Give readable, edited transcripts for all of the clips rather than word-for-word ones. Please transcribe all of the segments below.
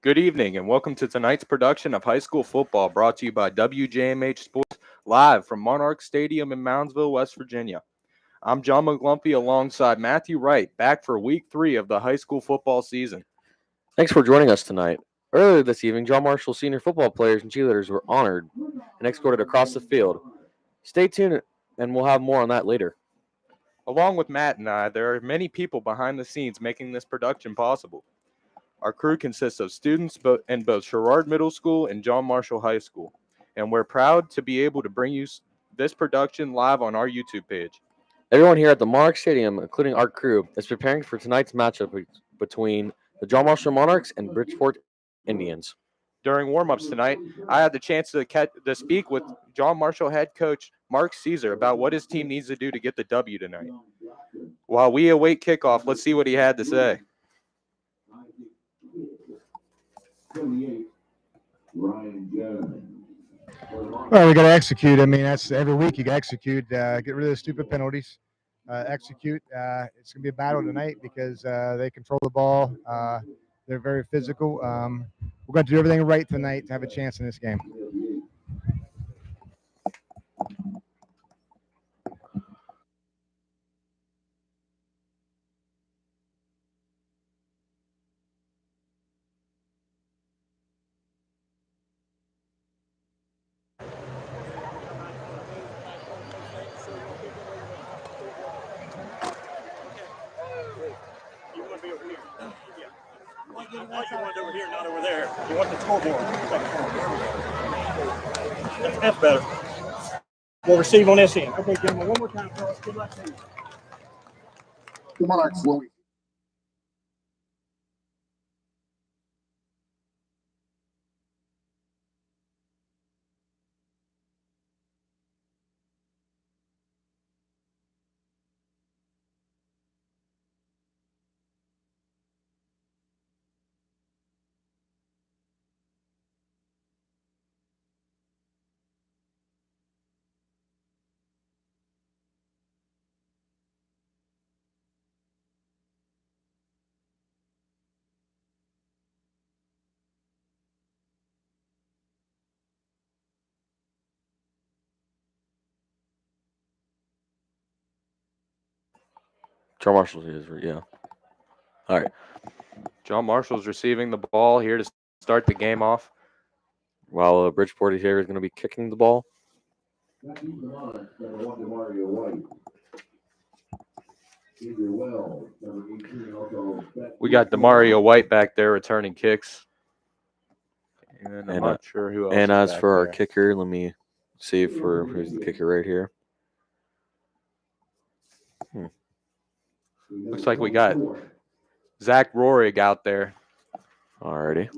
Good evening and welcome to tonight's production of High School Football brought to you by WJMH Sports live from Monarchs Stadium in Moundsville, West Virginia. I'm John McGlumpy alongside Matthew Wright back for week 3 of the high school football season. Thanks for joining us tonight. Earlier this evening, John Marshall senior football players and cheerleaders were honored and escorted across the field. Stay tuned and we'll have more on that later. Along with Matt and I, there are many people behind the scenes making this production possible. Our crew consists of students in both Sherrard Middle School and John Marshall High School, and we're proud to be able to bring you this production live on our YouTube page. Everyone here at the Monarchs Stadium, including our crew, is preparing for tonight's matchup between the John Marshall Monarchs and Bridgeport Indians. During warm-ups tonight, I had the chance to speak with John Marshall head coach Mark Caesar about what his team needs to do to get the W tonight. While we await kickoff, let's see what he had to say. Well, we got to execute. I mean, that's every week you got to execute. Get rid of the stupid penalties. Execute. It's going to be a battle tonight because they control the ball. They're very physical. We're going to do everything right tonight to have a chance in this game. You want over here, not over there. You want the scoreboard. That's better. We'll receive on this end. Okay, gentlemen, one more time for us. Good luck to you. The Monarchs will. John Marshall is, yeah. All right. John Marshall's receiving the ball here to start the game off. While Bridgeport here is going to be kicking the ball. We got Demario White back there returning kicks. And I'm not sure who else. And as for there. our kicker, let me see who's the kicker right here. Looks like we got Zach Rohrig out there. Alrighty.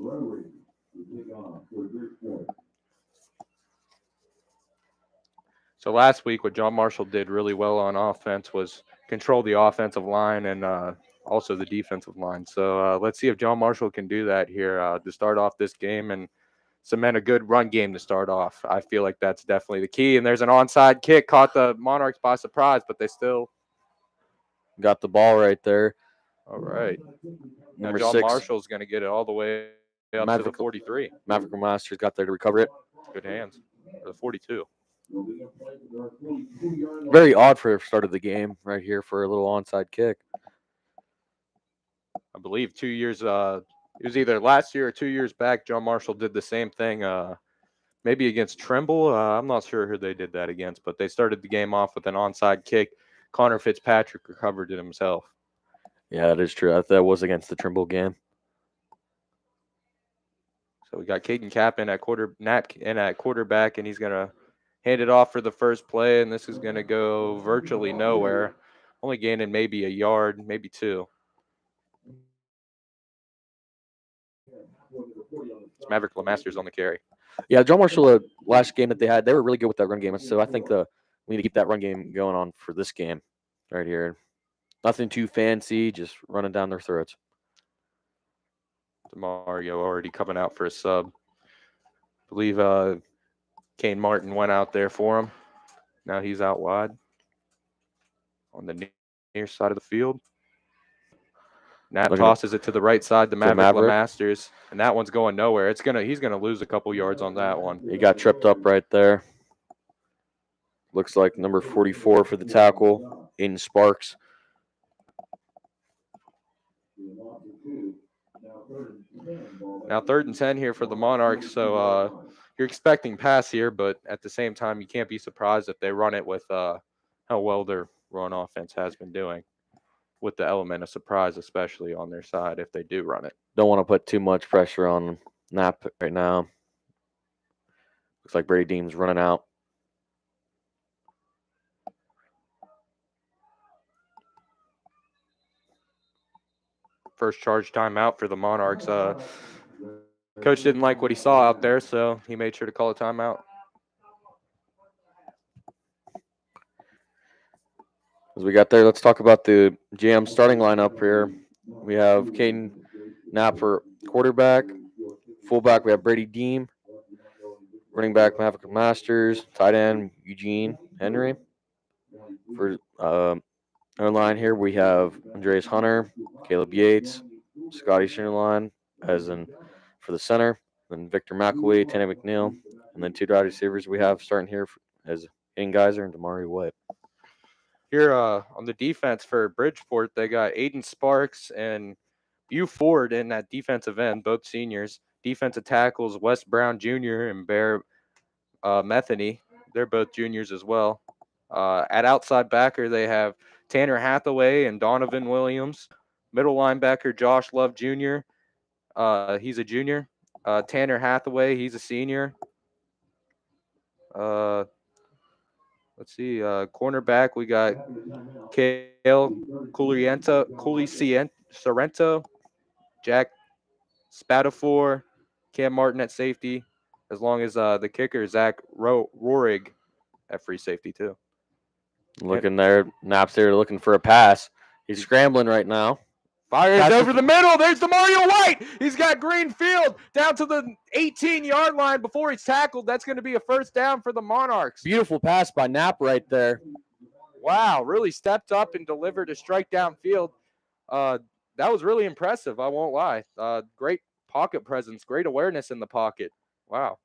So last week, what John Marshall did really well on offense was control the offensive line and also the defensive line. So let's see if John Marshall can do that here to start off this game and cement a good run game to start off. I feel like that's definitely the key. And there's an onside kick, caught the Monarchs by surprise, but they still got the ball right there. All right. Number now John 6. Marshall's going to get it all the way up to the 43. Maverick Masters got there to recover it. Good hands. For the 42. Very odd for the start of the game right here for a little onside kick. I believe 2 years, it was either last year or 2 years back, John Marshall did the same thing, maybe against Trimble. I'm not sure who they did that against, but they started the game off with an onside kick. Connor Fitzpatrick recovered it himself. Yeah, that is true. That was against the Trimble game. So we got Caden Kapp in at quarterback, and he's going to hand it off for the first play, and this is going to go virtually nowhere, only gaining maybe a yard, maybe 2. It's Maverick LeMasters on the carry. Yeah, John Marshall, last game that they had, they were really good with that run game. So I think we need to keep that run game going on for this game right here. Nothing too fancy, just running down their throats. Demario already coming out for a sub. I believe Kane Martin went out there for him. Now he's out wide on the near side of the field. Nat Looking at- tosses it to the right side to Maverick Maverick. Lemasters, and that one's going nowhere. He's gonna lose a couple yards on that one. He got tripped up right there. Looks like number 44 for the tackle, Aiden Sparks. Now 3rd and 10 here for the Monarchs. So you're expecting pass here, but at the same time, you can't be surprised if they run it with how well their run offense has been doing, with the element of surprise, especially on their side if they do run it. Don't want to put too much pressure on Knapp right now. Looks like Brady Deem's running out. First charge timeout for the Monarchs. Coach didn't like what he saw out there, so he made sure to call a timeout. As we got there, let's talk about the GM starting lineup here. We have Caden Knapp for quarterback. Fullback, we have Brady Deem. Running back, Maverick Masters. Tight end, Eugene Henry. For our line here, we have Andreas Hunter, Caleb Yates, Scotty Shinnerline, as in for the center. Then Victor McElwee, Tanner McNeil. And then 2 wide receivers we have starting here as Aiden Geyser and Damari White. Here on the defense for Bridgeport, they got Aiden Sparks and Bew Ford in that defensive end, both seniors. Defensive tackles, Wes Brown Jr. and Bear Metheny. They're both juniors as well. At outside backer, they have Tanner Hathaway and Donovan Williams. Middle linebacker, Josh Love Jr. He's a junior. Tanner Hathaway, he's a senior. Let's see. Cornerback, we got Kale Sorrento, Jack Spatafor, Cam Martin at safety, as long as the kicker, Zach Rohrig, at free safety too. Looking there, Knapp's there looking for a pass. He's scrambling right now. Fires Pass over the middle. There's Demario White. He's got green field down to the 18-yard line before he's tackled. That's going to be a first down for the Monarchs. Beautiful pass by Knapp right there. Wow, really stepped up and delivered a strike downfield. That was really impressive, I won't lie. Great pocket presence, great awareness in the pocket. Wow.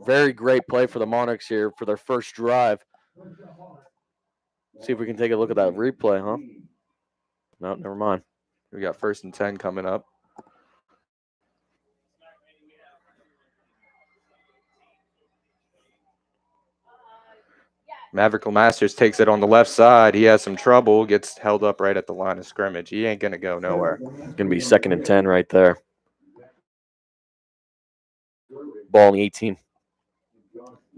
Very great play for the Monarchs here for their first drive. See if we can take a look at that replay, huh? No, never mind. We got 1st and 10 coming up. Maverick Masters takes it on the left side. He has some trouble, gets held up right at the line of scrimmage. He ain't going to go nowhere. It's going to be 2nd and 10 right there. Ball in the 18.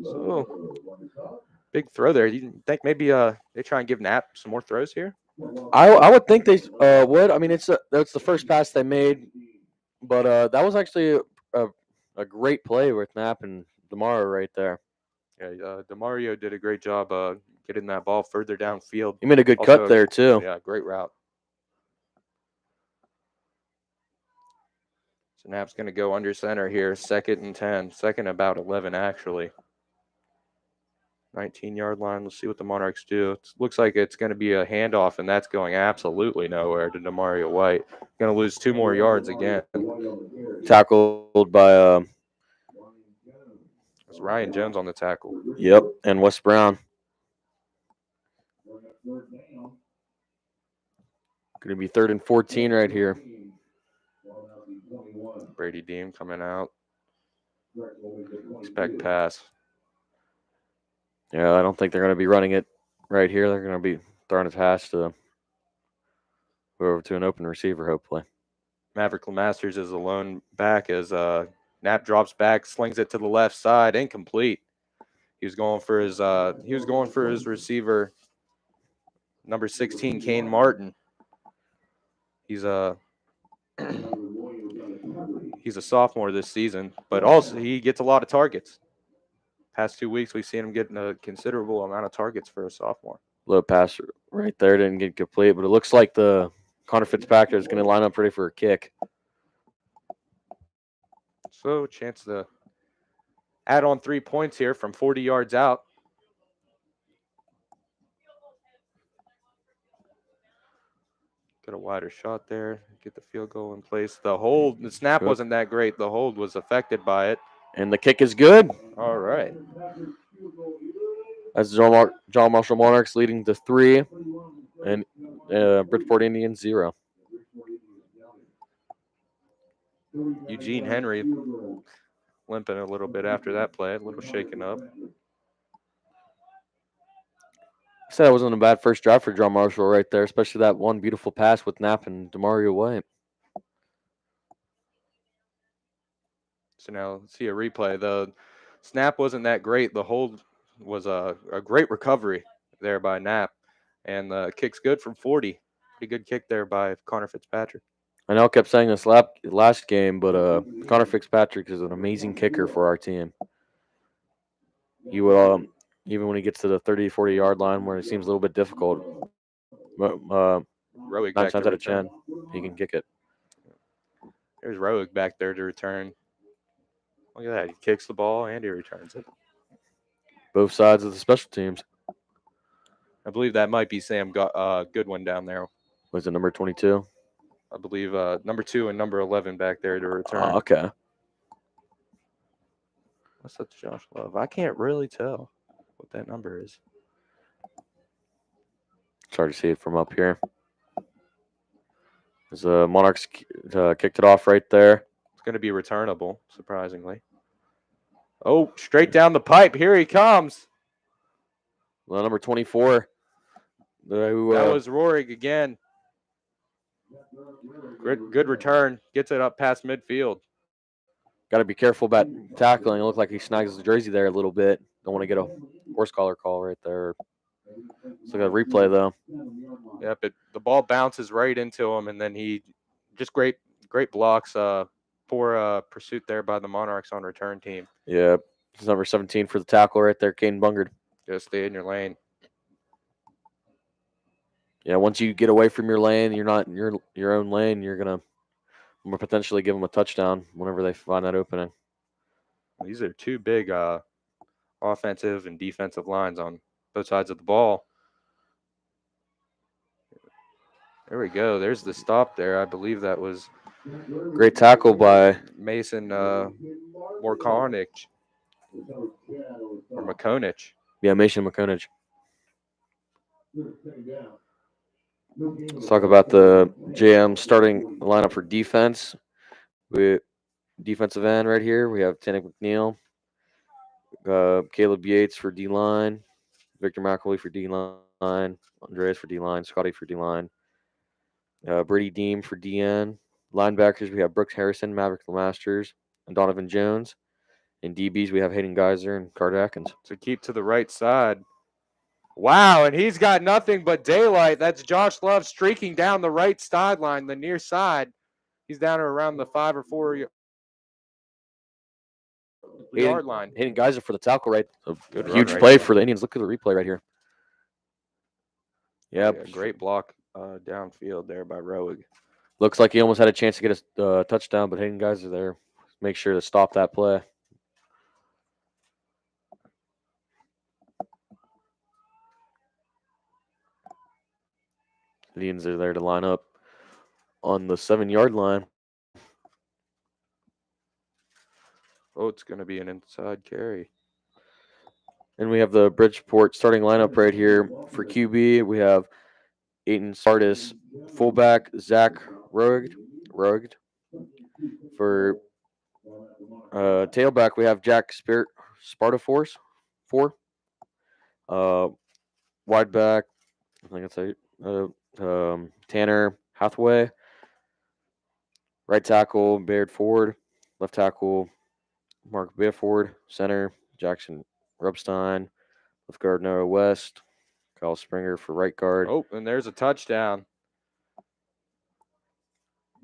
So, big throw there. You think maybe they try and give Knapp some more throws here? I would think they would. I mean, that's the first pass they made, but that was actually a great play with Knapp and DeMar right there. Yeah, DeMario did a great job getting that ball further downfield. He made a good Also, cut there too. Yeah, great route. So Knapp's going to go under center here, 2nd and 10. Second about 11, actually. 19-yard line. Let's see what the Monarchs do. It looks like it's going to be a handoff, and that's going absolutely nowhere to Demario White. Going to lose 2 more yards again. Tackled by It's Ryan Jones on the tackle. Yep, and Wes Brown. Going to be 3rd and 14 right here. Brady Deem coming out. Expect pass. Yeah, I don't think they're going to be running it right here. They're going to be throwing a pass to over to an open receiver, hopefully. Maverick Masters is alone back as Knapp drops back, slings it to the left side, incomplete. He was going for his receiver, number 16, Kane Martin. He's a sophomore this season, but also he gets a lot of targets. Past 2 weeks, we've seen him getting a considerable amount of targets for a sophomore. Low pass right there, didn't get complete, but it looks like the Connor Fitzpatrick is going to line up ready for a kick. So, chance to add on 3 points here from 40 yards out. Got a wide better shot there. Get the field goal in place. The snap Good. wasn't that great. The hold was affected by it. And the kick is good. All right. That's John Marshall Monarchs leading to 3, and Bridgeport Indians 0. Eugene Henry limping a little bit after that play, a little shaken up. I said that wasn't a bad first drive for John Marshall right there, especially that one beautiful pass with Knapp and Demario White. So now let's see a replay. The snap wasn't that great. The hold was a great recovery there by Knapp. And the kick's good from 40. Pretty good kick there by Connor Fitzpatrick. I know I kept saying this last game, but Connor Fitzpatrick is an amazing kicker for our team. He will, even when he gets to the 30, 40-yard line where it seems a little bit difficult, Roig 9 back times to out of 10, return. he can kick it. There's Roig back there to return. Look at that. He kicks the ball and he returns it. Both sides of the special teams. I believe that might be Sam Goodwin down there. Was it number 22? I believe number 2 and number 11 back there to return. Oh, okay. What's that, Josh Love? I can't really tell what that number is. It's hard to see it from up here. As the Monarchs kicked it off right there. It's going to be returnable, surprisingly. Oh, straight down the pipe. Here he comes. Well, number 24. That was Rorig again. Good return. Gets it up past midfield. Got to be careful about tackling. It looked like he snags the jersey there a little bit. Don't want to get a horse collar call right there. Let's look at a replay, though. Yep, the ball bounces right into him, and then he just great blocks. Poor pursuit there by the Monarchs on return team. Yeah, it's number 17 for the tackle right there, Caden Bungard. Just stay in your lane. Yeah, once you get away from your lane, you're not in your own lane, you're going to potentially give them a touchdown whenever they find that opening. These are two big offensive and defensive lines on both sides of the ball. There we go. There's the stop there. I believe that was great tackle by Mason Morkonich or McConich. Yeah, Mason McConich. Let's talk about the JM starting lineup for defense. We defensive end right here. We have Tannick McNeil, Caleb Yates for D line, Victor McElwee for D line, Andreas for D line, Scotty for D line, Brady Deem for DN. Linebackers we have Brooks Harrison, Maverick Lemasters, and Donovan Jones. In DBs we have Hayden Geyser and Card Atkins. To keep to the right side. Wow, and he's got nothing but daylight. That's Josh Love streaking down the right sideline, the near side. He's down around the 5 or 4 yard line. Hayden Geyser for the tackle right. Good huge run right play there. for the Indians. Look at the replay right here. Yep. Yeah, great block downfield there by Roig. Looks like he almost had a chance to get a touchdown, but Hayden Geyser there. Make sure to stop that play. The Indians are there to line up on the 7-yard line. Oh, it's going to be an inside carry. And we have the Bridgeport starting lineup right here. For QB, we have Aiton Sardis, fullback, Zach Roig. For tailback, we have Jack Spartaforce, 4. Wide back, I think that's Tanner Hathaway. Right tackle, Baird Ford. Left tackle, Mark Bifford. Center, Jackson Rubstein. Left guard, Noah West. Kyle Springer for right guard. Oh, and there's a touchdown.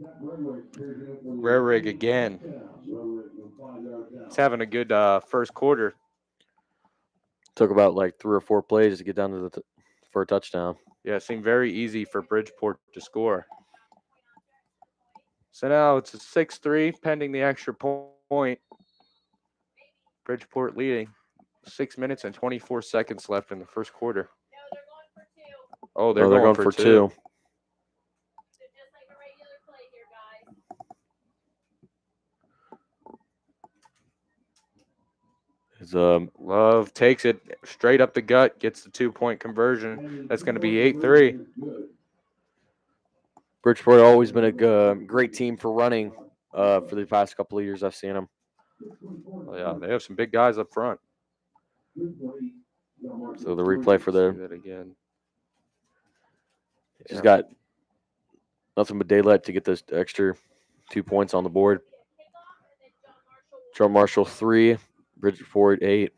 Roig again. He's having a good first quarter. Took about like 3 or 4 plays to get down to for a touchdown. Yeah, it seemed very easy for Bridgeport to score. So now it's a 6-3 pending the extra point. Bridgeport leading. 6 minutes and 24 seconds left in the first quarter. Oh, they're going for 2. Is Love takes it straight up the gut, gets the 2-point conversion. That's going to be 8-3. Bridgeport always been a great team for running for the past couple of years I've seen them. Oh, yeah, they have some big guys up front. So the replay for See the that again. just got nothing but daylight to get those extra 2 points on the board. John Marshall 3, Bridgeport 8.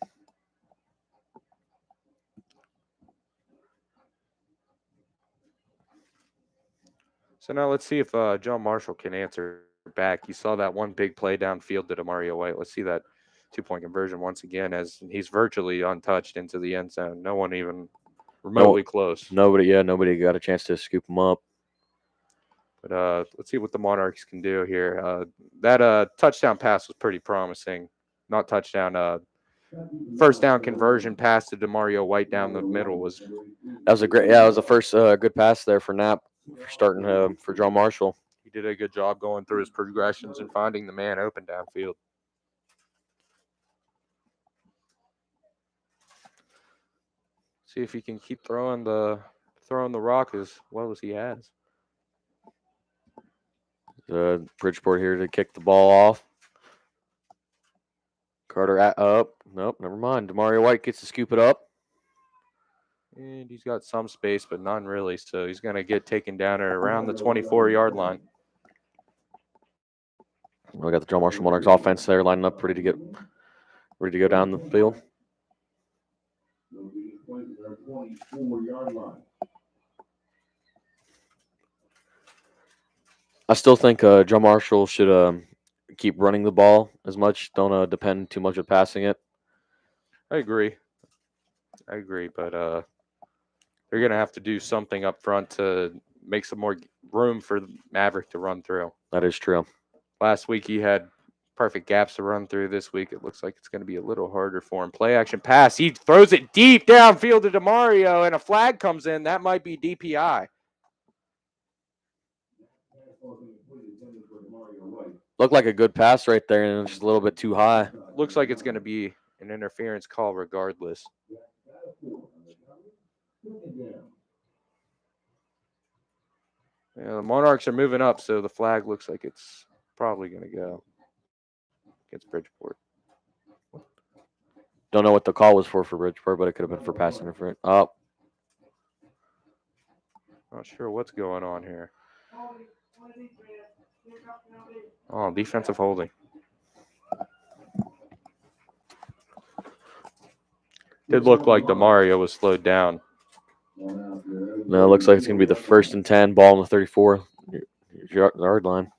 So now let's see if John Marshall can answer back. You saw that one big play downfield to Demario White. Let's see that 2-point conversion once again as he's virtually untouched into the end zone. No one even remotely close. Nobody got a chance to scoop him up. But let's see what the Monarchs can do here. That touchdown pass was pretty promising. Not touchdown. First down conversion pass to Demario White down the middle was. That was it was the first good pass there for Knapp for starting for John Marshall. He did a good job going through his progressions and finding the man open downfield. See if he can keep throwing the rock as well as he has. Bridgeport here to kick the ball off. Carter up. Nope, never mind. Demario White gets to scoop it up. And he's got some space, but none really. So he's going to get taken down around the 24-yard line. We got the John Marshall Monarchs offense there lining up, ready to go down the field. I still think John Marshall should keep running the ball as much. Don't depend too much on passing it. I agree, but they're going to have to do something up front to make some more room for Maverick to run through. That is true. Last week he had perfect gaps to run through. This week it looks like it's going to be a little harder for him. Play action pass. He throws it deep downfield to Demario, and a flag comes in. That might be DPI. Looked like a good pass right there, and it's just a little bit too high. Looks like it's going to be an interference call regardless. Yeah, the Monarchs are moving up, so the flag looks like it's probably going to go against Bridgeport. Don't know what the call was for Bridgeport, but it could have been for pass interference. Oh. Not sure what's going on here. Oh, defensive holding. Did look like Demario was slowed down. No, it looks like it's going to be the 1st and 10, ball on the 34-yard line.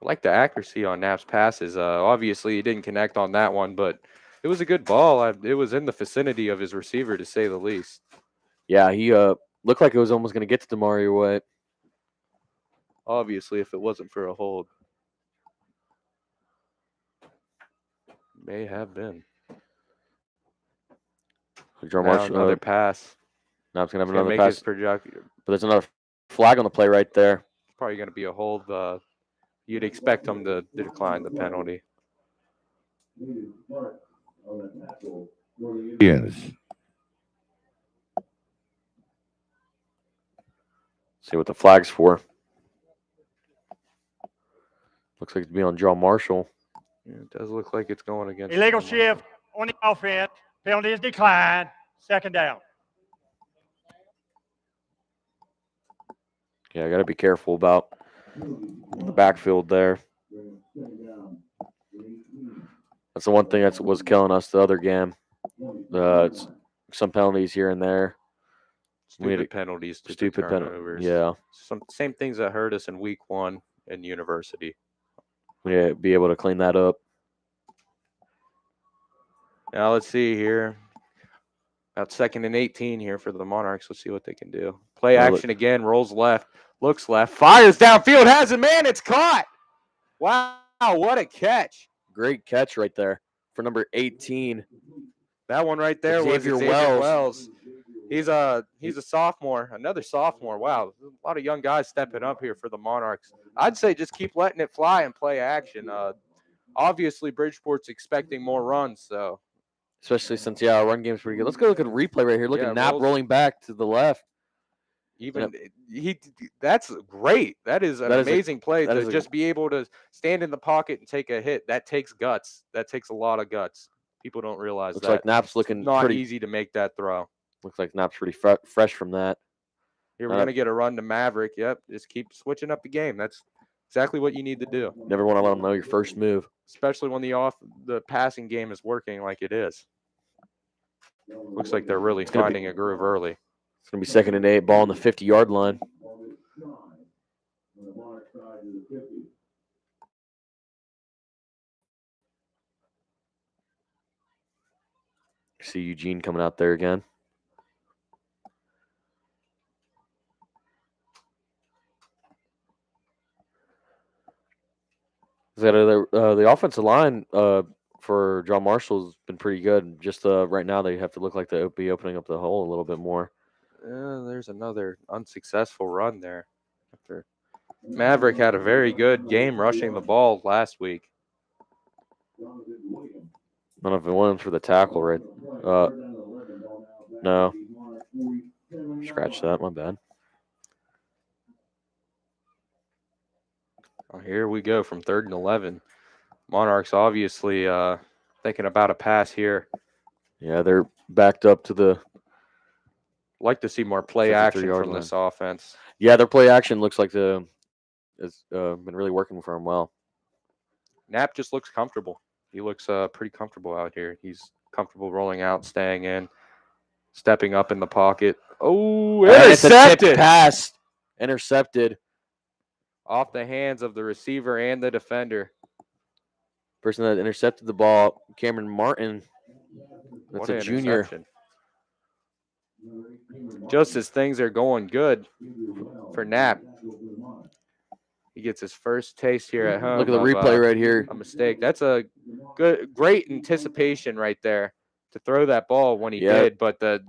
I like the accuracy on Knapp's passes. Obviously, he didn't connect on that one, but it was a good ball. It was in the vicinity of his receiver, to say the least. Yeah, he looked like it was almost going to get to Demario White. Obviously, if it wasn't for a hold. May have been. Another pass. Now it's going to have another pass. But there's another flag on the play right there. It's probably going to be a hold. You'd expect him to decline the penalty. Yes. See what the flag's for. Looks like it's be on John Marshall. Yeah, it does look like it's going against. Illegal shift on the offense. Penalty is declined. 2nd down. Yeah, I got to be careful about the backfield there. That's the one thing that was killing us the other game. Some penalties here and there. Stupid penalties to stupid turnovers. Yeah. Some same things that hurt us in week 1 in University. Yeah, be able to clean that up. Now let's see here. About 2nd and 18 here for the Monarchs. Let's see what they can do. Play action again. Rolls left. Looks left. Fires downfield. Has a man. It's caught. Wow. What a catch. Great catch right there for number 18. That one right there was Xavier Wells. He's a sophomore. Another sophomore. Wow. A lot of young guys stepping up here for the Monarchs. I'd say just keep letting it fly and play action. obviously Bridgeport's expecting more runs, so especially since our run game's pretty good. Let's go look at a replay right here. Look Yeah, at Knapp rolls- rolling back to the left. even that's great. That is an That is a- amazing play that to is a- just be able to stand in the pocket and take a hit. That takes guts. That takes a lot of guts. People don't realize Looks that. like Knapp's looking Not pretty easy to make that throw. Looks like Knapp's pretty fresh from that. Here we're going to get a run to Maverick. Yep, just keep switching up the game. That's exactly what you need to do. Never want to let them know your first move. Especially when the passing game is working like it is. Looks like they're really finding a groove early. It's going to be 2nd and 8, ball on the 50-yard line. See Eugene coming out there again. The offensive line for John Marshall has been pretty good. Just right now they have to look like they'll be opening up the hole a little bit more. There's another unsuccessful run there. Maverick had a very good game rushing the ball last week. Donovan Williams for the tackle, right? No. Scratch that, my bad. Oh, here we go from 3rd and 11. Monarchs obviously thinking about a pass here. Yeah, they're backed up to the. Like to see more play action from this offense. Yeah, their play action looks like has been really working for them well. Knapp just looks comfortable. He looks pretty comfortable out here. He's comfortable rolling out, staying in, stepping up in the pocket. Oh, intercepted! Pass. Intercepted. Off the hands of the receiver and the defender. Person that intercepted the ball, Cameron Martin. That's What a junior. Interception. Just as things are going good for Knapp. He gets his first taste here at home. Look at the replay right here. A mistake. That's a great anticipation right there to throw that ball when he did. But that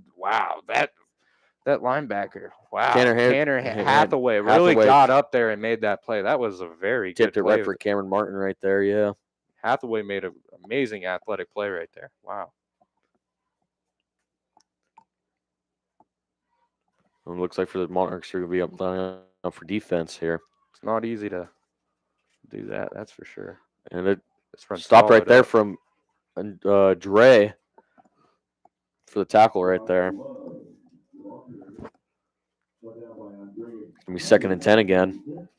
linebacker, Tanner Hathaway really got up there and made that play. That was a very good play. Tipped it right for Cameron Martin right there, yeah. Hathaway made an amazing athletic play right there. Wow. It looks like for the Monarchs, they're going to be up for defense here. It's not easy to do that, that's for sure. And it stopped right there from Dre for the tackle right there. It's going to be 2nd and 10 again.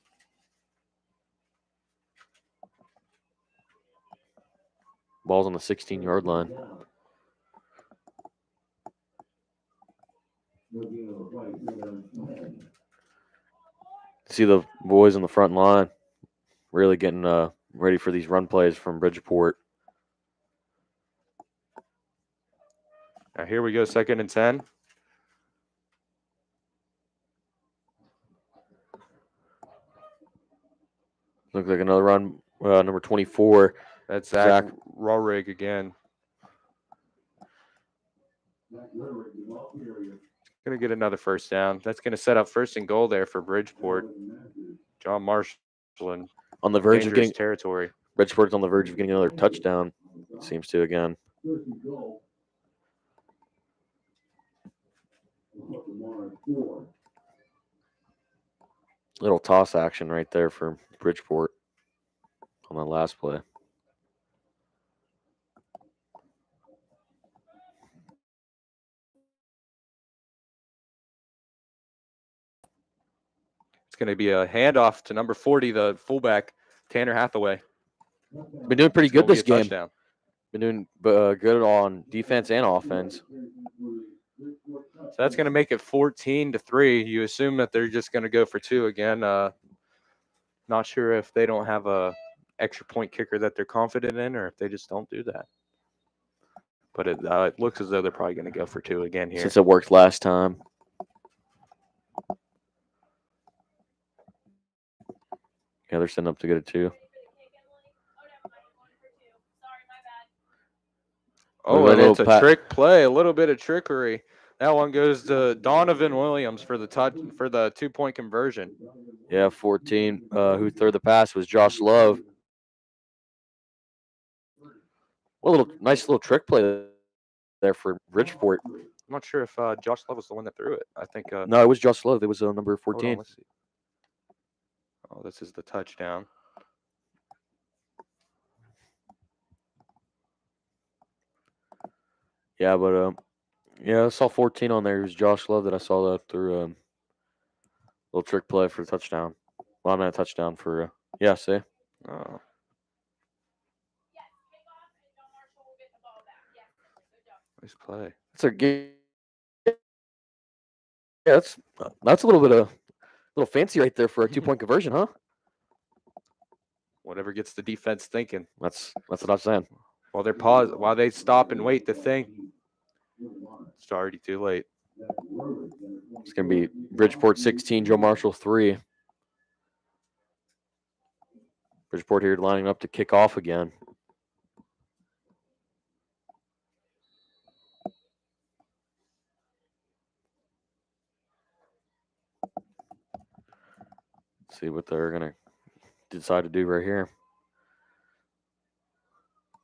Ball's on the 16-yard line. See the boys in the front line really getting ready for these run plays from Bridgeport. Now here we go, 2nd and 10. Looks like another run, number 24. That's Zach Rohrig again. Going to get another first down. That's going to set up 1st and goal there for Bridgeport. John Marshall on the verge of getting territory. Bridgeport's on the verge of getting another touchdown. It seems to again. Little toss action right there for Bridgeport on that last play. It's going to be a handoff to number 40, the fullback, Tanner Hathaway. Been doing pretty good this game. Touchdown. Been doing good on defense and offense. So that's going to make it 14-3. You assume that they're just going to go for 2 again. Not sure if they don't have a extra point kicker that they're confident in or if they just don't do that. But it looks as though they're probably going to go for 2 again here. Since it worked last time. Yeah, they're setting up to get it 2. Oh, and it's a trick play, a little bit of trickery. That one goes to Donovan Williams for the 2-point conversion. Yeah, 14. Who threw the pass was Josh Love. Well, nice little trick play there for Bridgeport. I'm not sure if Josh Love was the one that threw it. I think. No, it was Josh Love. It was number Hold 14. on, let's see. Oh, this is the touchdown. Yeah, but yeah, I saw 14 on there. It was Josh Love that I saw that through little trick play for the touchdown. Well, I'm not a touchdown for yeah. See, Oh. Nice play. that's a game. Yeah, that's a little fancy right there for a 2-point conversion, huh? Whatever gets the defense thinking. That's what I'm saying. While they stop and wait to think. It's already too late. It's gonna be Bridgeport 16, Joe Marshall 3. Bridgeport here lining up to kick off again. See what they're gonna decide to do right here.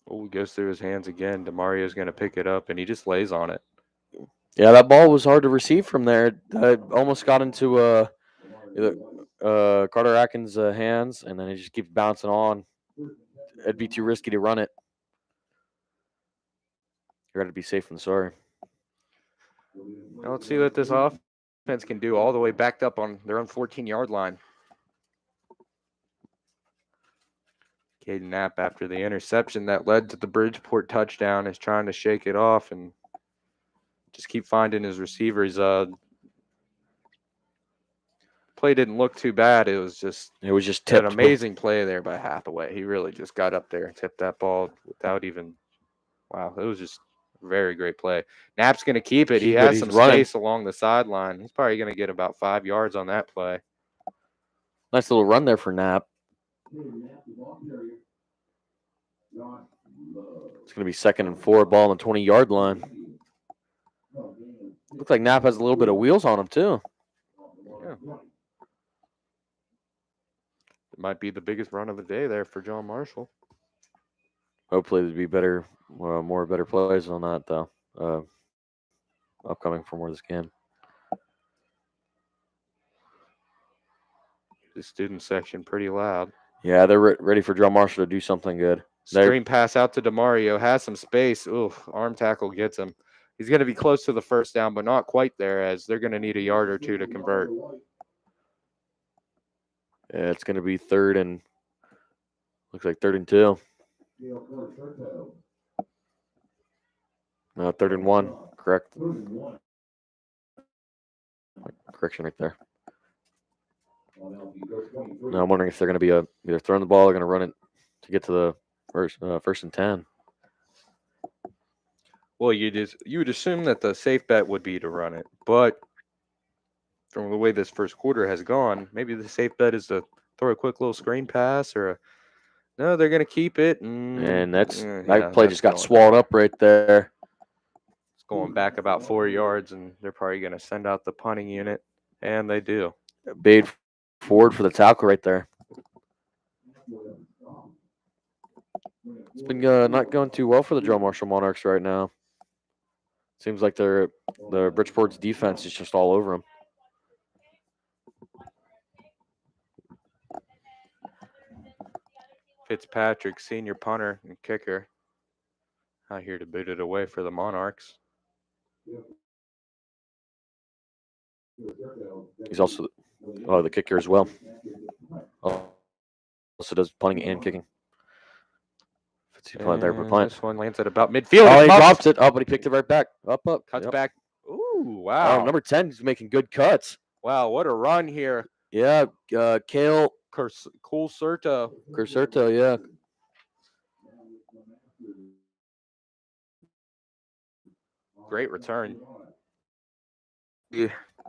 Oh, it goes through his hands again. DeMario's going to pick it up, and he just lays on it. Yeah, that ball was hard to receive from there. It almost got into Carter Atkins' hands, and then it just keeps bouncing on. It'd be too risky to run it. You got to be safe and sorry. Now let's see what this offense can do all the way backed up on their own 14-yard line. Caden Knapp, after the interception that led to the Bridgeport touchdown, is trying to shake it off and just keep finding his receivers. Play didn't look too bad. It was just tipped. an amazing play there by Hathaway. He really just got up there and tipped that ball without even. Wow, it was just a very great play. Knapp's going to keep it. He has some space along the sideline. He's probably going to get about 5 yards on that play. Nice little run there for Knapp. It's going to be 2nd and 4, ball on the 20-yard line. Looks like Knapp has a little bit of wheels on him, too. Yeah. It might be the biggest run of the day there for John Marshall. Hopefully there'd be more better plays on that, though, upcoming for more of this game. The student section pretty loud. Yeah, they're ready for John Marshall to do something good. Screen pass out to DeMario. Has some space. Oof, arm tackle gets him. He's going to be close to the first down, but not quite there, as they're going to need a yard or two to convert. Yeah, it's going to be 3rd and looks like 3rd and 2. No, 3rd and 1. Correct. Correction right there. Now I'm wondering if they're going to be either throwing the ball or going to run it to get to the first and 10. Well, you would assume that the safe bet would be to run it, but from the way this first quarter has gone, maybe the safe bet is to throw a quick little screen pass or no, they're going to keep it. And that play just got swallowed up right there. It's going back about 4 yards, and they're probably going to send out the punting unit, and they do. Bade forward for the tackle right there. It's been not going too well for the Joe Marshall Monarchs right now. Seems like the Bridgeport's defense is just all over them. Fitzpatrick, senior punter and kicker, out here to boot it away for the Monarchs. He's also the kicker as well. Also does punting and kicking. This one lands at about midfield. Oh, he drops it. Oh, but he picked it right back. Up. Cuts back. Ooh, wow. Oh, number 10 is making good cuts. Wow, what a run here. Yeah, Kale Curserto, yeah. Great return. Yeah.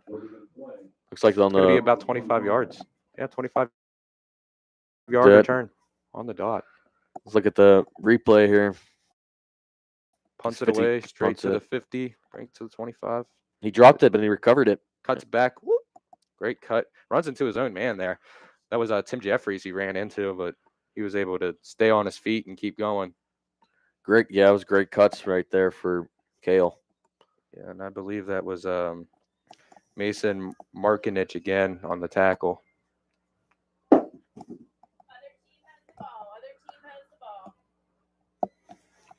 Looks like on Going to be about 25 yards. Yeah, 25-yard return on the dot. Let's look at the replay here. Punts it away, straight to the 50, right to the 25. He dropped it, but he recovered it. Cuts back. Whoop. Great cut. Runs into his own man there. That was Tim Jeffries he ran into, but he was able to stay on his feet and keep going. Great. Yeah, it was great cuts right there for Kale. Yeah, and I believe that was Mason Markinich again on the tackle.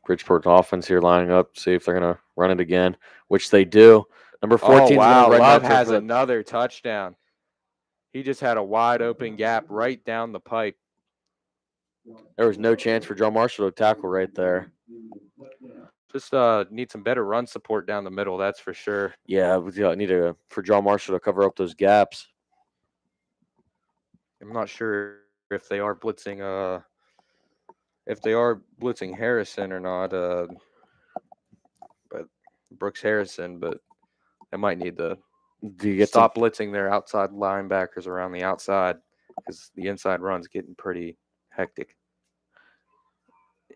Bridgeport offense here lining up, see if they're going to run it again, which they do. Number 14 Oh, is wow. going to run Love down has for the, another touchdown. He just had a wide open gap right down the pipe. there was no chance for John Marshall to tackle right there. Just need some better run support down the middle, that's for sure. Yeah, we need for John Marshall to cover up those gaps. I'm not sure if they are blitzing Harrison or not, but Brooks Harrison, but they might need to Do you get stop blitzing their outside linebackers around the outside because the inside run's getting pretty hectic.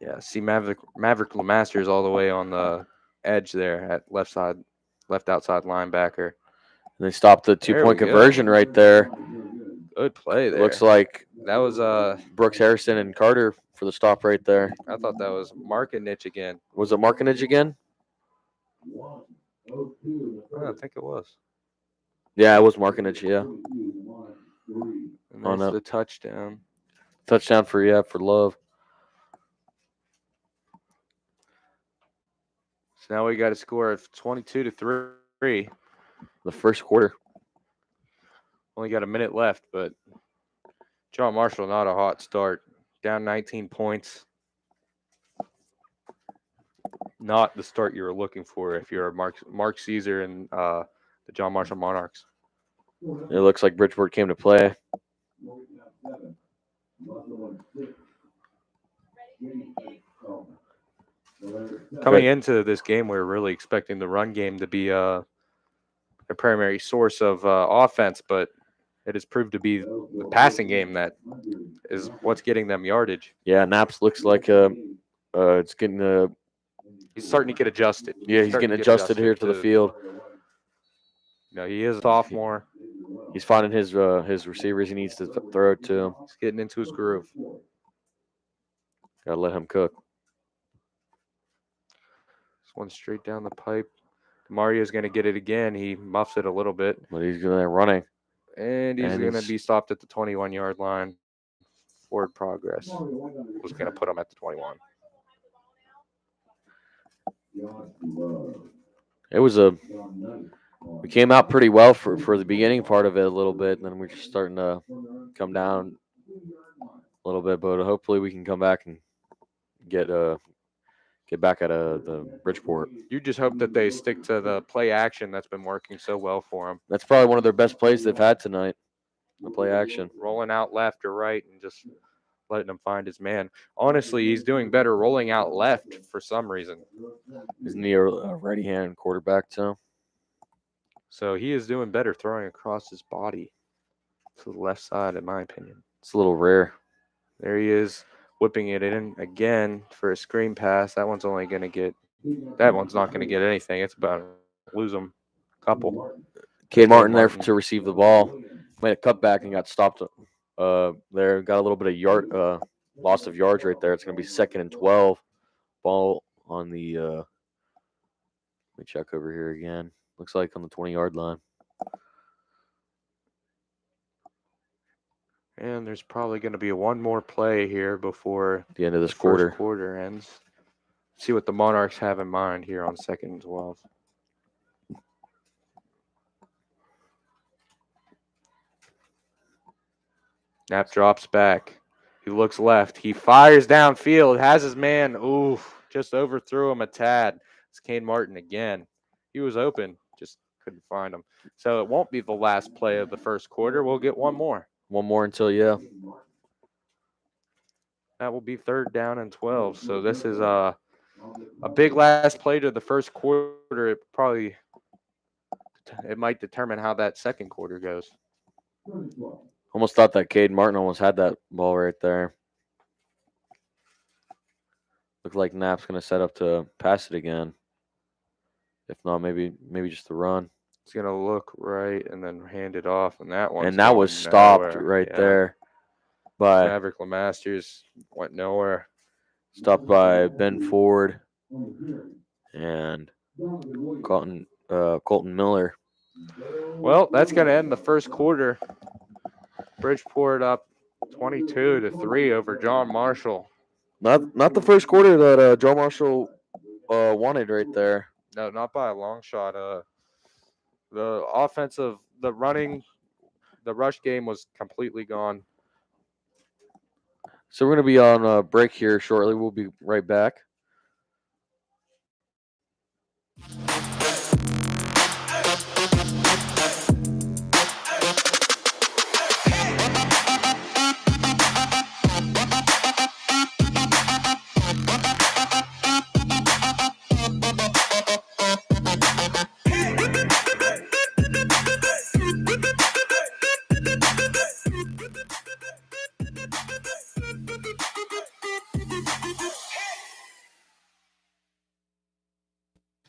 Yeah, see Maverick Lemasters all the way on the edge there at left outside linebacker. They stopped the There 2-point we go. conversion right there. Good play there. Looks like that was Brooks Harrison and Carter for the stop right there. I thought that was Markinich again. Was it Markinich again? I think it was. Yeah, it was Markinich, yeah. And Oh, there's no. the touchdown. Touchdown for Love. So now we got a score of 22-3. The first quarter. Only got a minute left, but John Marshall not a hot start. Down 19 points. Not the start you were looking for if you're Mark Caesar and the John Marshall Monarchs. It looks like Bridgeport came to play. Coming into this game, we were really expecting the run game to be a primary source of offense, but it has proved to be the passing game that is what's getting them yardage. Yeah, Naps looks like it's getting He's starting to get adjusted. Yeah, he's getting adjusted here to the field. He is a sophomore. He's finding his receivers he needs to throw to. He's getting into his groove. Gotta let him cook. This one straight down the pipe. Mario's going to get it again. He muffs it a little bit. But he's going to running. And he's going to be stopped at the 21-yard line. Forward progress. Was going to put him at the 21. It was we came out pretty well for the beginning part of it a little bit, and then we're just starting to come down a little bit. But hopefully we can come back and get back at the Bridgeport. You just hope that they stick to the play action that's been working so well for them. That's probably one of their best plays they've had tonight. The play action, rolling out left or right, and just letting him find his man. Honestly, he's doing better rolling out left for some reason. Isn't he a righty-hand quarterback too? So he is doing better throwing across his body to the left side, in my opinion. It's a little rare. There he is, whipping it in again for a screen pass. That one's not going to get anything. It's about to lose him a couple. Cade Martin there to receive the ball. Made a cutback and got stopped there. Got a little bit of loss of yards right there. It's going to be 2nd and 12. Ball on the let me check over here again. Looks like on the 20-yard line. And there's probably going to be one more play here before the end of this first quarter ends. See what the Monarchs have in mind here on 2nd and 12. Knapp drops back. He looks left. He fires downfield. Has his man. Oof. Just overthrew him a tad. It's Kane Martin again. He was open. Just couldn't find him. So it won't be the last play of the first quarter. We'll get one more. One more until, That will be 3rd down and 12. So this is a big last play to the first quarter. It might determine how that second quarter goes. Almost thought that Cade Martin almost had that ball right there. Looked like Knapp's going to set up to pass it again. If not, maybe just the run. He's going to look right and then hand it off, and that one. And that was stopped right there. But Maverick Lemasters went nowhere. stopped by Ben Ford and Colton Miller. Well, that's going to end the first quarter. Bridgeport up 22-3 over John Marshall. Not the first quarter that Joe Marshall wanted right there. No, not by a long shot. The offensive, the rush game was completely gone. So we're going to be on a break here shortly. We'll be right back.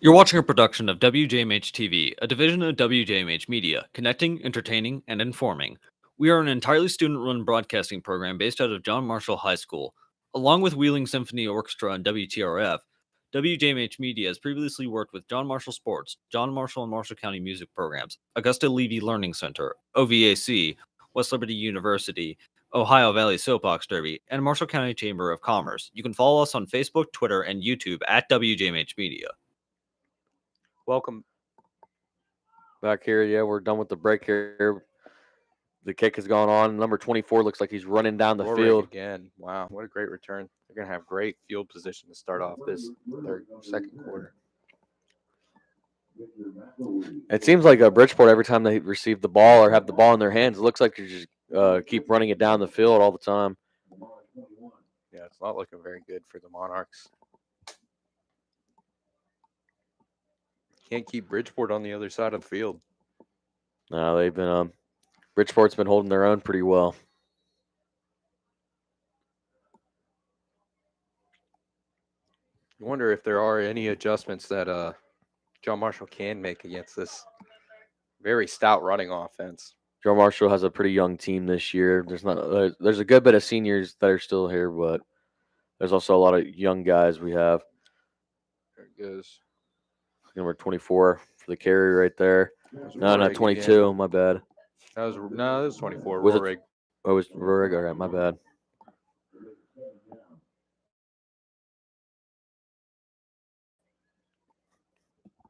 You're watching a production of WJMH TV, a division of WJMH Media, connecting, entertaining, and informing. We are an entirely student-run broadcasting program based out of John Marshall High School. Along with Wheeling Symphony Orchestra and WTRF, WJMH Media has previously worked with John Marshall Sports, John Marshall and Marshall County Music Programs, Augusta Levy Learning Center, OVAC, West Liberty University, Ohio Valley Soapbox Derby, and Marshall County Chamber of Commerce. You can follow us on Facebook, Twitter, and YouTube at WJMH Media. Welcome Back here, yeah, we're done with the break here. The kick has gone on. Number 24 looks like he's running down the Rorig field. again. Wow, what a great return. They're going to have great field position to start off this second quarter. It seems like Bridgeport, every time they receive the ball or have the ball in their hands, it looks like they just keep running it down the field all the time. Yeah, it's not looking very good for the Monarchs. Can't keep Bridgeport on the other side of the field. No, they've been Bridgeport's been holding their own pretty well. I wonder if there are any adjustments that John Marshall can make against this very stout running offense. Joe Marshall has a pretty young team this year. There's a good bit of seniors that are still here, but there's also a lot of young guys we have. There it goes. Number 24 for the carry right there. No, Rorig 22. again. My bad. That was 24. Was it- Rorig. Oh, it was Rorig. All right, my bad.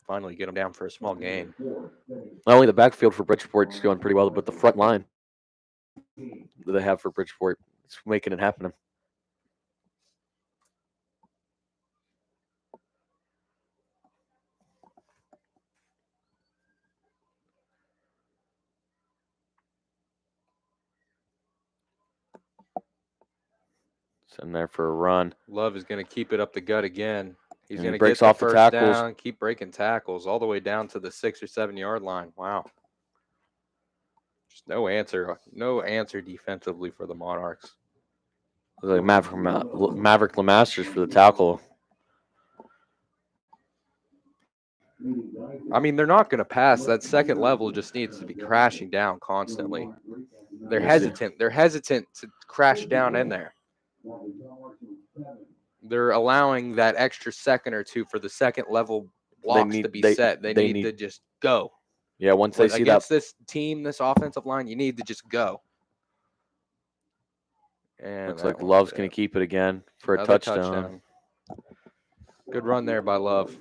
Finally get him down for a small gain. Not only the backfield for Bridgeport is going pretty well, but the front line that they have for Bridgeport is making it happen. Sitting there for a run. Love is going to keep it up the gut again. He's And going he to breaks get the off the first tackles. down, keep breaking tackles all the way down to the 6 or 7 yard line. Wow. Just no answer defensively for the Monarchs. Like Maverick Lemasters for the tackle. I mean, they're not going to pass. That second level just needs to be crashing down constantly. They're hesitant. They're hesitant to crash down in there. They're allowing that extra second or two for the second level blocks to be set. They need to just go. Yeah, once they see against that. this team, this offensive line, you need to just go. And Looks like Love's going to keep it again for a touchdown. Good run there by Love.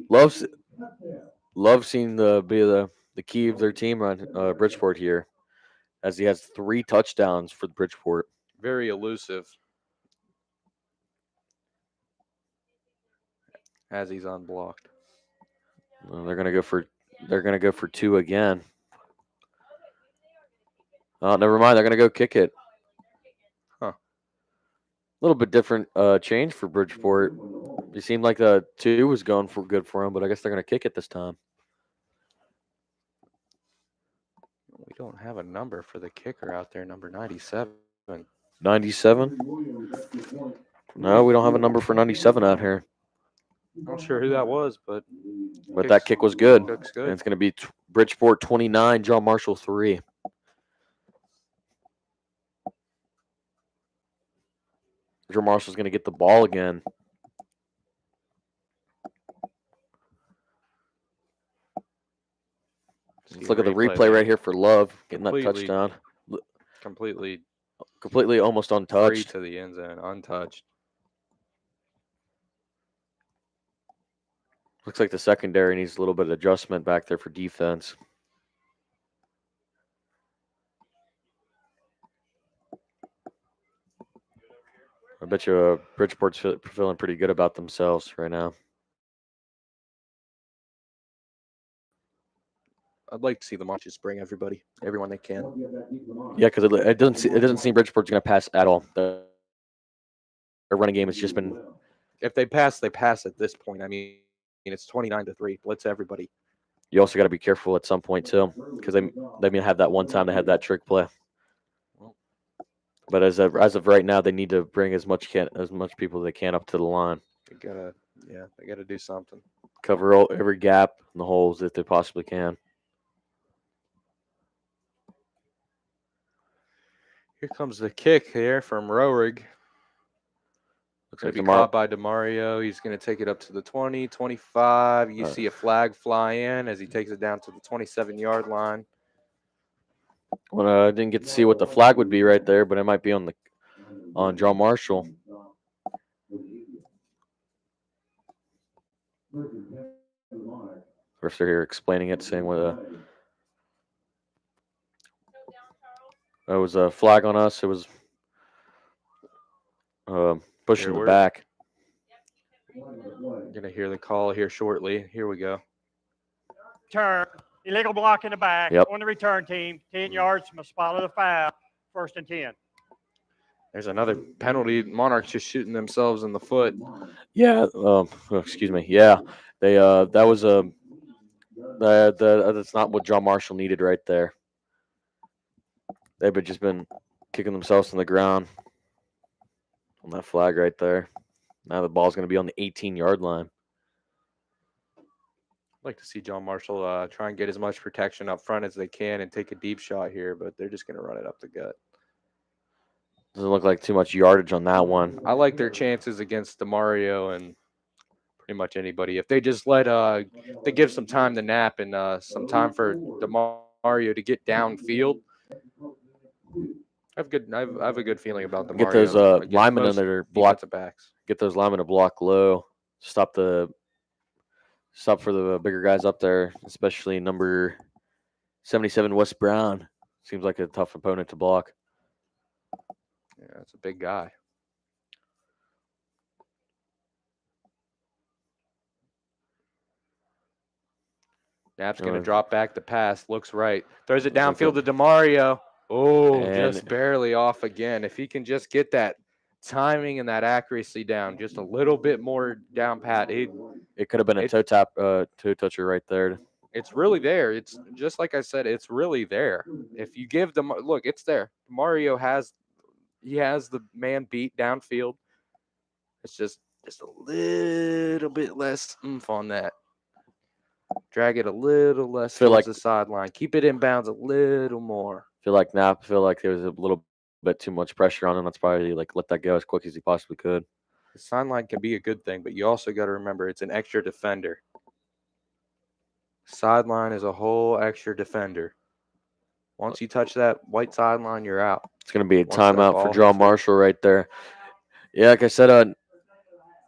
Love seemed to be the key of their team on Bridgeport here, as he has 3 touchdowns for Bridgeport. Very elusive. As he's unblocked. Well, they're gonna go for 2 again. Oh, never mind. They're gonna go kick it. Huh. A little bit different change for Bridgeport. It seemed like the 2 was going for good for them, but I guess they're gonna kick it this time. We don't have a number for the kicker out there, number 97. 97? No, we don't have a number for 97 out here. Not sure who that was, but that kick was good. Looks good. And it's going to be Bridgeport 29, John Marshall 3. John Marshall's going to get the ball again. Let's look at the replay right here for Love getting that touchdown. Completely almost free untouched. to the end zone, untouched. Looks like the secondary needs a little bit of adjustment back there for defense. I bet you Bridgeport's feeling pretty good about themselves right now. I'd like to see the Monarchs just bring everyone they can. Yeah, because it doesn't seem Bridgeport's going to pass at all. Their running game has just been. If they pass at this point. I mean, it's 29-3. Blitz everybody. You also got to be careful at some point too, because they may have that one time they had that trick play. But as of right now, they need to bring as much people as they can up to the line. They gotta do something. Cover every gap and the holes if they possibly can. Here comes the kick here from Roerig. Looks Going like to be caught by DeMario. He's going to take it up to the 20, 25. You see a flag fly in as he takes it down to the 27-yard line. Well, I didn't get to see what the flag would be right there, but it might be on John Marshall. Refs are here explaining it, saying it was a flag on us. It was pushing the back. Going to hear the call here shortly. Here we go. Turn. Illegal block in the back. Yep. On the return team. 10 yards from the spot of the foul. 1st and 10. There's another penalty. Monarchs just shooting themselves in the foot. Yeah. Excuse me. Yeah. They that was that's not what John Marshall needed right there. They've just been kicking themselves in the ground on that flag right there. Now the ball's going to be on the 18-yard line. I'd like to see John Marshall try and get as much protection up front as they can and take a deep shot here, but they're just going to run it up the gut. Doesn't look like too much yardage on that one. I like their chances against DeMario and pretty much anybody. If they just they give some time to Knapp and some time for DeMario to get downfield, I have a good feeling about DeMario. Get those linemen in there block backs. Get those linemen to block low. Stop for the bigger guys up there, especially number 77 Wes Brown. Seems like a tough opponent to block. Yeah, it's a big guy. Knapp's going to drop back the pass. Looks right. Throws it downfield to DeMario. Oh, just barely off again. If he can just get that timing and that accuracy down, just a little bit more down pat. It could have been a toe toucher right there. It's really there. It's just like I said, it's really there. If you give them look, it's there. Mario has the man beat downfield. It's just a little bit less oomph on that. Drag it a little less towards the sideline. Keep it inbounds a little more. Feel like there was a little bit too much pressure on him. That's probably let that go as quick as he possibly could. The sideline can be a good thing, but you also got to remember it's an extra defender. Sideline is a whole extra defender. Once you touch that white sideline, you're out. It's going to be a timeout for John Marshall right there. Yeah, like I said,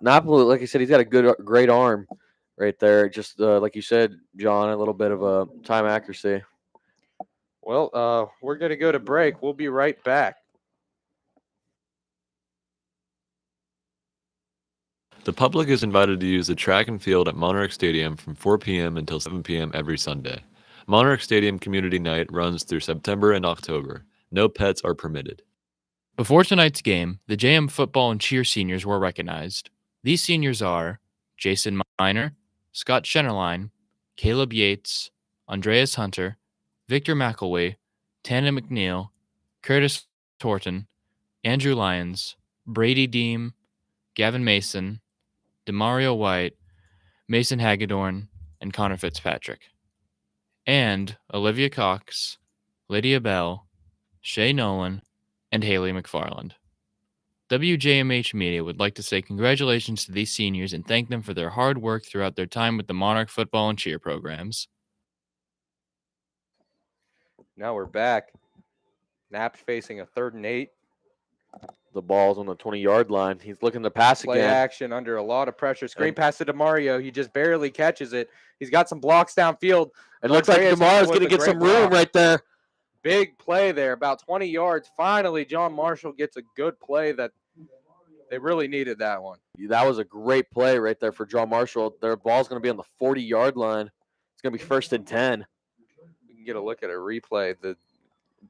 Napoli, like I said, he's got a great arm right there. Just like you said, John, a little bit of a time accuracy. Well, we're going to go to break. We'll be right back. The public is invited to use the track and field at Monarch Stadium from 4 p.m. until 7 p.m. every Sunday. Monarch Stadium Community Night runs through September and October. No pets are permitted. Before tonight's game, the JM football and cheer seniors were recognized. These seniors are Jason Miner, Scott Schennerline, Caleb Yates, Andreas Hunter, Victor McElway, Tana McNeil, Curtis Torton, Andrew Lyons, Brady Deem, Gavin Mason, Demario White, Mason Hagedorn, and Connor Fitzpatrick. And Olivia Cox, Lydia Bell, Shay Nolan, and Haley McFarland. WJMH Media would like to say congratulations to these seniors and thank them for their hard work throughout their time with the Monarch football and cheer programs. Now we're back. Knapp's facing a 3rd and 8. The ball's on the 20-yard line. He's looking to pass Play again. action under a lot of pressure. Screen pass to DeMario. He just barely catches it. He's got some blocks downfield. It looks like Andreas DeMario's Hunter going to with a get great some room block. right there. Big play there, about 20 yards. Finally, John Marshall gets a good play that they really needed that one. That was a great play right there for John Marshall. Their ball's going to be on the 40-yard line. It's going to be 1st and 10. We can get a look at a replay. The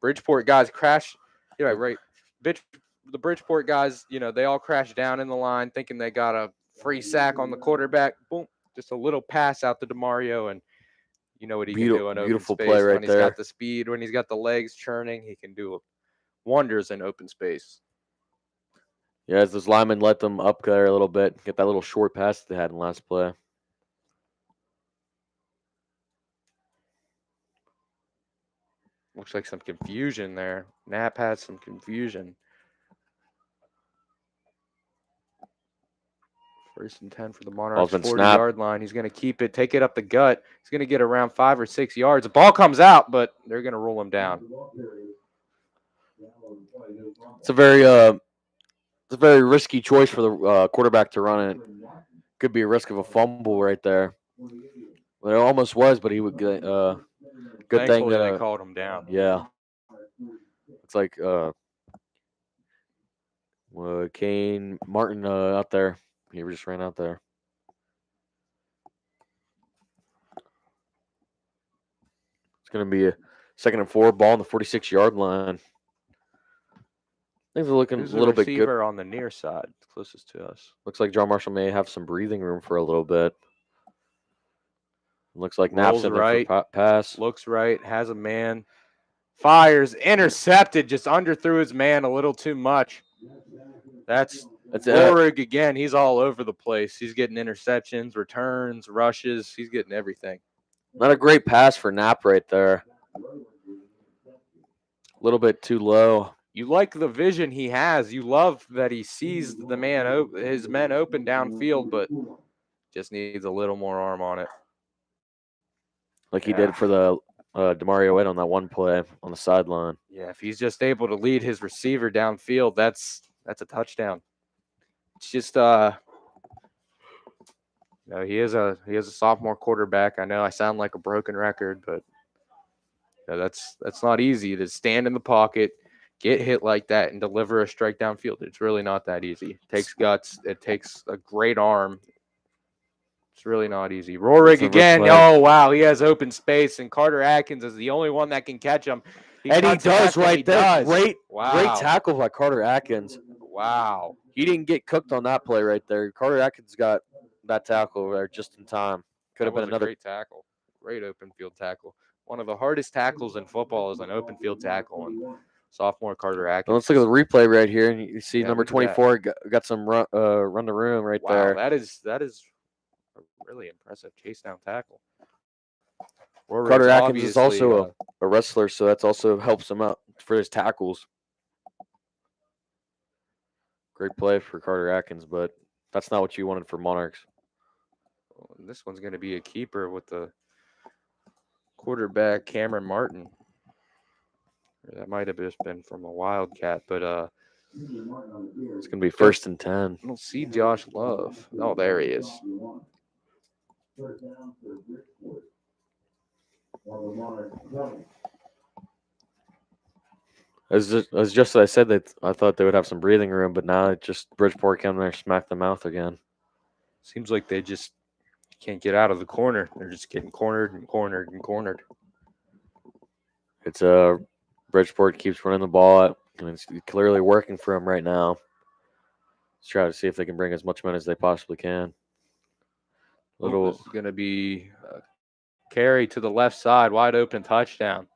Bridgeport guys crash. Yeah, right. The Bridgeport guys, they all crashed down in the line thinking they got a free sack on the quarterback. Boom. Just a little pass out to DeMario, and you know what he can do in open Beautiful space. play right when he's there. got the speed, when he's got the legs churning, he can do wonders in open space. Yeah, as those linemen let them up there a little bit, get that little short pass they had in the last play. Looks like some confusion there. Knapp has some confusion. 1st and 10 for the Monarchs, 40-yard line. He's going to keep it, take it up the gut. He's going to get around 5 or 6 yards. The ball comes out, but they're going to roll him down. It's a very risky choice for the quarterback to run it. Could be a risk of a fumble right there. Well, it almost was, but he would get good Thankfully, thing. they called him down. Yeah. It's like Kane Martin out there. He just ran out there. It's going to be a 2nd and 4, ball on the 46-yard line. Things are looking a little bit good. On the near side, closest to us. Looks like John Marshall may have some breathing room for a little bit. Looks like Knapp's in there for pass. Looks right, has a man. Fires, intercepted, just underthrew his man a little too much. That's Rohrig again. He's all over the place. He's getting interceptions, returns, rushes. He's getting everything. Not a great pass for Knapp right there. A little bit too low. You like the vision he has. You love that he sees his men open downfield, but just needs a little more arm on it. Like he did for the DeMario White on that one play on the sideline. Yeah, if he's just able to lead his receiver downfield, that's a touchdown. It's just he is a sophomore quarterback. I know I sound like a broken record, but that's not easy to stand in the pocket, get hit like that, and deliver a strike downfield. It's really not that easy. It takes guts. It takes a great arm. It's really not easy. Rohrig again. Oh, wow. He has open space, and Carter Atkins is the only one that can catch him. He does right there. Great tackle by Carter Atkins. Wow. He didn't get cooked on that play right there. Carter Atkins got that tackle there just in time. Could have been another great tackle. Great open field tackle. One of the hardest tackles in football is an open field tackle, and sophomore Carter Atkins. Well, let's look at the replay right here, and you see number 24 got some run the room right there. That is a really impressive chase down tackle. Carter Atkins is also a wrestler, so that's also helps him out for his tackles. Great play for Carter Atkins, but that's not what you wanted for Monarchs. This one's going to be a keeper with the quarterback Cameron Martin. That might have just been from a Wildcat, but it's going to be 1st and 10. I don't see Josh Love. Oh, there he is. As just as I said, that I thought they would have some breathing room, but now it just Bridgeport came there and smacked them mouth again. Seems like they just can't get out of the corner. They're just getting cornered and cornered and cornered. It's Bridgeport keeps running the ball up, and it's clearly working for them right now. Let's try to see if they can bring as much men as they possibly can. This is going to be a carry to the left side, wide open touchdown.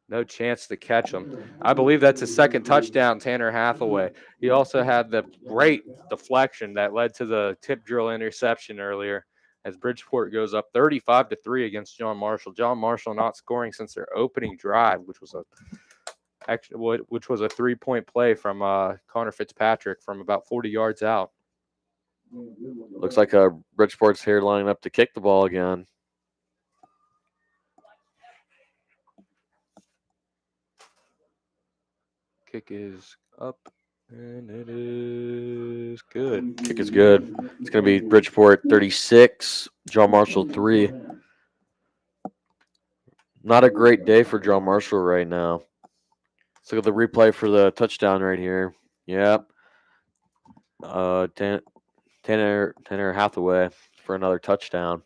No chance to catch him. I believe that's his 2nd touchdown, Tanner Hathaway. He also had the great deflection that led to the tip drill interception earlier as Bridgeport goes up 35-3 against John Marshall. John Marshall not scoring since their opening drive, which was a which was a 3-point play from Connor Fitzpatrick from about 40 yards out. Looks like Bridgeport's here lining up to kick the ball again. Kick is up, and it is good. Kick is good. It's going to be Bridgeport 36, John Marshall 3. Not a great day for John Marshall right now. Let's look at the replay for the touchdown right here. Yep. Tanner Hathaway for another touchdown.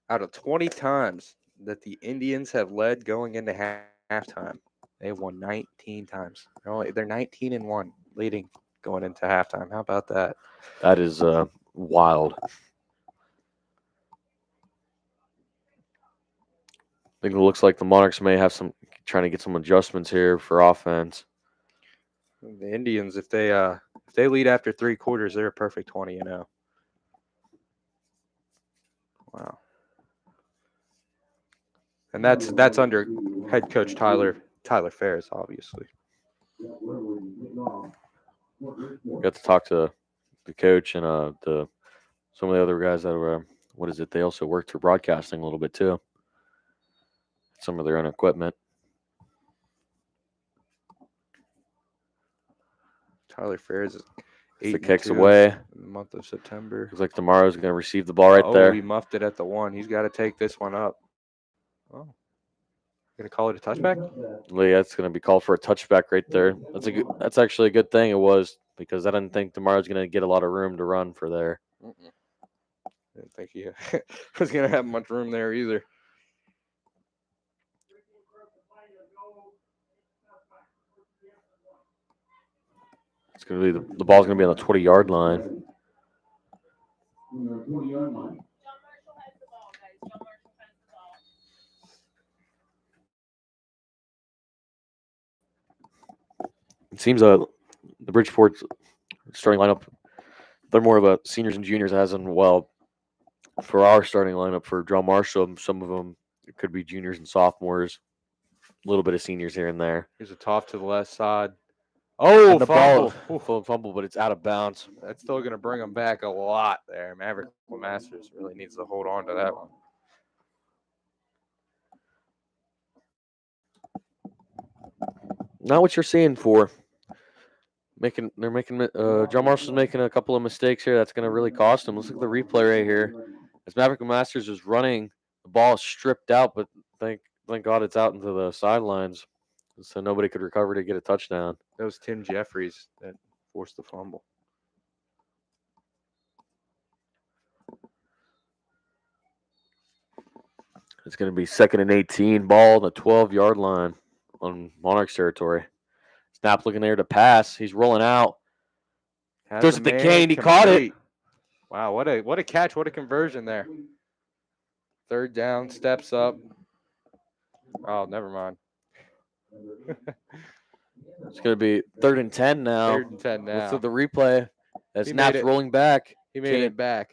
Out of 20 times that the Indians have led going into halftime, they've won 19 times. They're 19-1 leading going into halftime. How about that? That is wild. I think it looks like the Monarchs may have trying to get some adjustments here for offense. The Indians, if they lead after 3 quarters, they're a perfect 20-0. Wow. And that's under head coach Tyler Ferris, obviously. Got to talk to the coach and some of the other guys that were they also worked for broadcasting a little bit too. Some of their own equipment. Tyler Ferris is The kicks away in the month of September. Looks like tomorrow's going to receive the ball right there. He muffed it at the 1. He's got to take this one up. Oh, going to call it a touchback? Yeah, it's going to be called for a touchback right there. That's actually a good thing it was, because I didn't think tomorrow's going to get a lot of room to run for there. I didn't think he was going to have much room there either. It's going to be the ball's going to be on the 20-yard line. It seems the Bridgeport starting lineup, they're more of a seniors and juniors, as in, well, for our starting lineup for John Marshall, some of them could be juniors and sophomores, a little bit of seniors here and there. Here's a toss to the left side. Oh, the fumble. Fumble, but it's out of bounds. That's still going to bring them back a lot there. Maverick Masters really needs to hold on to that one. Not what you're seeing for. John Marshall's making a couple of mistakes here. That's going to really cost him. Let's look at the replay right here. As Maverick Masters is running, the ball is stripped out, but thank God it's out into the sidelines, so nobody could recover to get a touchdown. That was Tim Jeffries that forced the fumble. It's going to be 2nd and 18. Ball on the 12-yard line on Monarchs territory. Snap looking there to pass. He's rolling out. Throws it to Kane. He caught it. Wow, what a catch. What a conversion there. 3rd down, steps up. Oh, never mind. It's going to be 3rd and 10 now. 3rd and 10 now. Let's look at the replay. As Snap's rolling back. He made it back.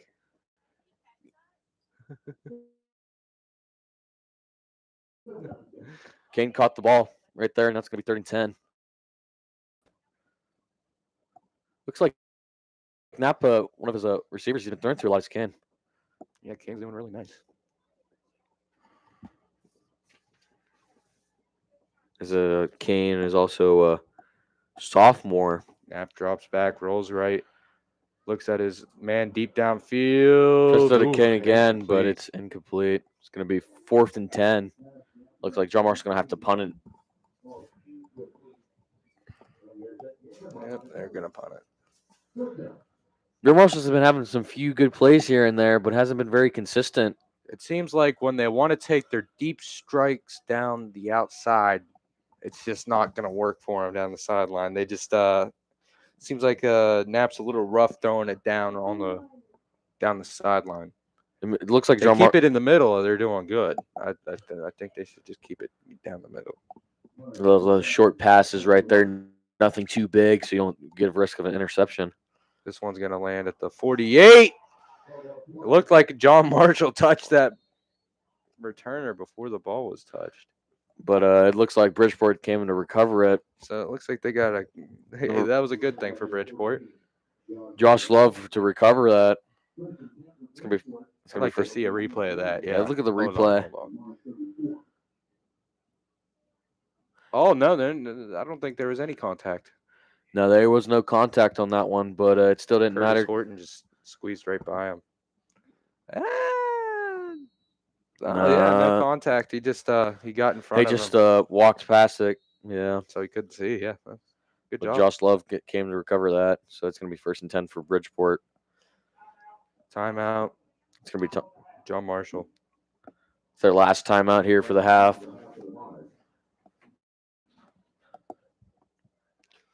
Kane caught the ball right there, and that's going to be 3rd and 10. Looks like Knapp, one of his receivers, he's been throwing through a lot of Kane. Yeah, Kane's doing really nice. Kane is also a sophomore. Knapp drops back, rolls right, looks at his man deep downfield. Just to Kane again, but it's incomplete. It's going to be 4th and 10. Looks like John Marshall's going to have to punt it. Yep, they're going to punt it. John Marshall's been having some few good plays here and there, but hasn't been very consistent. It seems like when they want to take their deep strikes down the outside, it's just not going to work for them down the sideline. They just seems like Knapp's a little rough throwing it down the sideline. It looks like they keep it in the middle. They're doing good. I think they should just keep it down the middle. Those short passes right there, nothing too big, so you don't get risk of an interception. This one's going to land at the 48. It looked like John Marshall touched that returner before the ball was touched. but it looks like Bridgeport came in to recover it. So it looks like they got a. Hey, Number- that was a good thing for Bridgeport. Josh Love to recover that. It's gonna be. It's I'd gonna be like to first. see a replay of that. Yeah, Yeah. look at the Hold on, replay. hold on. Oh no, I don't think there was any contact. No, there was no contact on that one, but it still didn't Curtis matter. Horton just squeezed right by him. Ah, oh yeah, no Nah. contact. He just he got in He front of just him, walked past it. Yeah, so he couldn't see. Yeah, good but job. Josh Love came to recover that, so it's gonna be 1st and 10 for Bridgeport. Timeout. It's gonna be John Marshall. it's their last timeout here for the half.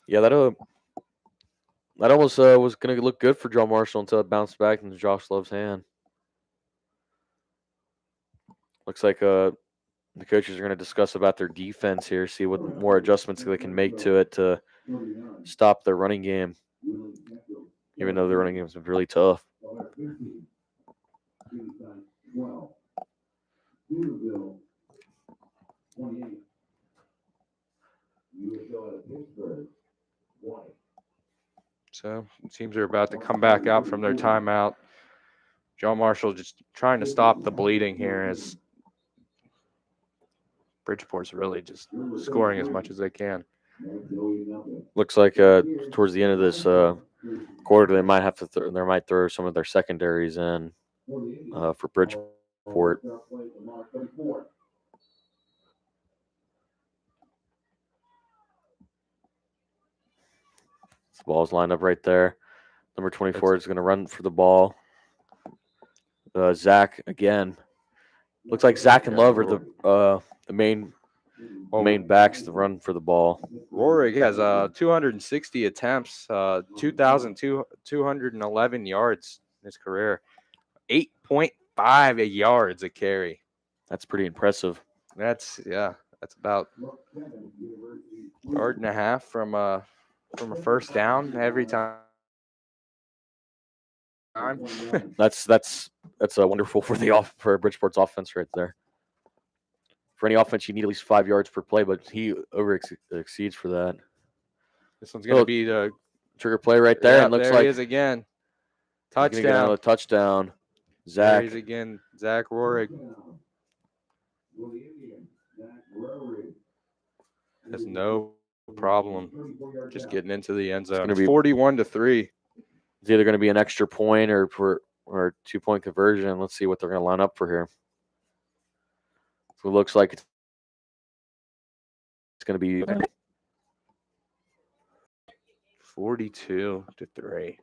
Yeah, that almost was gonna look good for John Marshall until it bounced back into Josh Love's hand. Looks like the coaches are going to discuss about their defense here, see what more adjustments they can make to it to stop their running game, even though the running game's been really tough. So teams are about to come back out from their timeout. John Marshall just trying to stop the bleeding here as Bridgeport's really just scoring as much as they can. Looks like towards the end of this quarter, they might have to they might throw some of their secondaries in for Bridgeport. The ball's lined up right there. Number 24 is going to run for the ball. Zach again. Looks like Zach and Love are the main backs to run for the ball. Roerig has 260 attempts, 2,211 yards in his career, 8.5 yards a carry. That's pretty impressive. That's about yard and a half from a first down every time. That's wonderful for for Bridgeport's offense right there. For any offense, you need at least 5 yards per play, but he exceeds for that. This one's going to be the trigger play right there, and looks there like he is again. Touchdown. Get another touchdown. Zach. There he is again. Zach Roerig. Has no problem just getting into the end zone. It's 41-3. It's either going to be an extra point or 2-point conversion. Let's see what they're going to line up for here. So it looks like it's going to be 42-3.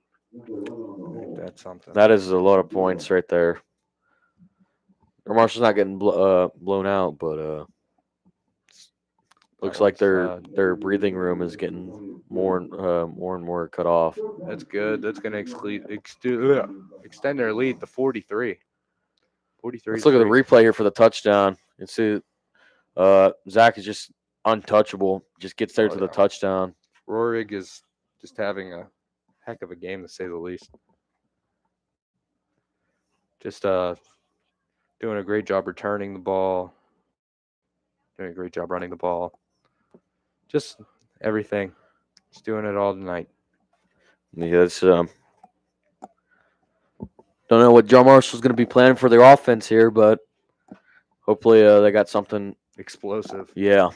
That's something. That is a lot of points right there. Marshall's not getting blown out, but looks like their breathing room is getting more and more cut off. That's good. That's going to extend their lead to 43. 43. Let's look at the replay here for the touchdown. You see, Zach is just untouchable. Just gets there to the touchdown. Roerig is just having a heck of a game, to say the least. Just doing a great job returning the ball. Doing a great job running the ball. Just everything. Just doing it all tonight. Yeah, it's don't know what John Marshall's going to be planning for their offense here, but hopefully they got something explosive. Yeah.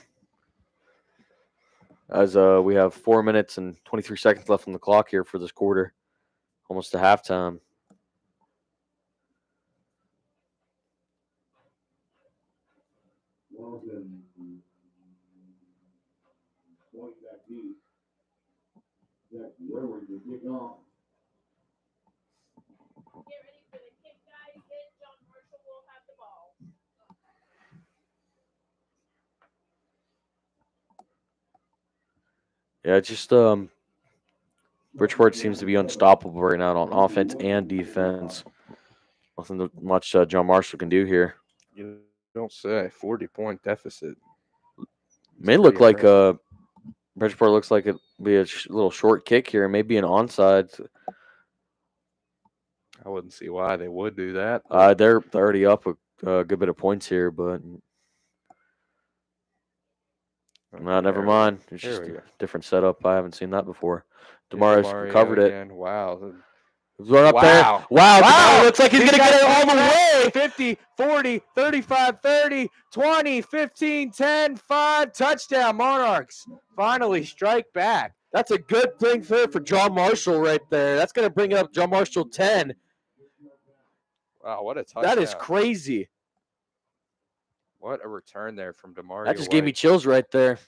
As we have 4 minutes and 23 seconds left on the clock here for this quarter, almost to halftime. Yeah, just Bridgeport seems to be unstoppable right now on offense and defense. Nothing much John Marshall can do here. You don't say. 40-point deficit. May look like Bridgeport looks like it'd be a little short kick here, maybe an onside. I wouldn't see why they would do that. They're already up a good bit of points here, but No, never There we go. mind. It's There just we a go. different setup. I haven't seen that before. Here's Demaris Demario recovered it. again. Wow. Run up there. Wow. Wow, Demario Wow. looks like he's going to got get it to all the track. way. 50, 40, 35, 30, 20, 15, 10, 5. Touchdown, Monarchs. Finally strike back. That's a good thing for John Marshall right there. That's going to bring up John Marshall 10. Wow, what a touchdown. That is crazy. What a return there from Demario That just White. gave me chills right there.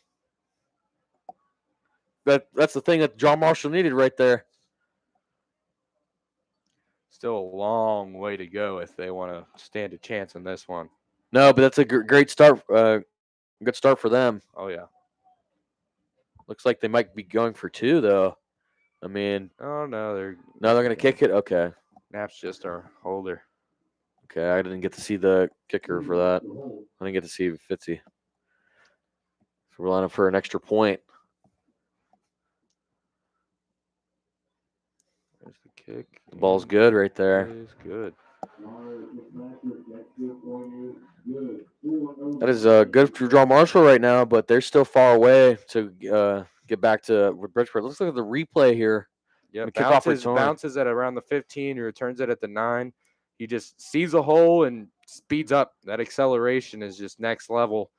That's the thing that John Marshall needed right there. Still a long way to go if they want to stand a chance in this one. No, but that's a great start. Good start for them. Oh, yeah. Looks like they might be going for 2, though. I mean, Oh, no. they're going to kick it? Okay. Knapp's just our holder. Okay, I didn't get to see the kicker for that. I didn't get to see Fitzy. So we're lining up for an extra point. There's the kick. The ball's good right there. It is good. That is good for John Marshall right now, but they're still far away to get back to Bridgeport. Let's look at the replay here. Yeah, Kickoff bounces at around the 15. He returns it at the 9. He just sees a hole and speeds up. That acceleration is just next level.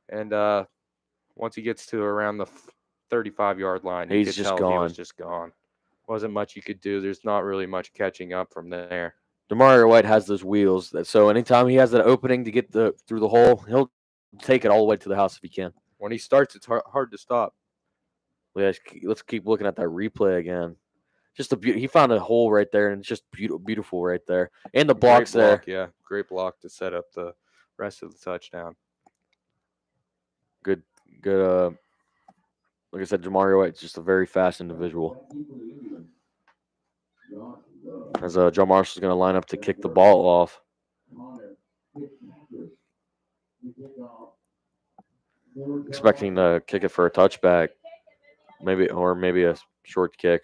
And once he gets to around the 35-yard line, He's just gone. He was just gone. Wasn't much you could do. There's not really much catching up from there. Demario White has those wheels, so anytime he has that opening to get through the hole, he'll take it all the way to the house if he can. When he starts, it's hard to stop. Let's keep looking at that replay again. Just he found a hole right there, and it's just beautiful right there. And the blocks Great block, there. yeah, great block to set up the rest of the touchdown. Good. Like I said, Demario White's just a very fast individual. As John Marshall's going to line up to kick the ball off. Expecting to kick it for a touchback, maybe a short kick.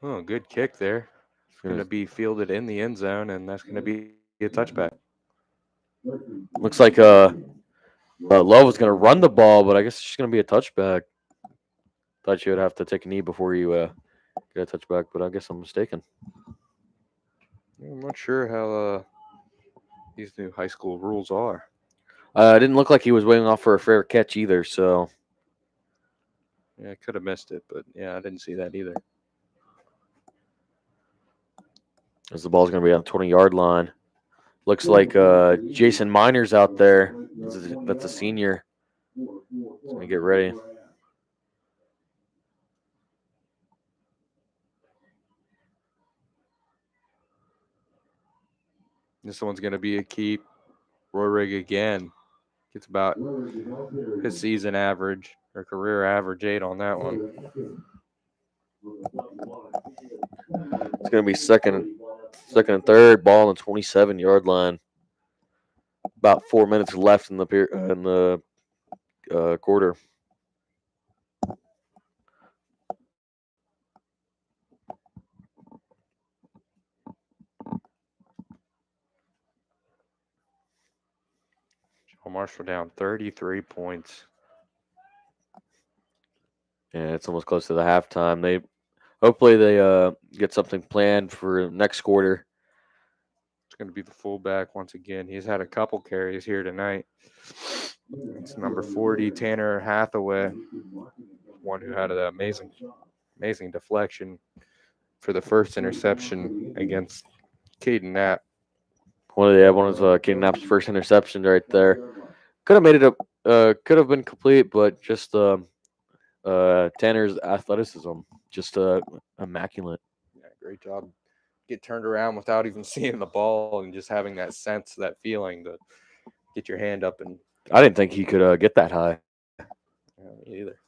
Oh, good kick there. It's going to be fielded in the end zone, and that's going to be a touchback. Looks like Love was going to run the ball, but I guess it's just going to be a touchback. Thought you would have to take a knee before you get a touchback, but I guess I'm mistaken. I'm not sure how these new high school rules are. It didn't look like he was waiting off for a fair catch either, so. Yeah, I could have missed it, but yeah, I didn't see that either. As the ball's going to be on the 20-yard line. Looks like Jason Miner's out there. That's a senior. He's going to get ready. This one's going to be a keep. Roy Rigg again gets about his season average or career average 8 on that one. It's going to be second and third, ball on the 27-yard line. About 4 minutes left in the quarter. John Marshall down 33 points. Yeah, it's almost close to the halftime. Hopefully they get something planned for next quarter. It's going to be the fullback once again. He's had a couple carries here tonight. It's number 40, Tanner Hathaway, one who had an amazing deflection for the first interception against Caden Knapp. One of Caden Knapp's first interceptions right there. Could have made it could have been complete, but just Tanner's athleticism, just immaculate. Yeah, great job. Get turned around without even seeing the ball and just having that sense, that feeling to get your hand up. And I didn't think he could get that high. Yeah, me either.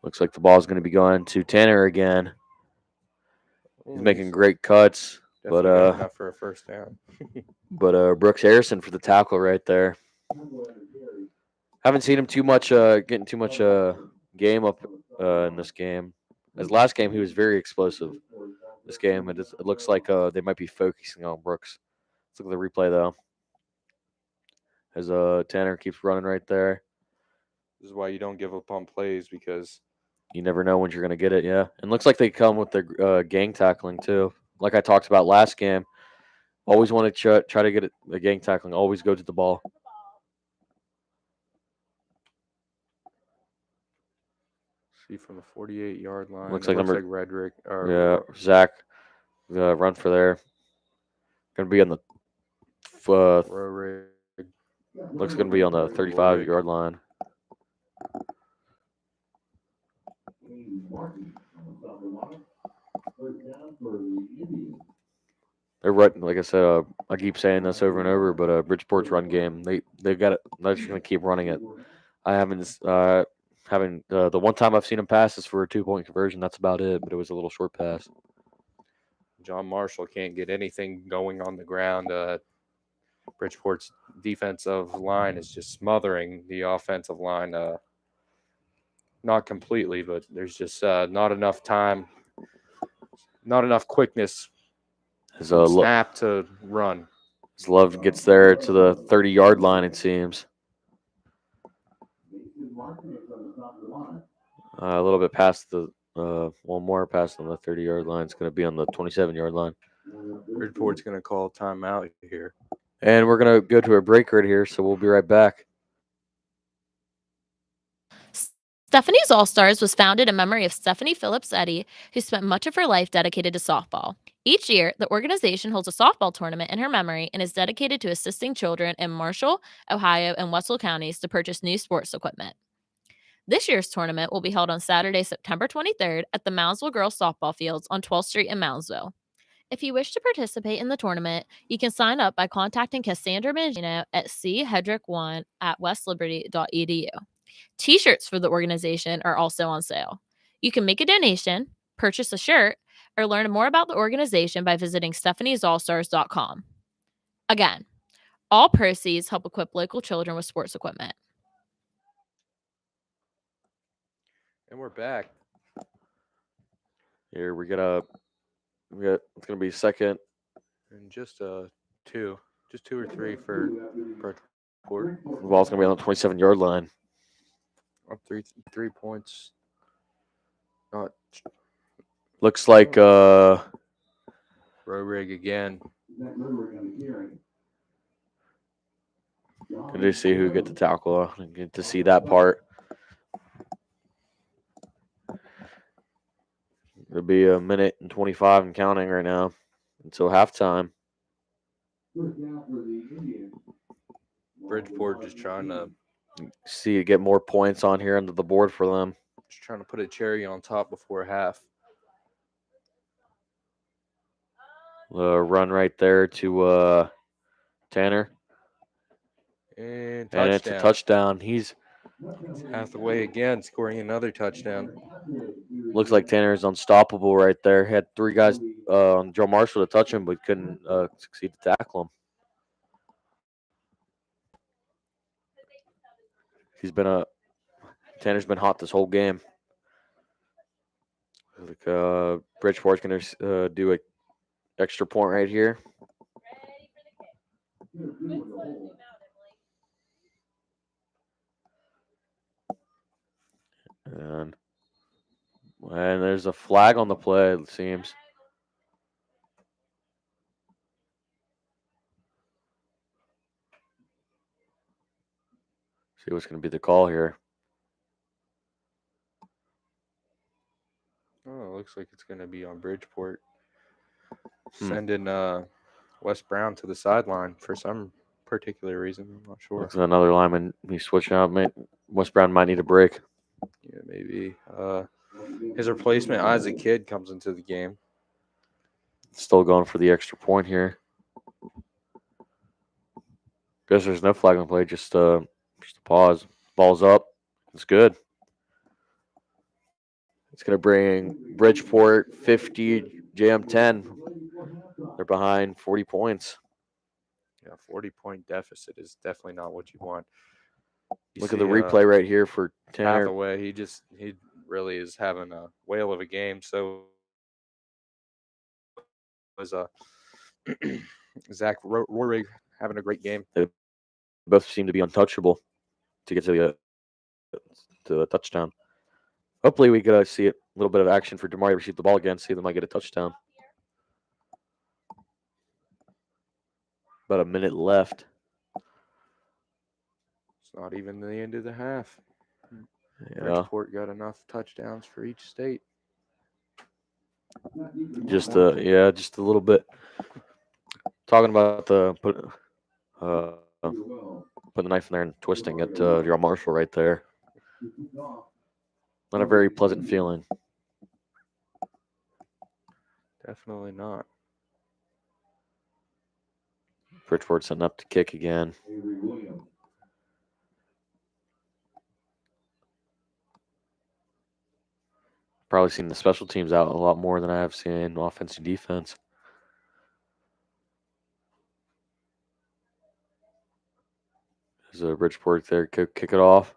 Looks like the ball's going to be going to Tanner again. He's making great cuts, but enough for a first down. but Brooks Harrison for the tackle right there. Haven't seen him too much getting too much game up in this game. His last game, he was very explosive. This game, it looks like they might be focusing on Brooks. Let's look at the replay though. As Tanner keeps running right there. This is why you don't give up on plays, because You never know when you're going to get it, yeah. And looks like they come with their gang tackling, too. Like I talked about last game, always want to try to get it, the gang tackling, always go to the ball. see from the 48-yard line. Looks it like looks number- like Redrick. Or Yeah, Zach, run for there. Going to be on the, Rorig. looks going to be on the 35-yard line. They're right, like I said, I keep saying this over and over, but Bridgeport's run game, they've got it. They're just going to keep running it. I haven't the one time I've seen him pass is for a 2-point conversion. That's about it, but it was a little short pass. John Marshall can't get anything going on the ground. Bridgeport's defensive line is just smothering the offensive line. Not completely, but there's just not enough time, not enough quickness His, from snap to run. His Love gets there to the 30-yard line, it seems. A little bit past the one more past on the 30-yard line. It's going to be on the 27-yard line. Bridgeport's going to call timeout here. And we're going to go to a break right here, so we'll be right back. Stephanie's All-Stars was founded in memory of Stephanie Phillips Eddy, who spent much of her life dedicated to softball. Each year, the organization holds a softball tournament in her memory and is dedicated to assisting children in Marshall, Ohio, and Wetzel counties to purchase new sports equipment. This year's tournament will be held on Saturday, September 23rd at the Moundsville Girls Softball Fields on 12th Street in Moundsville. If you wish to participate in the tournament, you can sign up by contacting Cassandra Mangino at chedrick1@westliberty.edu. T-shirts for the organization are also on sale. You can make a donation, purchase a shirt, or learn more about the organization by visiting stephaniesallstars.com. Again, all proceeds help equip local children with sports equipment. And we're back. Here we got it's going to be second. And just two or three for Bridgeport. The ball's going to be on the 27-yard line. Up 3 points. Not Looks like Rorig again. Good to see who get the tackle. Good to see that part. It'll be 1:25 and counting right now until halftime. Bridgeport just trying to Get more points on here under the board for them. Just trying to put a cherry on top before half. Run right there to Tanner. And And it's a touchdown. He's half the way again, scoring another touchdown. looks like Tanner is unstoppable right there. Had 3 guys on Joe Marshall to touch him, but couldn't succeed to tackle him. Tanner's been hot this whole game. Bridgeport's going to do a extra point right here. And there's a flag on the play, it seems. See what's going to be the call here. Oh, it looks like it's going to be on Bridgeport. Sending Wes Brown to the sideline for some particular reason. I'm not sure. Looks like another lineman. He's switching out. Wes Brown might need a break. Yeah, maybe. His replacement, Isaac Kidd, comes into the game. Still going for the extra point here. Guess there's no flag on play. Just a pause. Ball's up. It's good. It's going to bring Bridgeport 50, Jam 10. They're behind 40 points. Yeah, 40-point deficit is definitely not what you want. You Look at the see, replay right here for Tanner. Hathaway. He really is having a whale of a game. So was Zach Rohrig having a great game. They both seem to be untouchable to get to the touchdown. Hopefully, we could see a little bit of action for Damari to receive the ball again. See if they might get a touchdown. About a minute left. It's not even the end of the half. Yeah, Bridgeport got enough touchdowns for each state. just a little bit. Talking about putting the knife in there and twisting it. John Marshall right there. Not a very pleasant feeling. Definitely not. Bridgeport setting up to kick again. Probably seen the special teams out a lot more than I have seen offense and defense. There's a Bridgeport there, kick it off.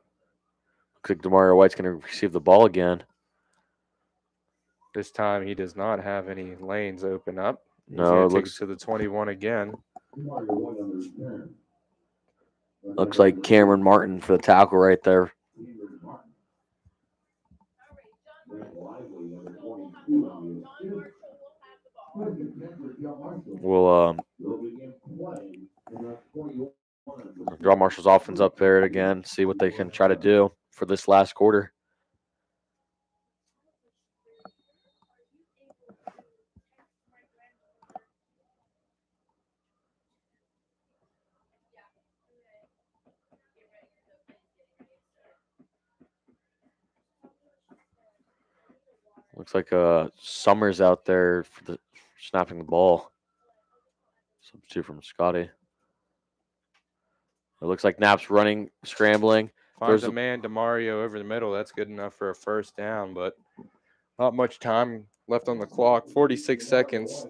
Looks like Demario White's going to receive the ball again. This time he does not have any lanes open up. He's No, going it to take looks it to the 21 again. looks like Cameron Martin for the tackle right there. We'll draw Marshall's offense up there again, see what they can try to do for this last quarter. Looks like Summers out there for snapping the ball. Substitute from Scotty. It looks like Knapp's running, scrambling. Finds a man, Demario, over the middle. That's good enough for a first down, but not much time left on the clock. 46 seconds.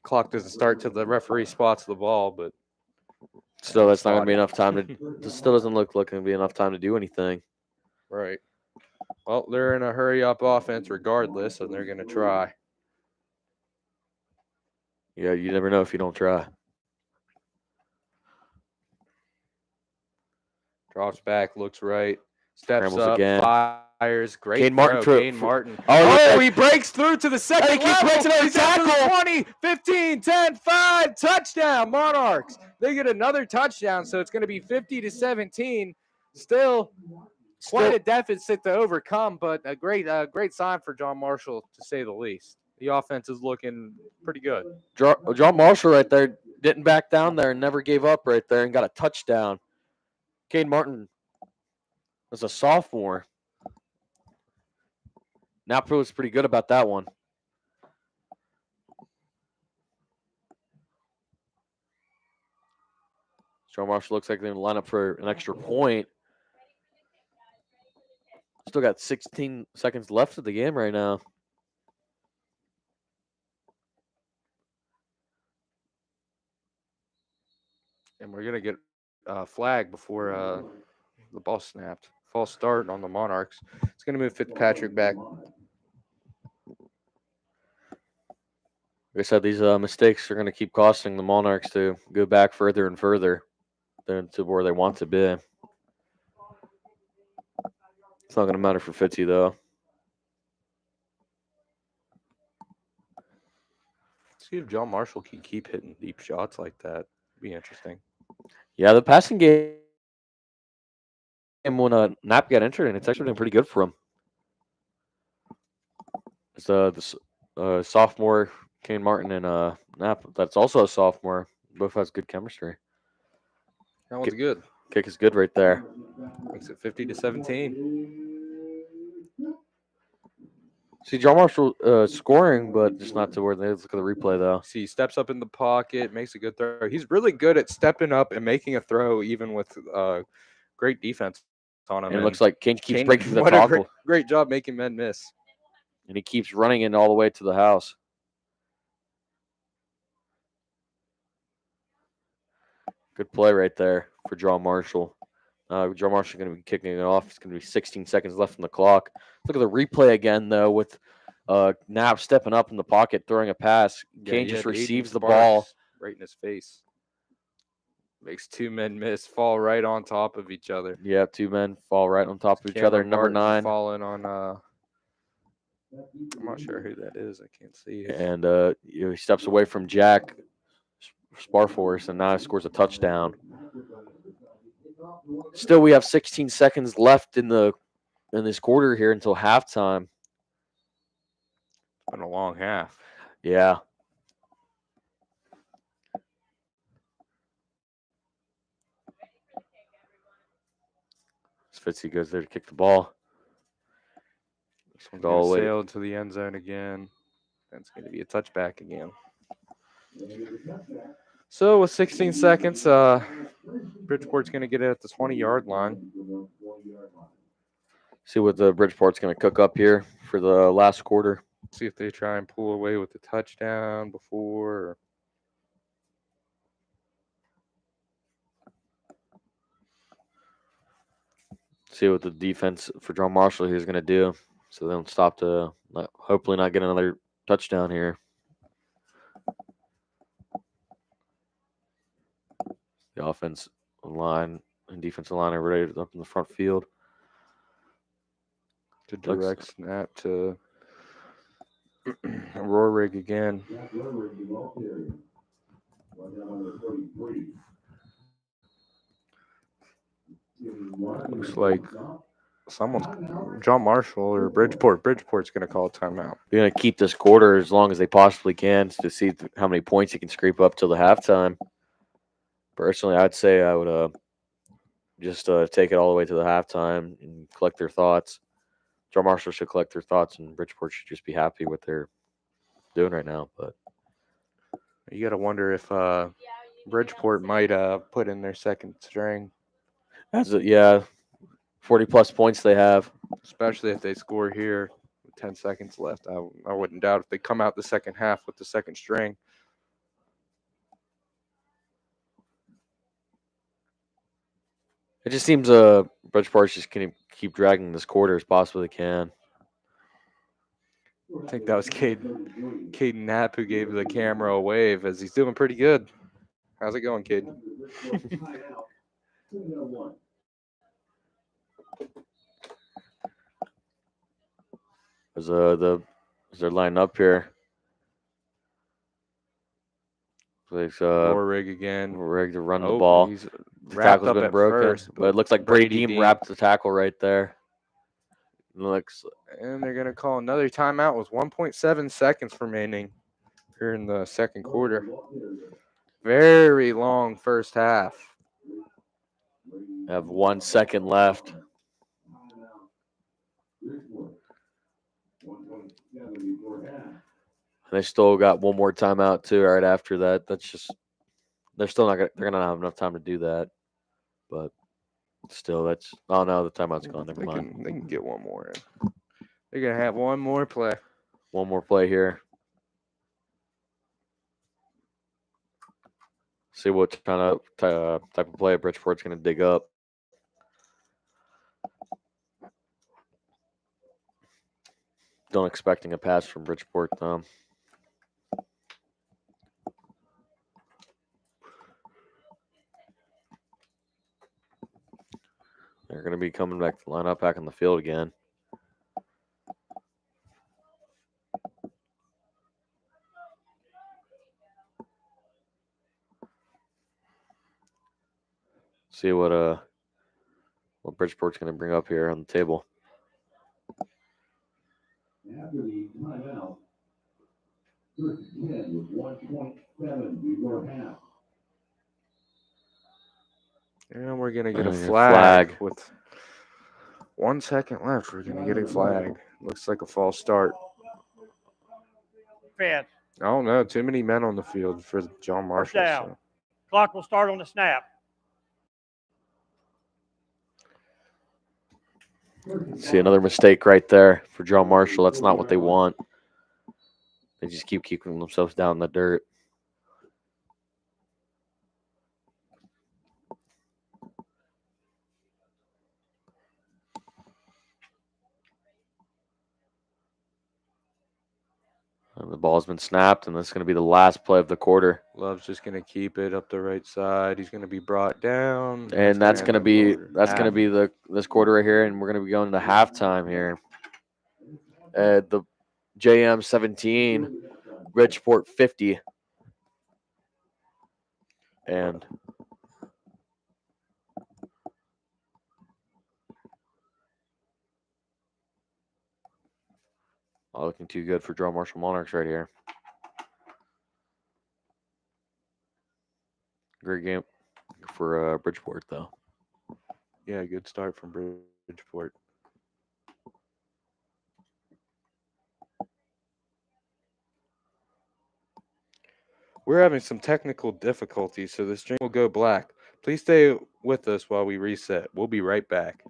Clock doesn't start till the referee spots the ball, but still, that's not going to be enough time to. This still doesn't look like going to be enough time to do anything. Right. Well, they're in a hurry-up offense regardless, and they're going to try. Yeah, you never know if you don't try. Drops back, looks right, steps Scrambles up, again. fires. Great Kane Martin throw, for- Kane Martin. Oh, He breaks through to the second he level. breaks another He's up to the tackle. 20, 15, 10, 5, touchdown, Monarchs. They get another touchdown, so it's going to be 50-17. Still quite a deficit to overcome, but a great sign for John Marshall, to say the least. The offense is looking pretty good. John Marshall right there didn't back down there and never gave up right there and got a touchdown. Kane Martin was a sophomore. Napa was pretty good about that one. John Marshall looks like they're going to line up for an extra point. Still got 16 seconds left of the game right now. And we're going to get a flag before the ball snapped. False start on the Monarchs. It's going to move Fitzpatrick back. Like I said, these mistakes are going to keep costing the Monarchs to go back further and further than to where they want to be. It's not going to matter for Fitzy, though. See if John Marshall can keep hitting deep shots like that. Be interesting. Yeah, the passing game when Knapp got entered, and it's actually been pretty good for him. It's the sophomore Kane Martin and Knapp. That's also a sophomore. Both has good chemistry. That one's good. Kick is good right there. Makes it 50-17. See, John Marshall scoring, but just not to where they look at the replay, though. See, he steps up in the pocket, makes a good throw. He's really good at stepping up and making a throw, even with great defense on him. And it looks like Kane keeps breaking through the what a tackle. great job making men miss. And he keeps running in all the way to the house. Good play right there for John Marshall. Joe Marshall going to be kicking it off. It's going to be 16 seconds left on the clock. Look at the replay again, though, with Knapp stepping up in the pocket, throwing a pass. Yeah, Kane he just had Aiden receives the Sparks ball. right in his face. Makes two men miss, fall right on top of each other. Yeah, two men fall right on top of each other. Cameron Number Martin 9. falling on. I'm not sure who that is. I can't see it. And he steps away from Jack Sparforce and now scores a touchdown. Still, we have 16 seconds left in this quarter here until halftime. It's been a long half. Yeah. Fitzy goes there to kick the ball. This one's Go going all to the way. sail into the end zone again. That's going to be a touchback again. So with 16 seconds, Bridgeport's going to get it at the 20-yard line. See what the Bridgeport's going to cook up here for the last quarter. See if they try and pull away with the touchdown before. Or... See what the defense for John Marshall here is going to do. So they don't stop to hopefully not get another touchdown here. The offense line and defensive line are ready up in the front field. To direct snap to Rohrig again. Looks like John Marshall or Bridgeport's going to call a timeout. They're going to keep this quarter as long as they possibly can to see how many points he can scrape up till the halftime. Personally, I'd say I would just take it all the way to the halftime and collect their thoughts. John Marshall should collect their thoughts, and Bridgeport should just be happy with what they're doing right now. But you got to wonder if Bridgeport might put in their second string. 40-plus points they have. Especially if they score here with 10 seconds left. I wouldn't doubt if they come out the second half with the second string. It just seems Bridgeport's just going to keep dragging this quarter as possibly can. I think that was Caden Knapp who gave the camera a wave as he's doing pretty good. How's it going, kid? As they're lining up here. Rohrig again. Rohrig to run the ball. He's The tackle's been broken, first, but it looks like Brady Deem wrapped the tackle right there. And they're going to call another timeout with 1.7 seconds remaining here in the second quarter. Very long first half. Have 1 second left. They still got one more timeout too right after that. That's just they're gonna have enough time to do that. But still the timeout's gone. Never mind. They can get one more in. They're gonna have one more play. One more play here. See what kind of type of play Bridgeport's gonna dig up. Don't expecting a pass from Bridgeport though. They're going to be coming back to line up back on the field again. See what Bridgeport's going to bring up here on the table. After the timeout, first and 10 with 1.7 before half. And we're going to get a flag with 1 second left. We're going to get a flag. Looks like a false start. Fed. I don't know. Too many men on the field for John Marshall. Down. So. Clock will start on the snap. See another mistake right there for John Marshall. That's not what they want. They just keep keeping themselves down in the dirt. And the ball's been snapped, and this is going to be the last play of the quarter. Love's just going to keep it up the right side. He's going to be brought down. And that's gonna going to end be the quarter. this quarter right here, and we're going to be going to halftime here. The JM 17, Bridgeport 50. And not looking too good for John Marshall Monarchs right here. Great game for Bridgeport, though. Yeah, good start from Bridgeport. We're having some technical difficulties, so the stream will go black. Please stay with us while we reset. We'll be right back.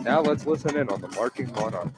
Now let's listen in on the marking Monarchs.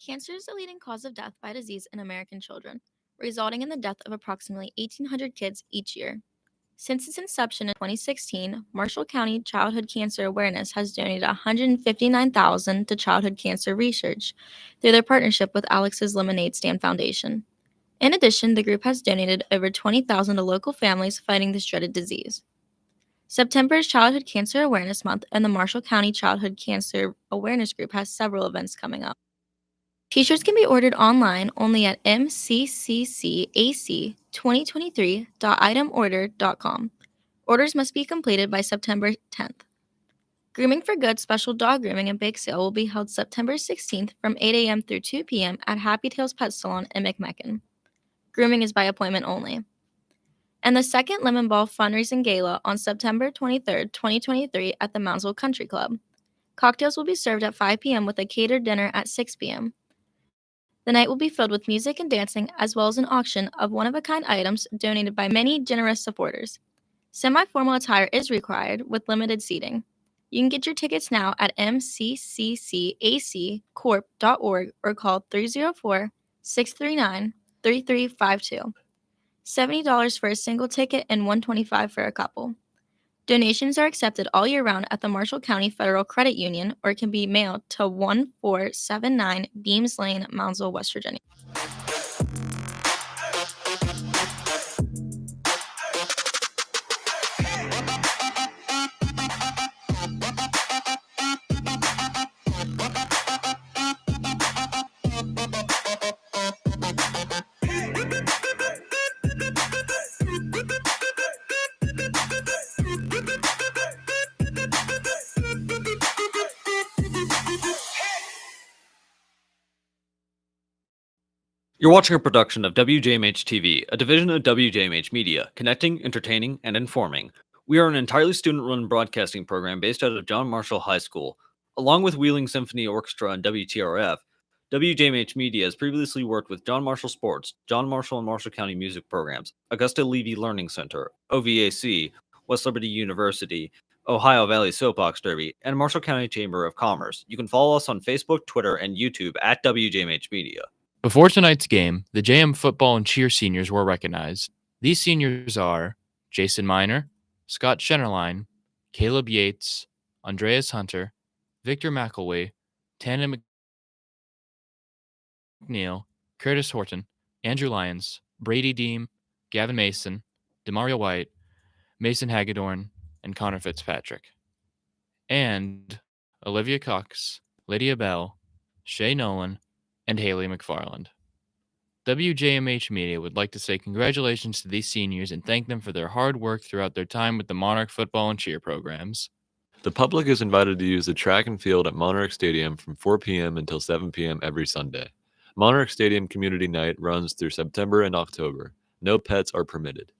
Cancer is the leading cause of death by disease in American children, resulting in the death of approximately 1,800 kids each year. Since its inception in 2016, Marshall County Childhood Cancer Awareness has donated $159,000 to childhood cancer research through their partnership with Alex's Lemonade Stand Foundation. In addition, the group has donated over $20,000 to local families fighting this dreaded disease. September is Childhood Cancer Awareness Month, and the Marshall County Childhood Cancer Awareness Group has several events coming up. T-shirts can be ordered online only at mcccac2023.itemorder.com. Orders must be completed by September 10th. Grooming for Good special dog grooming and bake sale will be held September 16th from 8 a.m. through 2 p.m. at Happy Tails Pet Salon in McMecken. Grooming is by appointment only. And the second Lemon Ball fundraising gala on September 23rd, 2023 at the Moundsville Country Club. Cocktails will be served at 5 p.m. with a catered dinner at 6 p.m. The night will be filled with music and dancing, as well as an auction of one-of-a-kind items donated by many generous supporters. Semi-formal attire is required with limited seating. You can get your tickets now at mcccacorp.org or call 304-639-3352. $70 for a single ticket and $125 for a couple. Donations are accepted all year round at the Marshall County Federal Credit Union or can be mailed to 1479 Beams Lane, Moundsville, West Virginia. You're watching a production of WJMH TV, a division of WJMH Media, connecting, entertaining, and informing. We are an entirely student-run broadcasting program based out of John Marshall High School. Along with Wheeling Symphony Orchestra and WTRF, WJMH Media has previously worked with John Marshall Sports, John Marshall and Marshall County Music Programs, Augusta Levy Learning Center, OVAC, West Liberty University, Ohio Valley Soapbox Derby, and Marshall County Chamber of Commerce. You can follow us on Facebook, Twitter, and YouTube at WJMH Media. Before tonight's game, the JM football and cheer seniors were recognized. These seniors are Jason Miner, Scott Schennerline, Caleb Yates, Andreas Hunter, Victor McElway, Tana McNeil, Curtis Horton, Andrew Lyons, Brady Deem, Gavin Mason, Demario White, Mason Hagedorn, and Connor Fitzpatrick. And Olivia Cox, Lydia Bell, Shay Nolan, and Haley McFarland. WJMH Media would like to say congratulations to these seniors and thank them for their hard work throughout their time with the Monarch football and cheer programs. The public is invited to use the track and field at Monarch Stadium from 4 p.m. until 7 p.m. every Sunday. Monarch Stadium Community Night runs through September and October. No pets are permitted.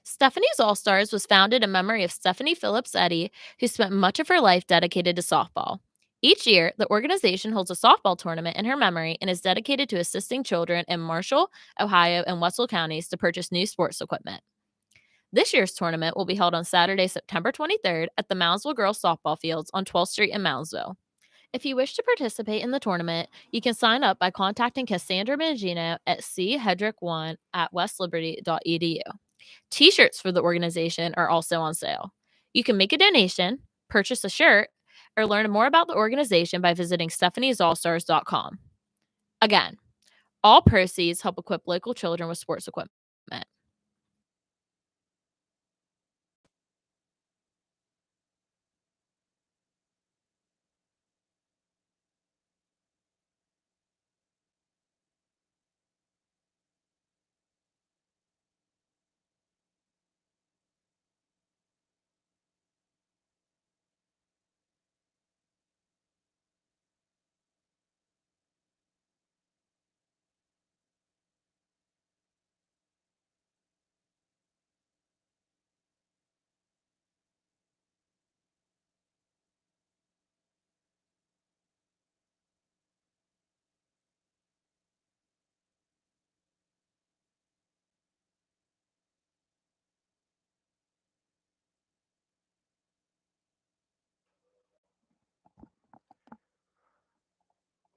Stephanie's All Stars was founded in memory of Stephanie Phillips Eddy, who spent much of her life dedicated to softball. Each year, the organization holds a softball tournament in her memory and is dedicated to assisting children in Marshall, Ohio, and Wetzel counties to purchase new sports equipment. This year's tournament will be held on Saturday, September 23rd at the Moundsville Girls Softball Fields on 12th Street in Moundsville. If you wish to participate in the tournament, you can sign up by contacting Cassandra Mangino at chedrick1@westliberty.edu. T-shirts for the organization are also on sale. You can make a donation, purchase a shirt, or learn more about the organization by visiting stephaniesallstars.com. Again, all proceeds help equip local children with sports equipment.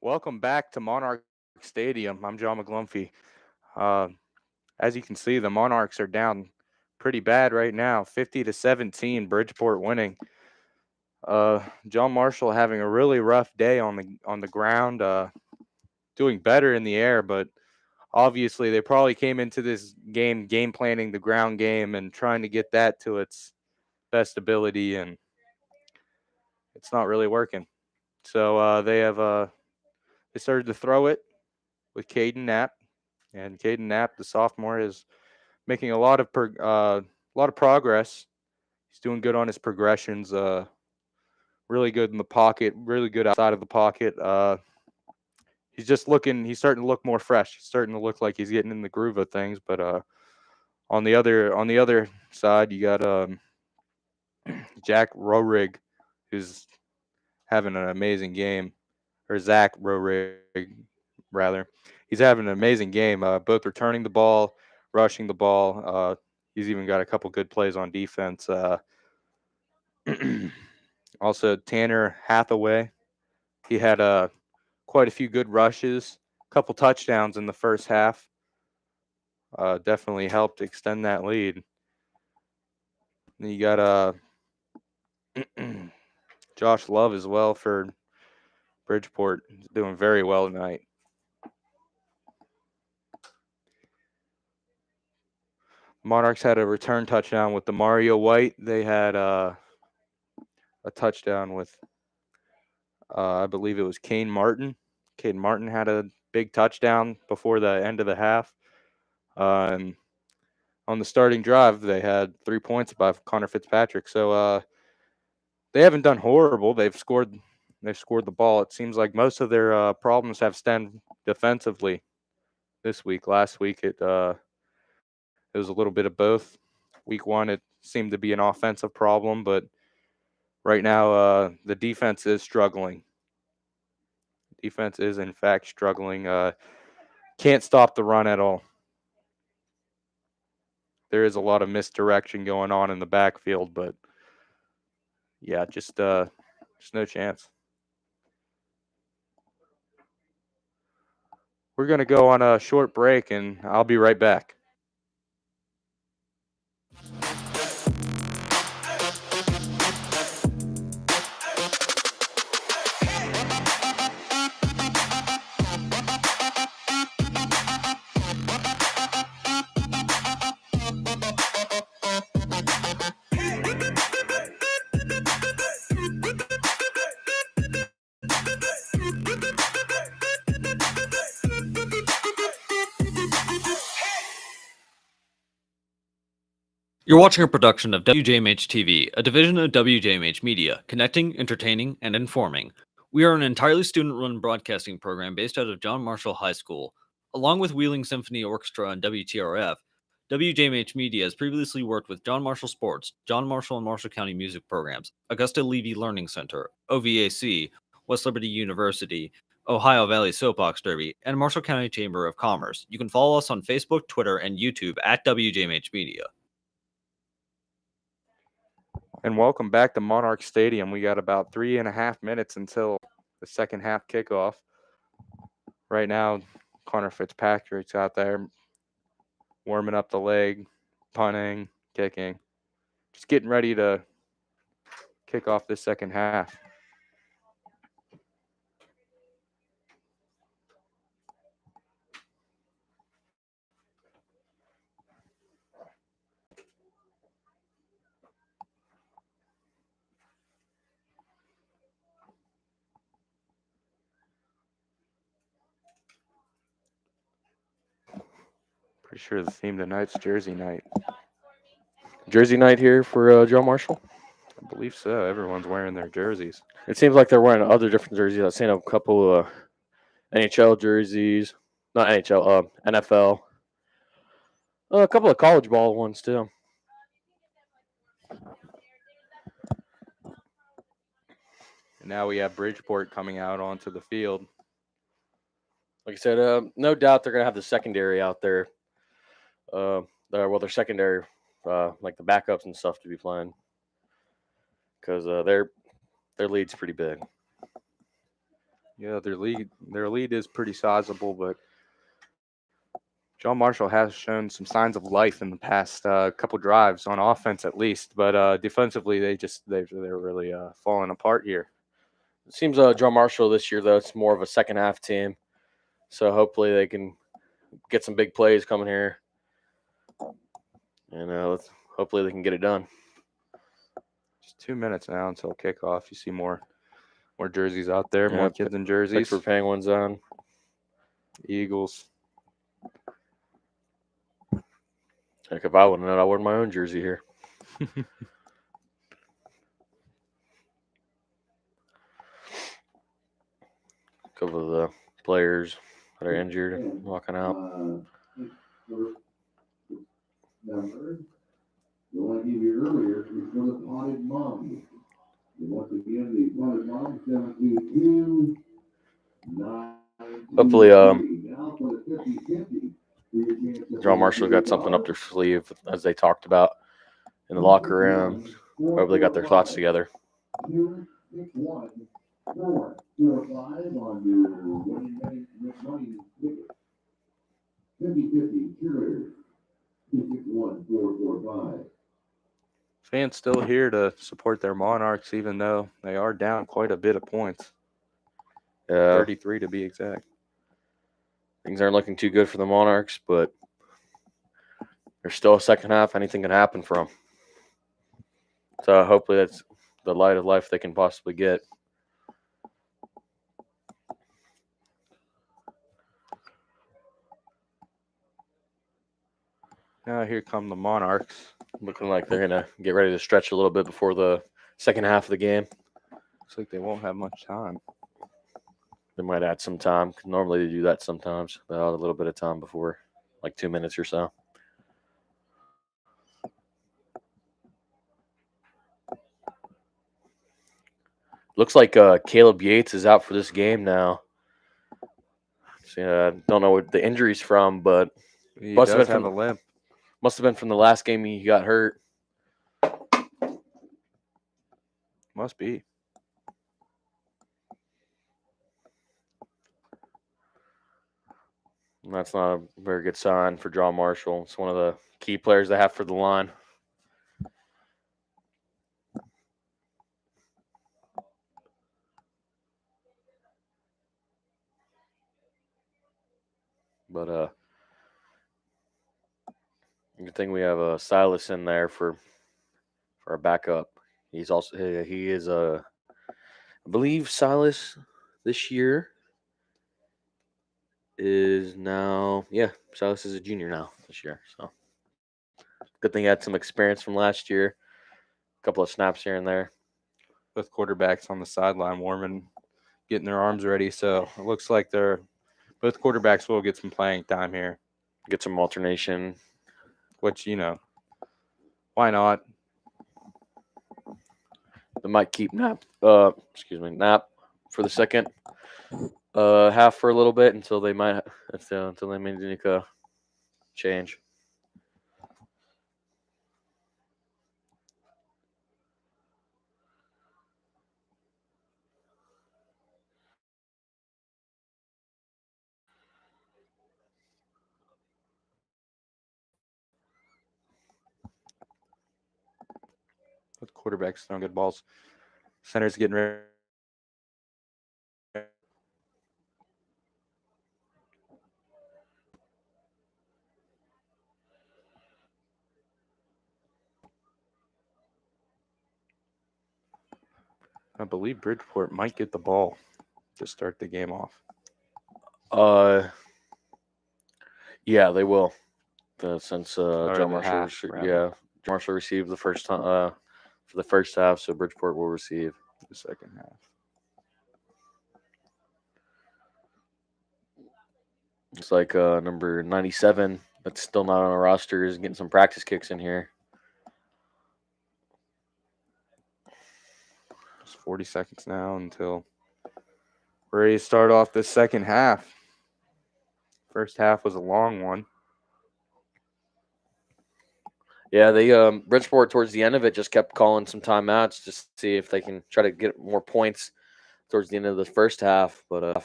Welcome back to Monarch Stadium. I'm John McGlumphy. As you can see, the Monarchs are down pretty bad right now, 50-17. Bridgeport winning. John Marshall having a really rough day on the ground. Doing better in the air, but obviously they probably came into this game planning the ground game and trying to get that to its best ability, and it's not really working. So they started to throw it with Caden Knapp, and Caden Knapp, the sophomore, is making a lot of progress. He's doing good on his progressions. Really good in the pocket. Really good outside of the pocket. He's starting to look more fresh. He's starting to look like he's getting in the groove of things. But on the other side, you got Jack Rorig, who's having an amazing game, or Zach Rorig, rather. He's having an amazing game. Both returning the ball, rushing the ball. He's even got a couple good plays on defense. Also, Tanner Hathaway. He had quite a few good rushes, a couple touchdowns in the first half. Definitely helped extend that lead. Then you got Josh Love as well for Bridgeport. He's doing very well tonight. Monarchs had a return touchdown with Demario White. They had a touchdown with, I believe it was Kane Martin. Kane Martin had a big touchdown before the end of the half. And on the starting drive, they had 3 points by Connor Fitzpatrick. So they haven't done horrible. They've scored the ball. It seems like most of their problems have stemmed defensively this week. Last week it was a little bit of both. Week 1 it seemed to be an offensive problem, but right now the defense is struggling. Defense is in fact struggling. Can't stop the run at all. There is a lot of misdirection going on in the backfield, but yeah, just no chance. We're going to go on a short break, and I'll be right back. You're watching a production of WJMH TV, a division of WJMH Media, connecting, entertaining, and informing. We are an entirely student-run broadcasting program based out of John Marshall High School. Along with Wheeling Symphony Orchestra and WTRF, WJMH Media has previously worked with John Marshall Sports, John Marshall and Marshall County Music Programs, Augusta Levy Learning Center, OVAC, West Liberty University, Ohio Valley Soapbox Derby, and Marshall County Chamber of Commerce. You can follow us on Facebook, Twitter, and YouTube at WJMH Media. And welcome back to Monarchs Stadium. We got about 3.5 minutes until the second half kickoff. Right now, Connor Fitzpatrick's out there warming up the leg, punting, kicking, just getting ready to kick off this second half. Pretty sure the theme tonight's Jersey night. Jersey night here for John Marshall. I believe so. Everyone's wearing their jerseys. It seems like they're wearing other different jerseys. I've seen a couple of NHL jerseys, not NHL, NFL. A couple of college ball ones too. And now we have Bridgeport coming out onto the field. Like I said, no doubt they're gonna have the secondary out there. Their secondary, like the backups and stuff, to be playing, because their lead's pretty big. Yeah, their lead is pretty sizable, but John Marshall has shown some signs of life in the past couple drives on offense, at least. But defensively, they're really falling apart here. It seems John Marshall this year, though, it's more of a second half team, so hopefully they can get some big plays coming here, and hopefully they can get it done. Just 2 minutes now until kickoff. You see more jerseys out there, more kids in jerseys. Pittsburgh Penguins on. Eagles. Heck, if I wouldn't have known, I wore my own jersey here. A couple of the players that are injured walking out. The one I gave you earlier is for the potted mom. And once again, the potted mom, 722. Hopefully, John Marshall got something up their sleeve, as they talked about in the locker room. Hopefully, they got their thoughts together. 261 445 on your winning money ticket. 50-50 cheerleaders. 261 445. Fans still here to support their Monarchs, even though they are down quite a bit of points. 33 to be exact. Things aren't looking too good for the Monarchs, but there's still a second half. Anything can happen for them. So hopefully that's the light of life they can possibly get. Now here come the Monarchs. Looking like they're going to get ready to stretch a little bit before the second half of the game. Looks like they won't have much time. They might add some time. Normally they do that sometimes. They add a little bit of time before, like 2 minutes or so. Looks like Caleb Yates is out for this game now. So, don't know what the injury's from, but He must does have have been a limp. must have been from the last game he got hurt. Must be. And that's not a very good sign for John Marshall. It's one of the key players they have for the line. But good thing we have Silas in there for our backup. He's also he is I believe Silas this year is now Silas is a junior now this year. So good thing he had some experience from last year. A couple of snaps here and there. Both quarterbacks on the sideline warming, getting their arms ready. So it looks like both quarterbacks will get some playing time here. Get some alternation. Which, why not? They might keep Knapp for the second half for a little bit until they make a change. Both quarterbacks throwing good balls. Center's getting ready. I believe Bridgeport might get the ball to start the game off. Yeah, they will. Since Or John the Marshall, half, rather. John Marshall received the first time for the first half, so Bridgeport will receive The second half. It's like number 97 that's still not on a roster is getting some practice kicks in here. Just 40 seconds now until we're ready to start off the second half. First half was a long one. Yeah, they Bridgeport towards the end of it just kept calling some timeouts just to see if they can try to get more points towards the end of the first half, but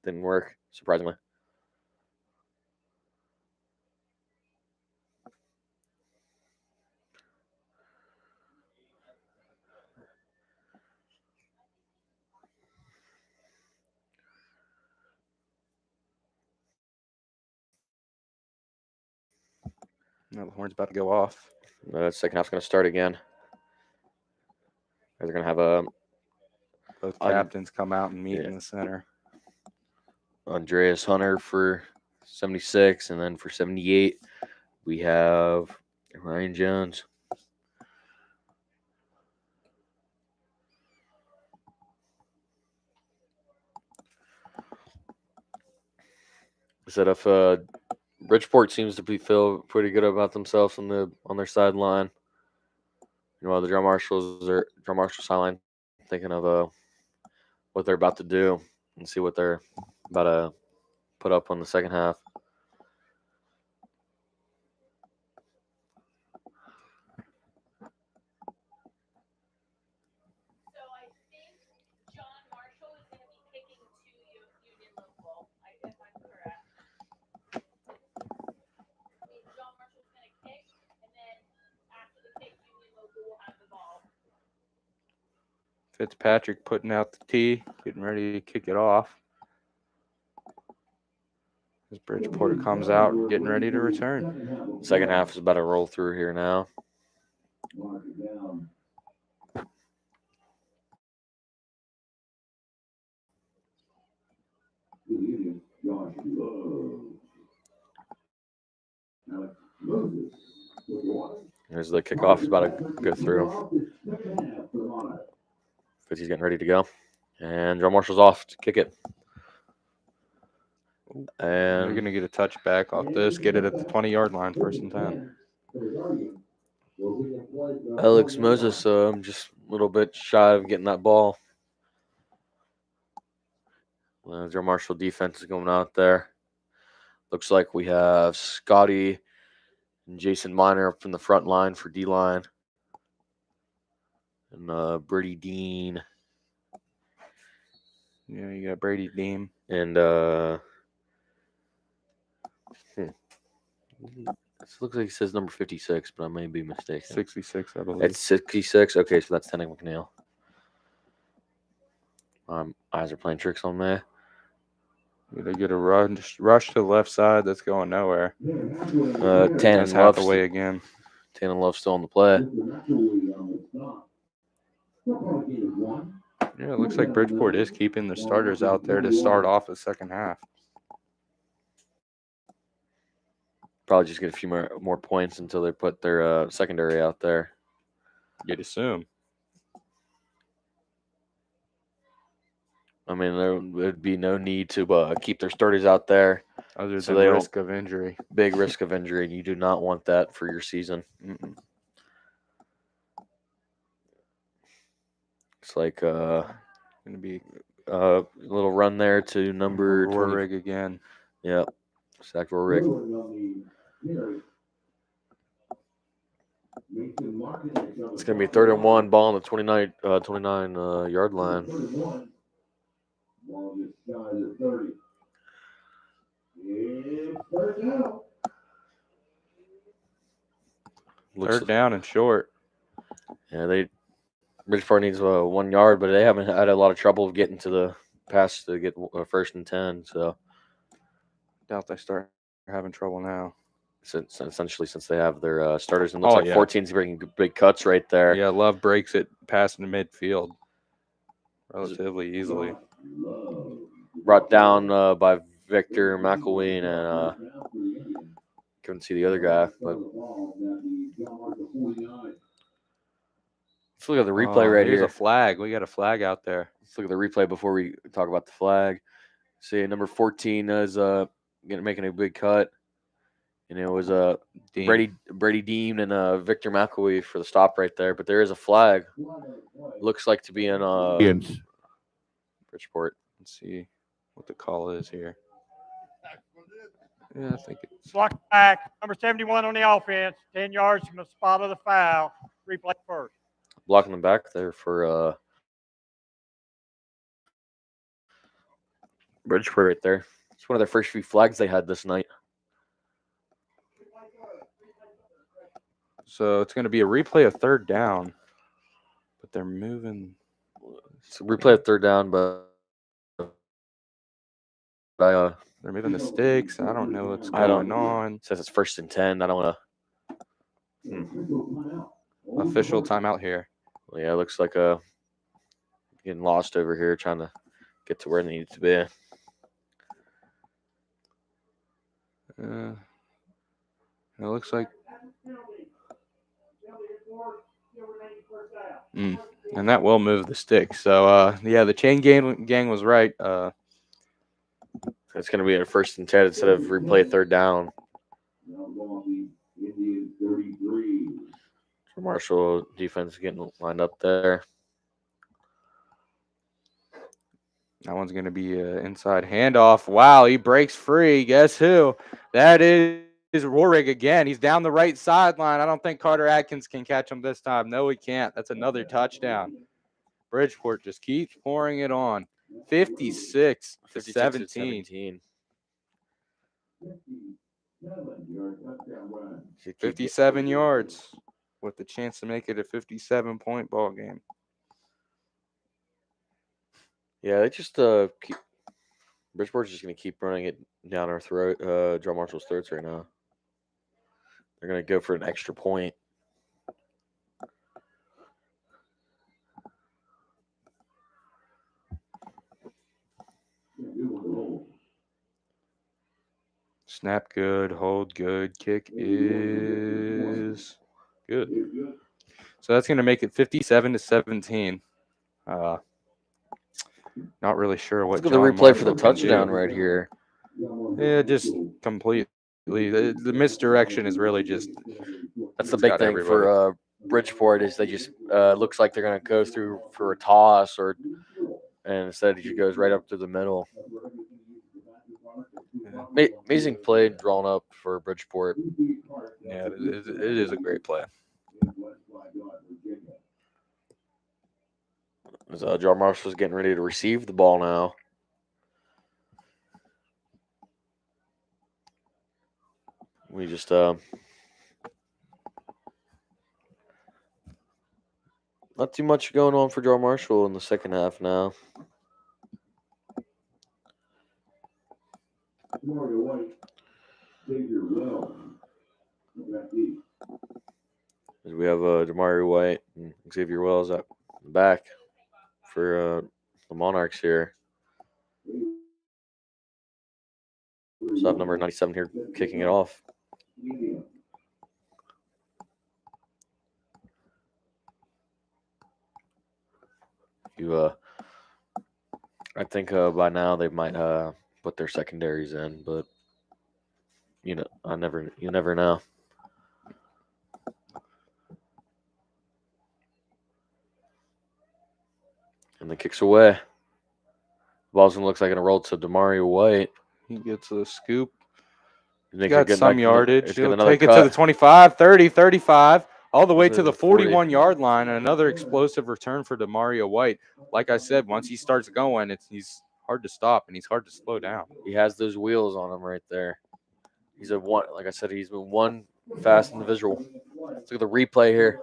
didn't work surprisingly. Now the horn's about to go off. The second half's going to start again. They're going to have Both captains come out and meet in the center. Andreas Hunter for 76, and then for 78, we have Ryan Jones. Said if Bridgeport seems to feel pretty good about themselves on their sideline. While the drum marshal sideline thinking of what they're about to do and see what they're about to put up on the second half. Fitzpatrick putting out the tee, getting ready to kick it off. As Bridgeport comes out, getting ready to return. Second half is about to roll through here now. Here's the kickoff. Is about to go through. Fitzy's getting ready to go. And John Marshall's off to kick it. They're And going to get a touchback off this, get it at the 20-yard line, 1st and 10. Alex Moses just a little bit shy of getting that ball. John Marshall defense is going out there. Looks like we have Scotty and Jason Miner up from the front line for D-line. And Brady Dean. Yeah, you got Brady Dean. And this looks like it says number 56, but I may be mistaken. 66, I believe. It's 66? Okay, so that's Tanner McNeil. Eyes are playing tricks on me. They get a rush to the left side that's going nowhere. Tannen That's Love Hathaway again. Tannen Love still on the play. Yeah, it looks like Bridgeport is keeping the starters out there to start off the second half. Probably just get a few more points until they put their secondary out there. You'd assume. I mean, there would be no need to keep their starters out there. Other So than they risk of injury. Big risk of injury, and you do not want that for your season. Mm-mm. It's like going to be a little run there to number 20. Rorig again. Yep. Sack Rorig. It's going to be 3rd and 1, ball on the 29 yard line. Third down and short. Yeah, Bridgeport needs 1 yard, but they haven't had a lot of trouble getting to the pass to get 1st and 10. So Doubt they start having trouble now. Since they have their starters, and it looks like 14's bringing big cuts right there. Yeah, Love breaks it past the midfield relatively easily. Brought down by Victor McElwain, and couldn't see the other guy. But let's look at the replay right here's here. A flag. We got a flag out there. Let's look at the replay before we talk about the flag. See, number 14 is making a big cut. And it was Brady Dean and Victor McElwee for the stop right there. But there is a flag. Looks like to be in Bridgeport. Let's see what the call is here. Yeah, I think it's Block back. Number 71 on the offense. 10 yards from the spot of the foul. Replay first. Blocking them back there for Bridgeport right there. It's one of their first few flags they had this night. So it's going to be a replay of 3rd down, but they're moving. It's a replay of 3rd down, but they're moving the sticks. I don't know what's going on. It says it's 1st and 10. I don't want to. Official timeout here. Well, yeah, it looks like getting lost over here, trying to get to where they need to be. It looks like. And that will move the stick. So, the chain gang was right. It's going to be a 1st and 10 instead of replay 3rd down. Marshall defense getting lined up there. That one's going to be an inside handoff. Wow, he breaks free. Guess who? That is Rorig again. He's down the right sideline. I don't think Carter Atkins can catch him this time. No, he can't. That's another touchdown. Bridgeport just keeps pouring it on. 56 to 17. 57 yards with the chance to make it a 57-point ball game. Yeah, they just Bridgeport's just going to keep running it down our throat, John Marshall's throats right now. They're going to go for an extra point. Snap good, hold good, kick is good. So that's going to make it 57 to 17. Not really sure what Let's look at the John replay for the Marshall can do. touchdown right here. Yeah, just completely. The misdirection is really just. That's the It's big got thing everybody. for Bridgeport is they just looks like they're going to go through for a toss and instead he just goes right up to the middle. Amazing play drawn up for Bridgeport. Yeah, it is a great play. As John Marshall's getting ready to receive the ball now. We just not too much going on for John Marshall in the second half now. Mario White, Xavier Wells. As we have Demario White and Xavier Wells at the back for the Monarchs here. So I have number 97 here kicking it off. I think by now they might put their secondaries in, but you never know. And the kicks away. Ball's gonna looks like gonna roll to Demario White. He gets a scoop. He He's got some yardage. He's He'll another take it cut. to the 25, 30, 35, all the way to the 40. 41-yard line. And another explosive return for Demario White. Like I said, once he starts going, he's hard to stop and he's hard to slow down. He has those wheels on him right there. He's a one. Like I said, he's been one fast individual. Let's look at the replay here.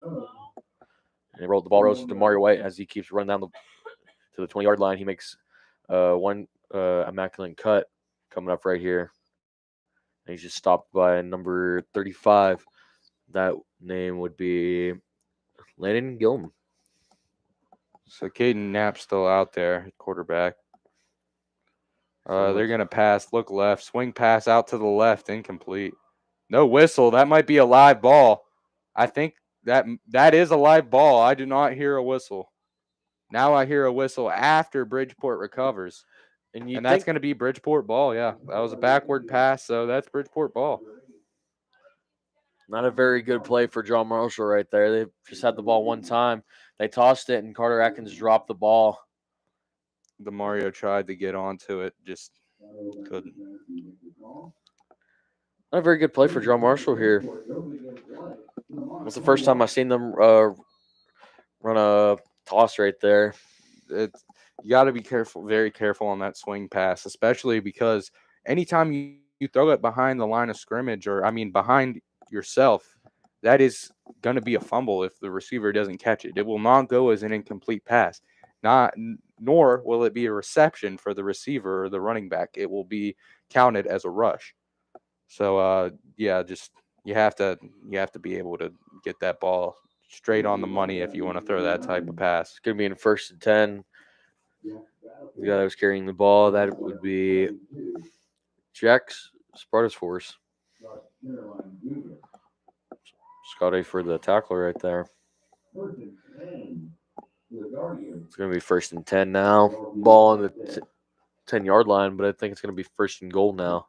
And he rolled the ball rose to Demario White as he keeps running down to the 20-yard line. He makes one immaculate cut coming up right here. And he's just stopped by number 35. That name would be Landon Gilman. So Caden Knapp's still out there, quarterback. They're going to pass, look left, swing pass out to the left, incomplete. No whistle. That might be a live ball. I think that is a live ball. I do not hear a whistle. Now I hear a whistle after Bridgeport recovers. And that's going to be Bridgeport ball, yeah. That was a backward pass, so that's Bridgeport ball. Not a very good play for John Marshall right there. They just had the ball one time. They tossed it, and Carter Atkins dropped the ball. Mario tried to get onto it, just couldn't. Not a very good play for John Marshall here. It's the first time I've seen them run a toss right there. You got to be careful, very careful on that swing pass, especially because anytime you throw it behind the line of scrimmage behind yourself, that is going to be a fumble if the receiver doesn't catch it. It will not go as an incomplete pass, nor will it be a reception for the receiver or the running back. It will be counted as a rush. So, just you have to be able to get that ball straight on the money if you want to throw that type of pass. It's going to be in 1st and 10. The guy that was carrying the ball, that would be Jax Spartus. Scotty for the tackle right there. It's going to be 1st and 10 now. Ball on the 10-yard line, but I think it's going to be 1st and goal now.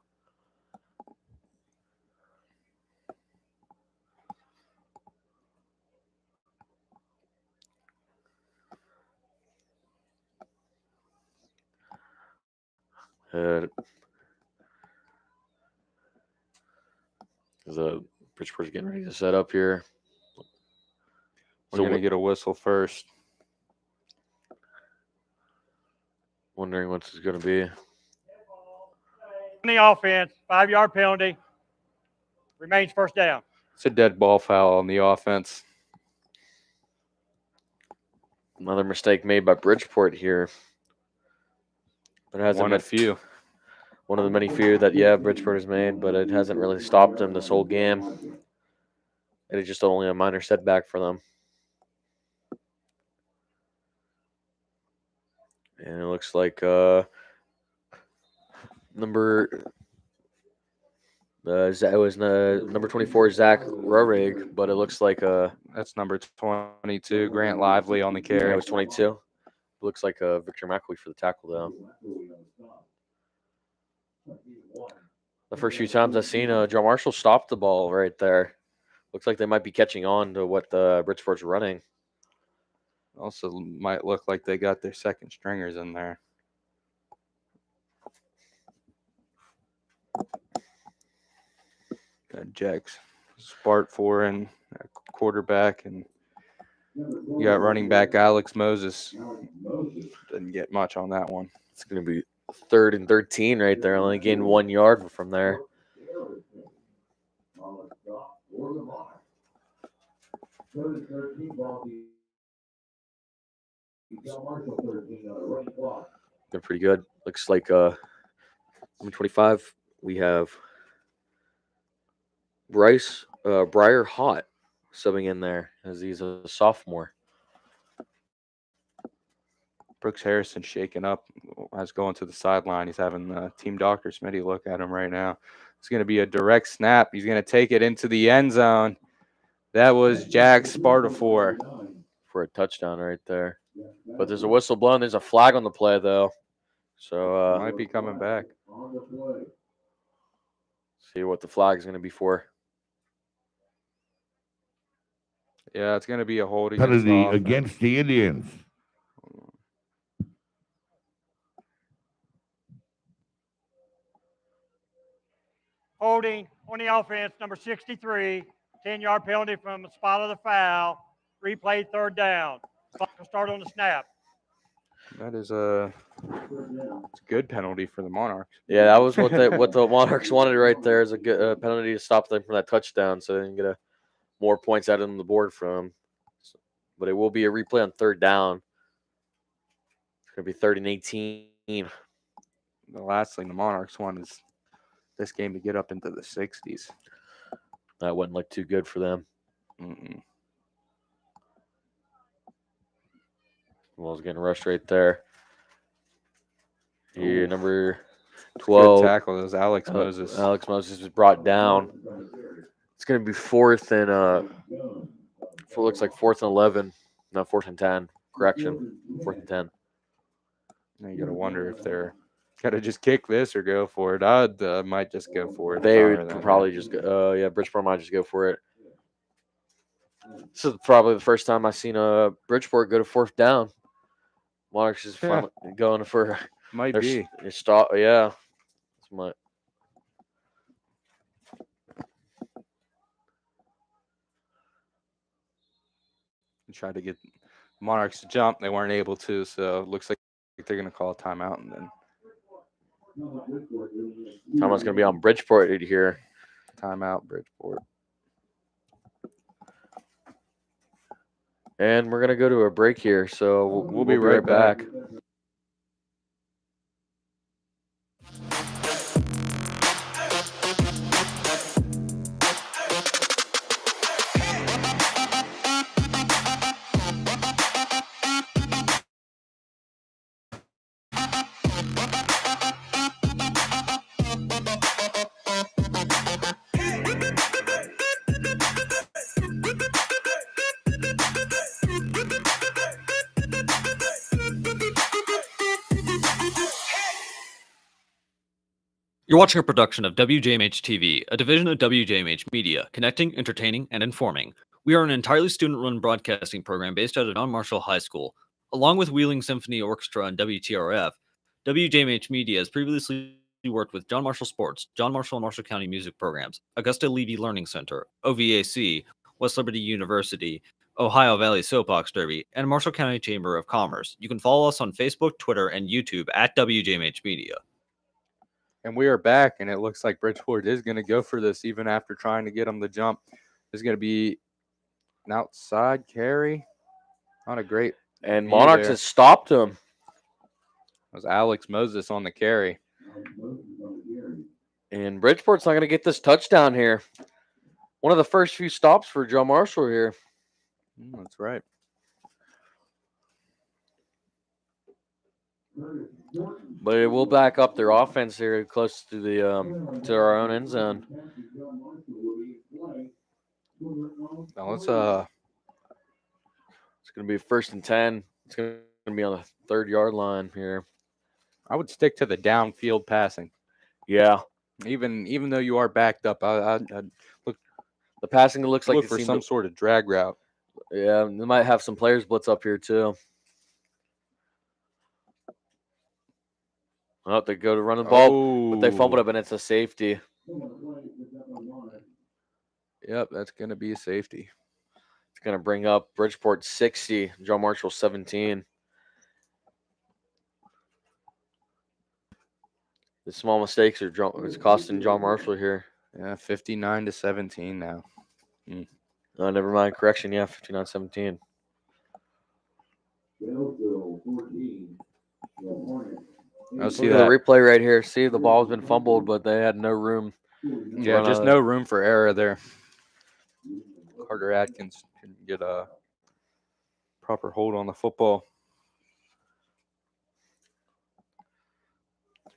Bridgeport's getting ready to set up here. We're going to get a whistle first. Wondering what this is going to be. On the offense, 5-yard penalty. Remains 1st down. It's a dead ball foul on the offense. Another mistake made by Bridgeport here. But it hasn't been one of the many few that Bridgeport has made, but it hasn't really stopped them this whole game. It is just only a minor setback for them. And it looks like number 24 Zach Rohrig, but it looks like that's number 22 Grant Lively on the carry. Yeah, it was 22. looks like Victor McElwee for the tackle, though. The first few times I've seen John Marshall stop the ball right there. Looks like they might be catching on to what Bridgeport's running. Also might look like they got their second stringers in there. Got Jax Spart for and quarterback, and you got running back Alex Moses. Didn't get much on that one. It's going to be 3rd and 13 right there. Only gained 1 yard from there. They're pretty good. Looks like number 25, we have Briar Hott subbing in there as he's a sophomore. Brooks Harrison shaking up as going to the sideline. He's having team doctor Smitty look at him right now. It's going to be a direct snap. He's going to take it into the end zone. That was Jack Sparta for a touchdown right there. But there's a whistle blown. There's a flag on the play, though. So might be coming back. See what the flag is going to be for. Yeah, it's going to be a hold Penalty against the Indians. Holding on the offense, number 63, 10-yard penalty from the spot of the foul. Replay 3rd down. Clock will start on the snap. That is a good penalty for the Monarchs. Yeah, that was what the Monarchs wanted right there, is a good penalty to stop them from that touchdown, so they can get more points out on the board from. But it will be a replay on 3rd down. It's going to be 3rd and 18. The last thing the Monarchs want is this game to get up into the 60s. That wouldn't look too good for them. Ball's getting rushed right there. Here, number 12. Good tackle. It was Alex Moses. Alex Moses was brought down. It's going to be 4th and looks like 4th and 11. No, 4th and 10. Correction, 4th and 10. Now you got to wonder if they're got to just kick this or go for it. I might just go for it. They would probably just go. Bridgeport might just go for it. This is probably the first time I've seen Bridgeport go to 4th down. Monarchs is finally going for might be. Stop. Yeah. Tried to get Monarchs to jump. They weren't able to, so it looks like they're going to call a timeout. And then timeout's going to be on Bridgeport here. Timeout, Bridgeport. And we're going to go to a break here, so we'll be right back. You're watching a production of WJMH TV, a division of WJMH Media, connecting, entertaining, and informing. We are an entirely student-run broadcasting program based out of John Marshall High School. Along with Wheeling Symphony Orchestra and WTRF, WJMH Media has previously worked with John Marshall Sports, John Marshall and Marshall County Music Programs, Augusta Levy Learning Center, OVAC, West Liberty University, Ohio Valley Soapbox Derby, and Marshall County Chamber of Commerce. You can follow us on Facebook, Twitter, and YouTube at WJMH Media. And we are back, and it looks like Bridgeport is going to go for this even after trying to get them to jump. There's going to be an outside carry. Not a great. And Monarchs has stopped him. It was Alex Moses on the carry. And Bridgeport's not going to get this touchdown here. One of the first few stops for John Marshall here. That's right. But it will back up their offense here close to the to our own end zone. Now let's It's going to be 1st and 10. It's going Gonna be on the 3rd-yard line here. I would stick to the downfield passing. Yeah, Even though you are backed up, I'd look the passing looks like look it for seemed some sort of drag route. Yeah, they might have some players blitz up here too. Oh, they go to run the ball, but they fumbled up, and it's a safety. Yep, that's going to be a safety. It's going to bring up Bridgeport 60, John Marshall 17. The small mistakes are it's costing John Marshall here. Yeah, 59-17 now. Oh, never mind. Correction. Yeah, 59-17. I'll see Look at that. the replay right here. See, the ball's been fumbled, but they had no room. Yeah, just no room for error there. Carter Atkins can get a proper hold on the football.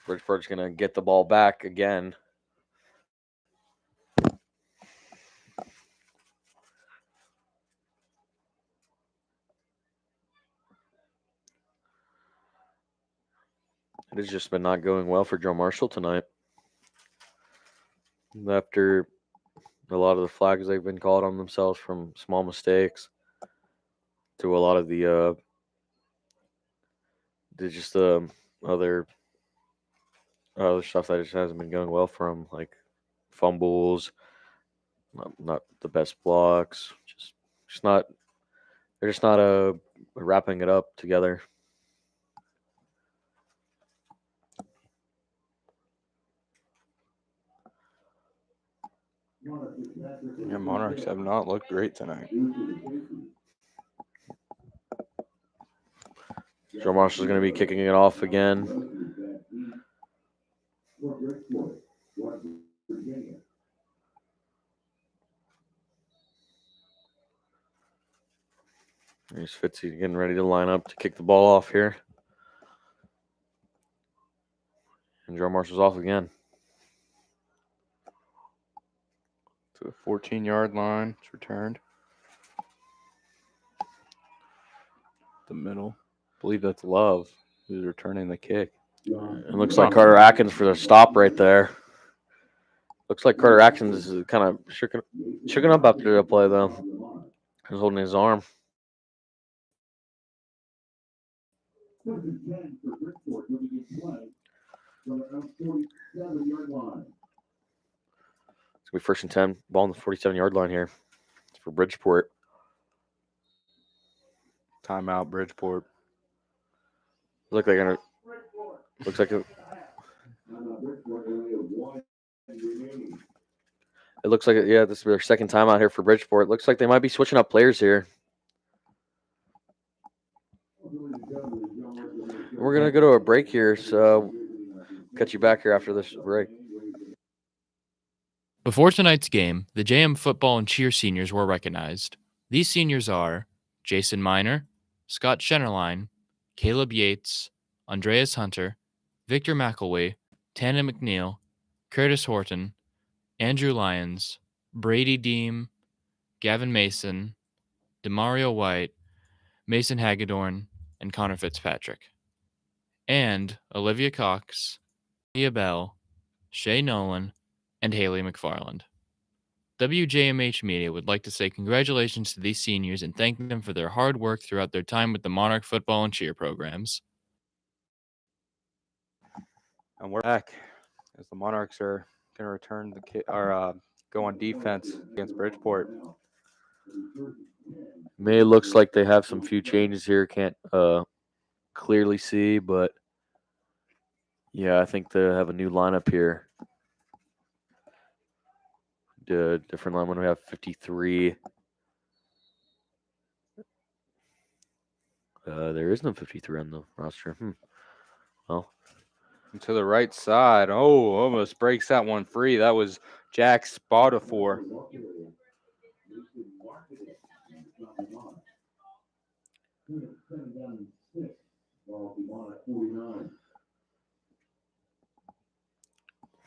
Bridgeport's going to get the ball back again. It has just been not going well for Joe Marshall tonight. After a lot of the flags they've been called on themselves from small mistakes to a lot of the other stuff that just hasn't been going well for them, like fumbles, not the best blocks, just not. They're just not wrapping it up together. Yeah, Monarchs have not looked great tonight. Joe Marshall's going to be kicking it off again. Here's Fitzy getting ready to line up to kick the ball off here. And Joe Marshall's off again. To the 14-yard line. It's returned. The middle. I believe that's Love who's returning the kick. It looks like Carter Atkins for the stop right there. Looks like Carter Atkins is kind of shooken up after the play, though. He's holding his arm. It's going to be 1st and 10. Ball on the 47-yard line here. It's for Bridgeport. Timeout, Bridgeport. Looks like it. It looks like it. Yeah, this is their 2nd time out here for Bridgeport. Looks like they might be switching up players here. We're going to go to a break here, so catch you back here after this break. Before tonight's game, the JM football and cheer seniors were recognized. These seniors are Jason Miner, Scott Schennerline, Caleb Yates, Andreas Hunter, Victor McElwee, Tana McNeil, Curtis Horton, Andrew Lyons, Brady Deem, Gavin Mason, Demario White, Mason Hagedorn, and Connor Fitzpatrick. And Olivia Cox, Leah Bell, Shay Nolan, and Haley McFarland. WJMH Media would like to say congratulations to these seniors and thank them for their hard work throughout their time with the Monarch football and cheer programs. And we're back as the Monarchs are going to return the kick or go on defense against Bridgeport. May looks like they have some few changes here. Can't clearly see, but yeah, I think they have a new lineup here. The different line when we have 53. There is no 53 on the roster. Well, And to the right side. Oh, almost breaks that one free. That was Jack Spadafor.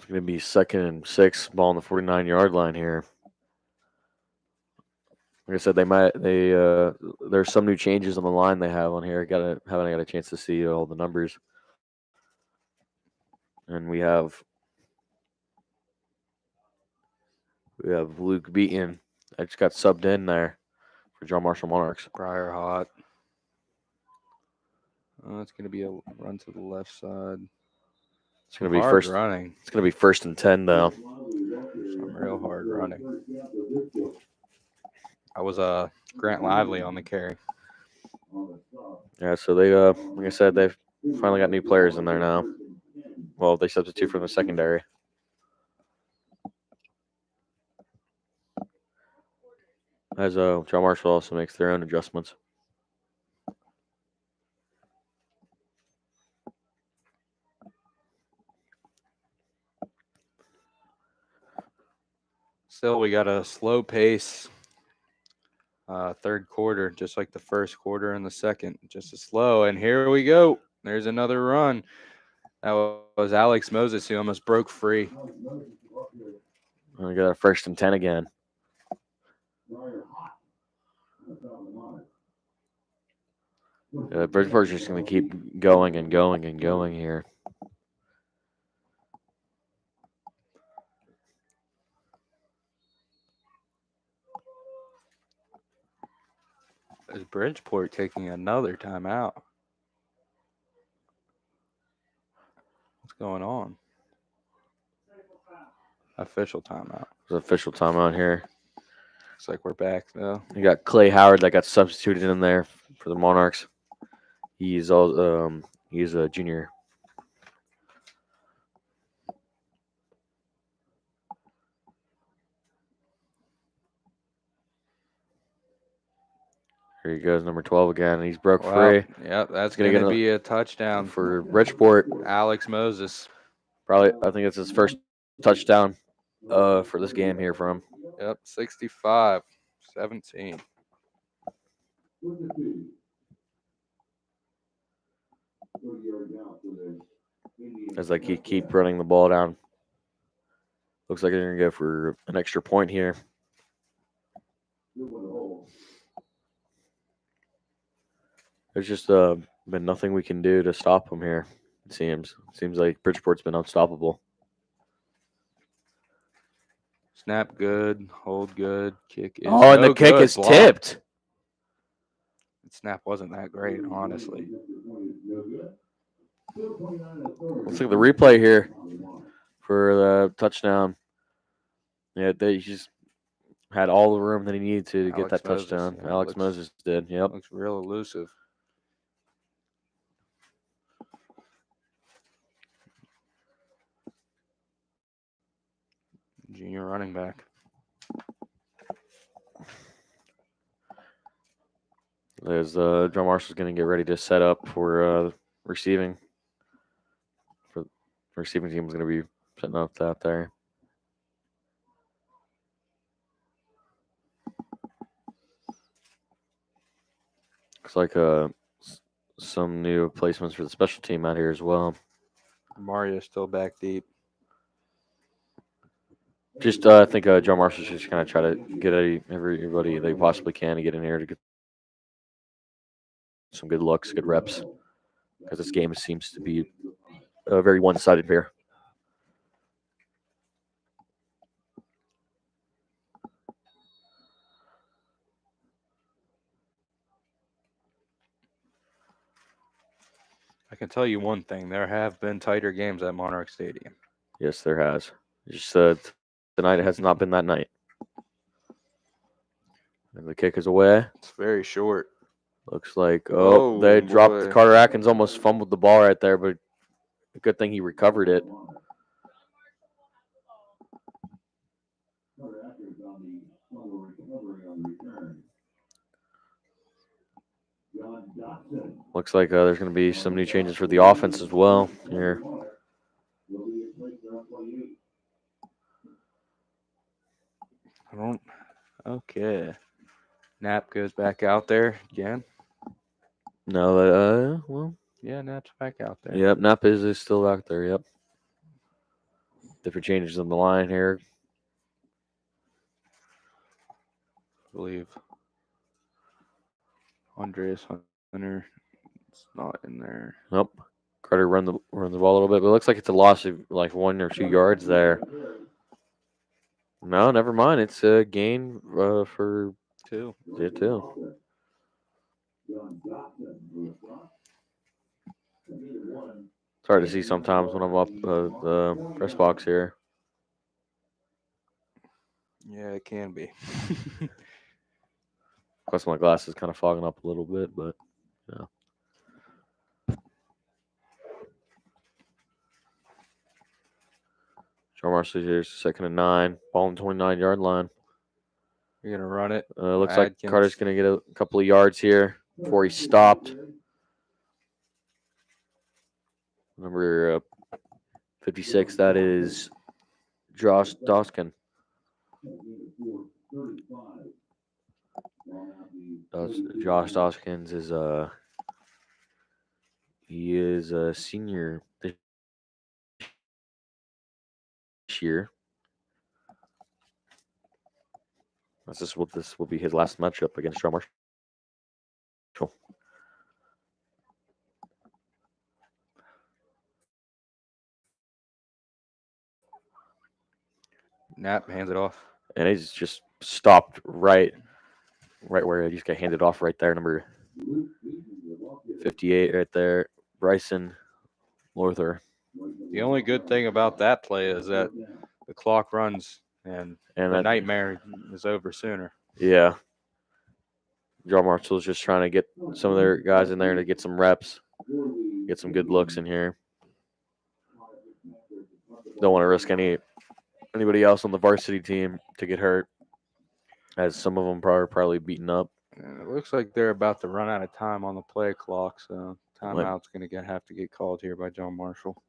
it's going to be 2nd and 6, ball on the 49-yard line here. Like I said, there's some new changes on the line they have on here. Haven't got a chance to see all the numbers. And we have Luke Beaton. I just got subbed in there for John Marshall Monarchs. Briar Hot. It's going to be a run to the left side. It's going to be hard running. It's going to be 1st and 10 though. Some real hard running. I was Grant Lively on the carry. Yeah, so they like I said, they've finally got new players in there now. Well, they substitute from the secondary. As John Marshall also makes their own adjustments. Still, we got a slow pace. Third quarter, just like the first quarter and the second, just as slow. And here we go. There's another run. That was Alex Moses who almost broke free. We got a 1st and 10 again. Bridgeport's just going to keep going and going and going here. Is Bridgeport taking another timeout? What's going on? Official timeout. There's an official timeout here. Looks like we're back though. You got Clay Howard that got substituted in there for the Monarchs. He's a junior. Here he goes, number 12 again. He's broke free. Yep, that's Gonna going get to be a touchdown for Bridgeport. Alex Moses. Probably, I think it's his first touchdown for this game here for him. Yep, 65-17. As they keep running the ball down. Looks like they're going to go for an extra point here. There's just been nothing we can do to stop them here, it seems. Seems like Bridgeport's been unstoppable. Snap good, hold good, kick is and the kick good. is Blocked. tipped. Snap wasn't that great, honestly. Let's look at the replay here for the touchdown. Yeah, they just had all the room that he needed to get that Moses, touchdown. yeah, Alex Moses did. Yep. Looks real elusive. Junior running back. As John Marshall's going to get ready to set up for receiving. For the receiving team is going to be setting up that there. Looks like some new placements for the special team out here as well. Mario's still back deep. Just I think John Marshall's just going to try to get everybody they possibly can to get in here to get some good looks, good reps, because this game seems to be very one-sided here. I can tell you one thing. There have been tighter games at Monarch Stadium. Yes, there has. Just tonight it has not been that night. And the kick is away. It's very short. Looks like, Oh, they dropped. boy. Carter Atkins almost fumbled the ball right there, but a good thing he recovered it. Looks like there's going to be some new changes for the offense as well here. Okay. Knapp goes back out there again. No, well, Yeah, Knapp's back out there. yep, Napa is still out there. Yep. Different changes on the line here. I believe Andreas Hunter. It's not in there. Nope. Carter run the ball a little bit, but it looks like it's a loss of like 1 or 2 yards there. No, never mind. It's a gain for 2. yeah, 2. It's hard to see sometimes when I'm up the press box here. Yeah, it can be. Plus, my glasses kind of fogging up a little bit, but yeah. John Marshall here's 2nd and 9, ball on the 29-yard line. You're gonna run it. Looks like Adkins. Carter's gonna get a couple of yards here before he stopped. Number 56, that is Josh Doskin. Josh Doskins is he is a senior this year. This will be his last matchup against John Marshall. Knapp hands it off. And he's just stopped right where he just got handed off right there. Number 58 right there, Bryson Lorther. The only good thing about that play is that the clock runs and the that nightmare is over sooner. Yeah. John Marshall's just trying to get some of their guys in there to get some reps, get some good looks in here. Don't want to risk anybody else on the varsity team to get hurt, as some of them are probably beaten up. And it looks like they're about to run out of time on the play clock, so timeout's going to have to get called here by John Marshall.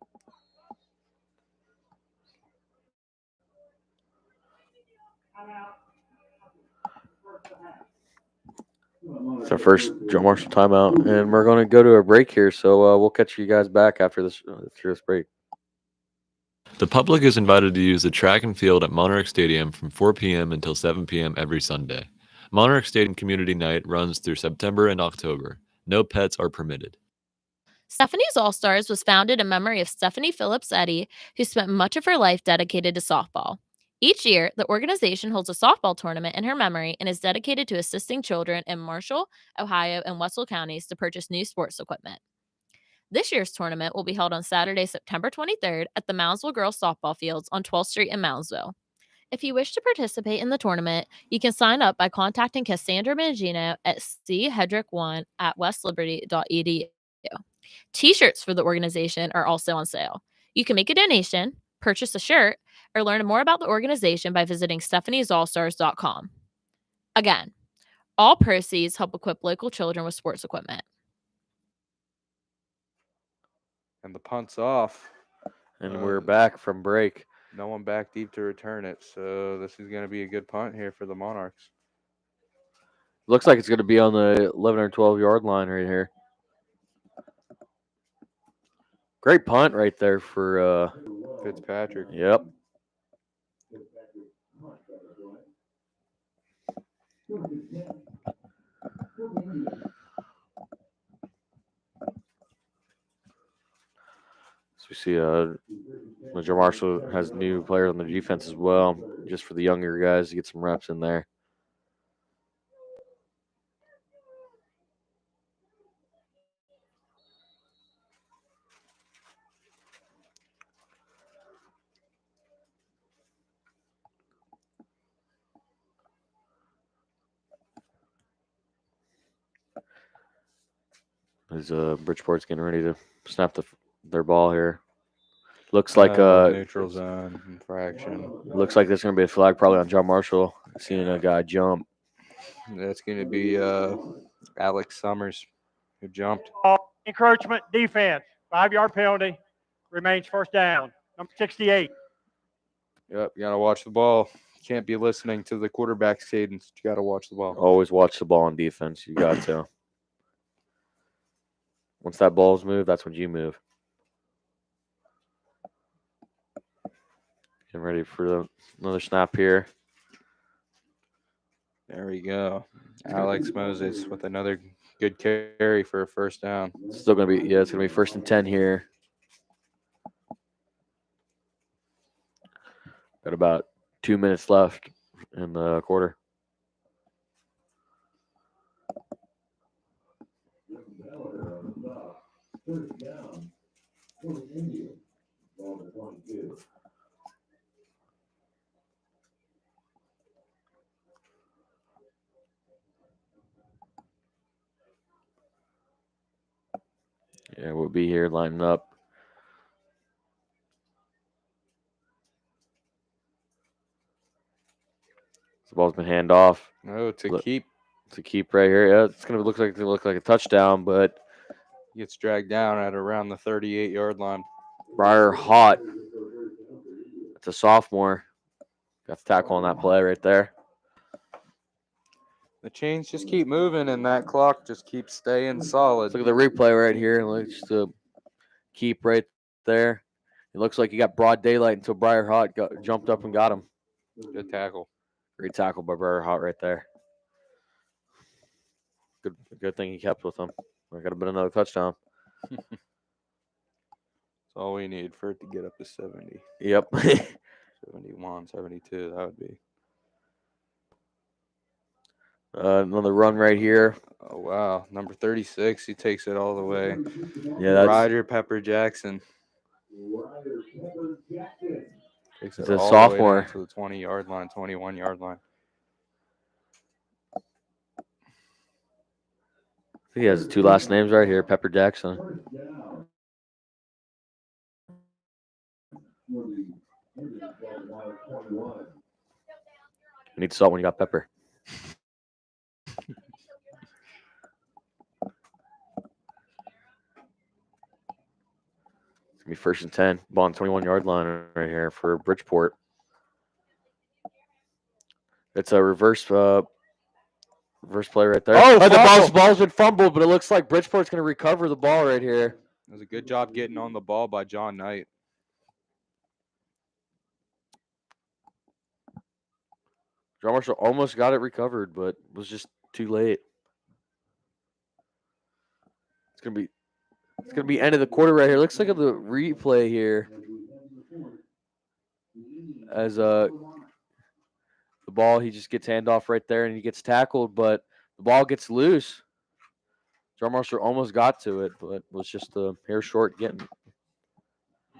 It's our first John Marshall timeout, and we're going to go to a break here, so we'll catch you guys back after this break. The public is invited to use the track and field at Monarch Stadium from 4 p.m. until 7 p.m. every Sunday. Monarch Stadium Community Night runs through September and October. No pets are permitted. Stephanie's All Stars was founded in memory of Stephanie Phillips Eddy, who spent much of her life dedicated to softball. Each year, the organization holds a softball tournament in her memory and is dedicated to assisting children in Marshall, Ohio, and Wetzel counties to purchase new sports equipment. This year's tournament will be held on Saturday, September 23rd at the Moundsville Girls Softball Fields on 12th Street in Moundsville. If you wish to participate in the tournament, you can sign up by contacting Cassandra Mangino at chedrick1@westliberty.edu. T-shirts for the organization are also on sale. You can make a donation, purchase a shirt, or learn more about the organization by visiting stephaniesallstars.com. Again, all proceeds help equip local children with sports equipment. And the punt's off. And we're back from break. No one back deep to return it, so this is going to be a good punt here for the Monarchs. Looks like it's going to be on the 11 or 12-yard line right here. Great punt right there for Fitzpatrick. Yep. So we see Joe Marshall has new players on the defense as well, just for the younger guys to get some reps in there. As Bridgeport's getting ready to snap their ball here. Looks like neutral zone infraction. Looks like there's going to be a flag probably on John Marshall, seeing a guy jump. That's going to be Alex Summers who jumped. Encroachment defense, 5-yard penalty, remains first down. Number 68. Yep, you got to watch the ball. You can't be listening to the quarterback's cadence. You got to watch the ball. Always watch the ball on defense. You got to. Once that ball's moved, that's when you move. Getting ready for another snap here. There we go. Alex Moses with another good carry for a first down. Still gonna be it's gonna be 1st and 10 here. Got about 2 minutes left in the quarter. First down for the Indians. Ball to 22. Yeah, we'll be here lining up. The ball's been hand off. Oh, to Look. keep. To keep right here. Yeah, it's gonna look like a touchdown, but Gets dragged down at around the 38-yard line. Briar Hot. It's a sophomore. Got the tackle on that play right there. The chains just keep moving, and that clock just keeps staying solid. Let's look at the replay right here. Let's keep right there. It looks like he got broad daylight until Briar Hot jumped up and got him. Good tackle. Great tackle by Briar Hot right there. Good thing he kept with him. That could have been another touchdown. That's all we need for it to get up to 70. Yep. 71, 72, that would be. Another run right here. Oh, wow. Number 36, he takes it all the way. Yeah, that's Ryder Pepper Jackson. Takes It's it a all sophomore. the way down to the 20-yard line, 21-yard line. I think he has 2 last names right here, Pepper Jackson. You need salt when you got pepper. It's gonna be 1st and 10. Ball on 21-yard line right here for Bridgeport. It's a reverse play right there. Oh, the ball's been fumbled, but it looks like Bridgeport's gonna recover the ball right here. It was a good job getting on the ball by John Knight. John Marshall almost got it recovered, but was just too late. It's gonna be end of the quarter right here. Looks like the replay here as the ball, he just gets handoff right there and he gets tackled, but the ball gets loose. John Marshall almost got to it, but was just a hair short getting.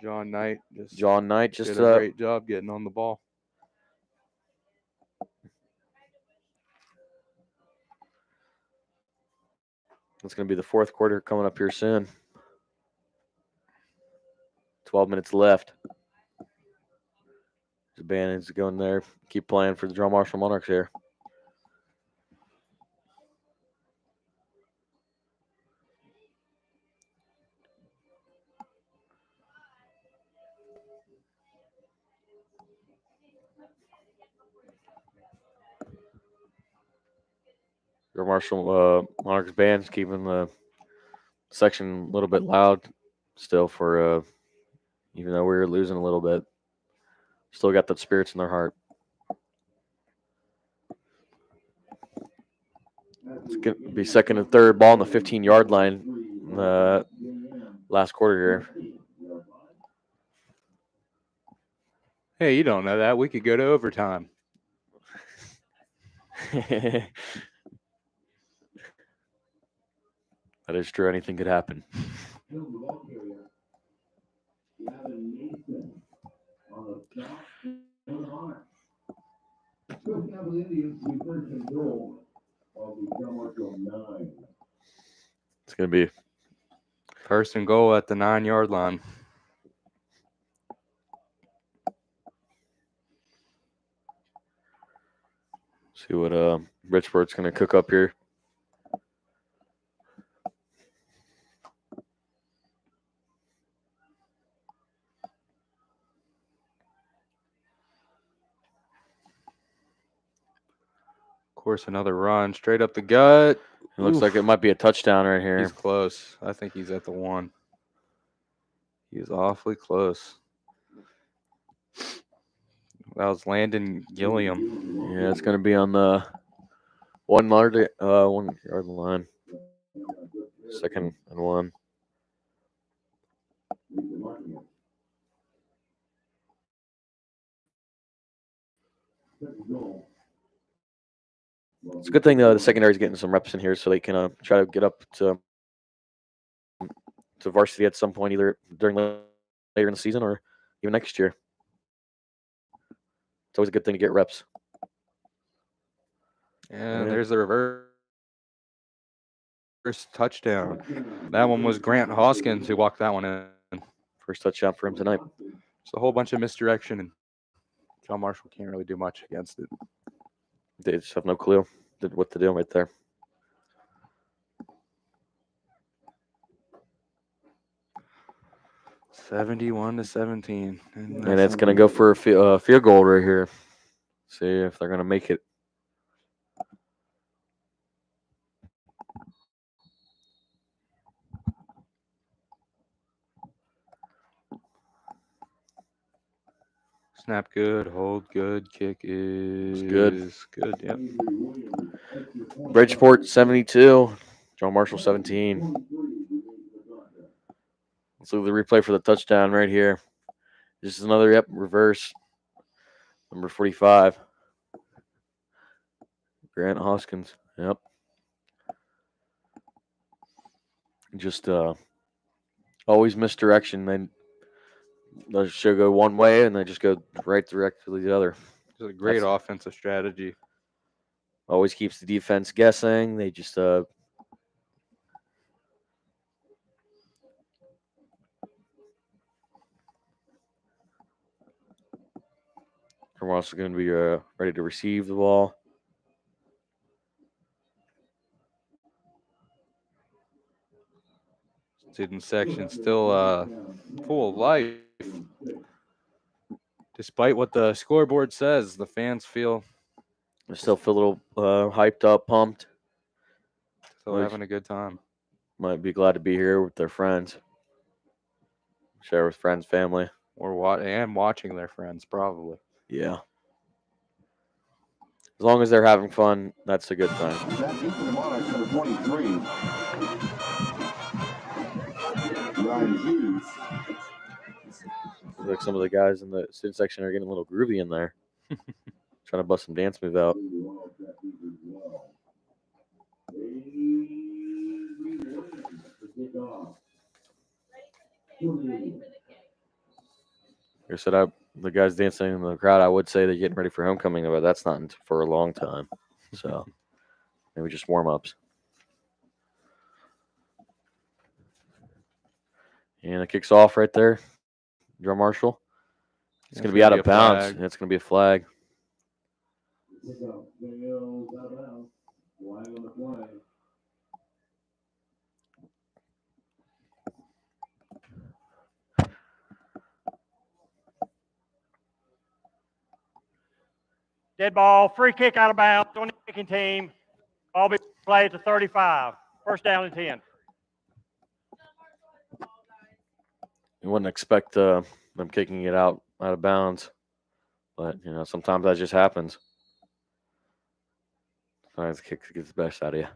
John Knight just Just did a great job getting on the ball. It's going to be the 4th quarter coming up here soon. 12 minutes left. The band is going there. Keep playing for the John Marshall Monarchs here. John Marshall Monarchs band's keeping the section a little bit loud still for even though we were losing a little bit. Still got that spirits in their heart. It's going to be 2nd and 3rd, ball on the 15-yard line last quarter here. Hey, you don't know that. We could go to overtime. That is true. Anything could happen. It's going to be 1st and goal at the 9-yard line. see what Bridgeport's going to cook up here. Of course, another run straight up the gut. It looks like it might be a touchdown right here. He's close. I think he's at the 1. He's awfully close. That was Landon Gilliam. Yeah, it's going to be on the 1 yard, 1 yard line. 2nd and 1. It's a good thing the secondary's getting some reps in here, so they can try to get up to varsity at some point, either during later in the season or even next year. It's always a good thing to get reps. And there's the reverse touchdown. That one was Grant Hoskins who walked that one in. First touchdown for him tonight. It's a whole bunch of misdirection, and John Marshall can't really do much against it. They just have no clue what to do right there. (71-17), and it's going to go for a field goal right here. See if they're going to make it. Snap good, hold good, kick is good. Good, yep. Bridgeport 72, John Marshall 17. Let's look at the replay for the touchdown right here. This is another reverse. Number 45. Grant Hoskins. Yep. Just always misdirection. They should go one way and they just go right directly the other. It's a great offensive strategy. Always keeps the defense guessing. They just We're also going to be ready to receive the ball. Student section still full of life. Despite what the scoreboard says, the fans feel They still feel a little hyped up, pumped. still having a good time. Might be glad to be here with their friends. Share with friends, family. Or watching their friends, probably. Yeah. As long as they're having fun, that's a good thing. Back into the Monarchs, number 23. Ryan Hughes. Looks like some of the guys in the student section are getting a little groovy in there. Trying to bust some dance move out. I said the guys dancing in the crowd, I would say they're getting ready for homecoming, but that's not for a long time. So maybe just warm-ups. And it kicks off right there. Drum Marshall. It's going to be out of bounds. And it's going to be a flag. Dead ball, free kick out of bounds on the kicking team. Ball be played to 35. First down and 10. You wouldn't expect them kicking it out of bounds. But, sometimes that just happens. Sometimes the kick gets the best out of you.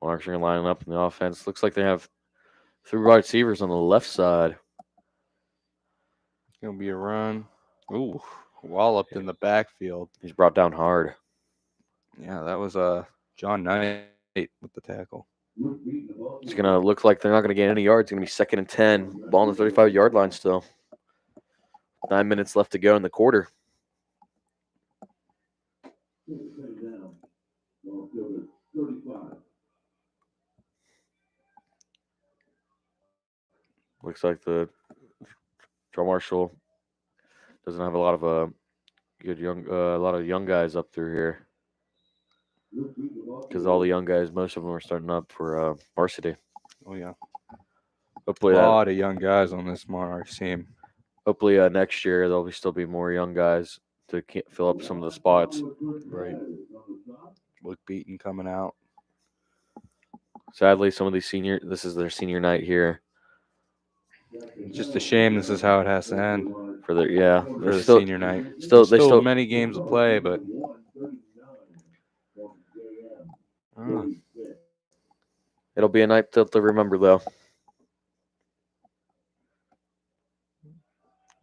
Monarchs are lining up in the offense. Looks like they have 3 wide receivers on the left side. It's going to be a run. Ooh, walloped in the backfield. He's brought down hard. Yeah, that was John Knight with the tackle. It's going to look like they're not going to get any yards. It's going to be 2nd and 10. Ball on the 35-yard line still. 9 minutes left to go in the quarter. Looks like the John Marshall doesn't have a lot of young guys up through here. Because all the young guys, most of them are starting up for varsity. Oh, yeah. Hopefully a lot of young guys on this Monarchs team. Hopefully still be more young guys to fill up some of the spots. Right. Luke Beaton coming out. Sadly, some of these this is their senior night here. It's just a shame this is how it has to end. For the senior night. Still many games to play, but It'll be a night to remember, though.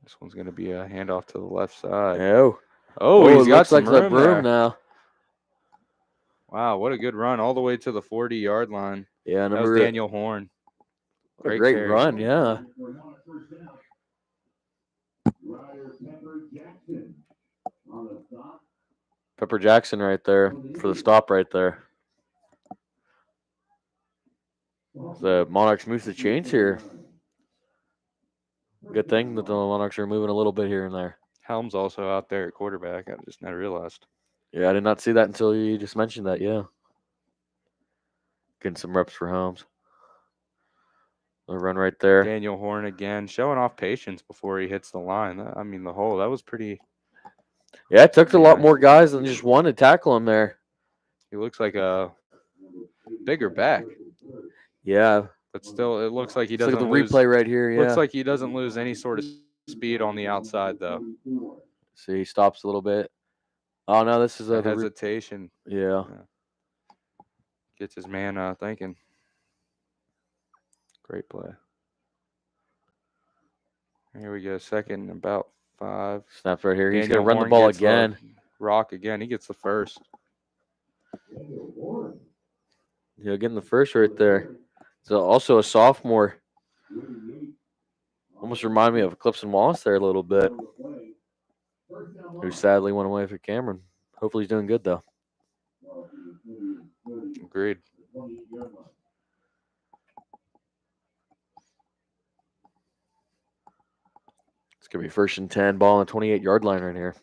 This one's going to be a handoff to the left side. Oh, Oh, he's it got looks some like that room broom there. now. Wow, what a good run all the way to the 40-yard line. Yeah, That was Daniel Horn. What a great carry. run, yeah. Pepper Jackson right there for the stop right there. The Monarchs move the chains here. Good thing that the Monarchs are moving a little bit here and there. Helm's also out there at quarterback. I just never realized. Yeah, I did not see that until you just mentioned that, yeah. Getting some reps for Helms. The run right there. Daniel Horn again, showing off patience before he hits the line. I mean, the hole, that was pretty. Yeah, it took a lot nice. more guys than just one to tackle him there. He looks like a bigger back. Yeah. But still, it looks like he Look doesn't at the lose. replay right here, yeah. Looks like he doesn't lose any sort of speed on the outside, though. See, he stops a little bit. Oh, no, this is The the hesitation. Yeah. Gets his man thinking. Great play. Here we go. Second and about 5. Snap right here. He's Daniel going to run the Horn ball gets again. Rock again. He gets the first. Yeah, getting the first right there. So also a sophomore. Almost remind me of Clipson Wallace there a little bit. Who sadly went away for Cameron. Hopefully he's doing good, though. Agreed. It's going to be 1st and 10, ball on the 28-yard line right here.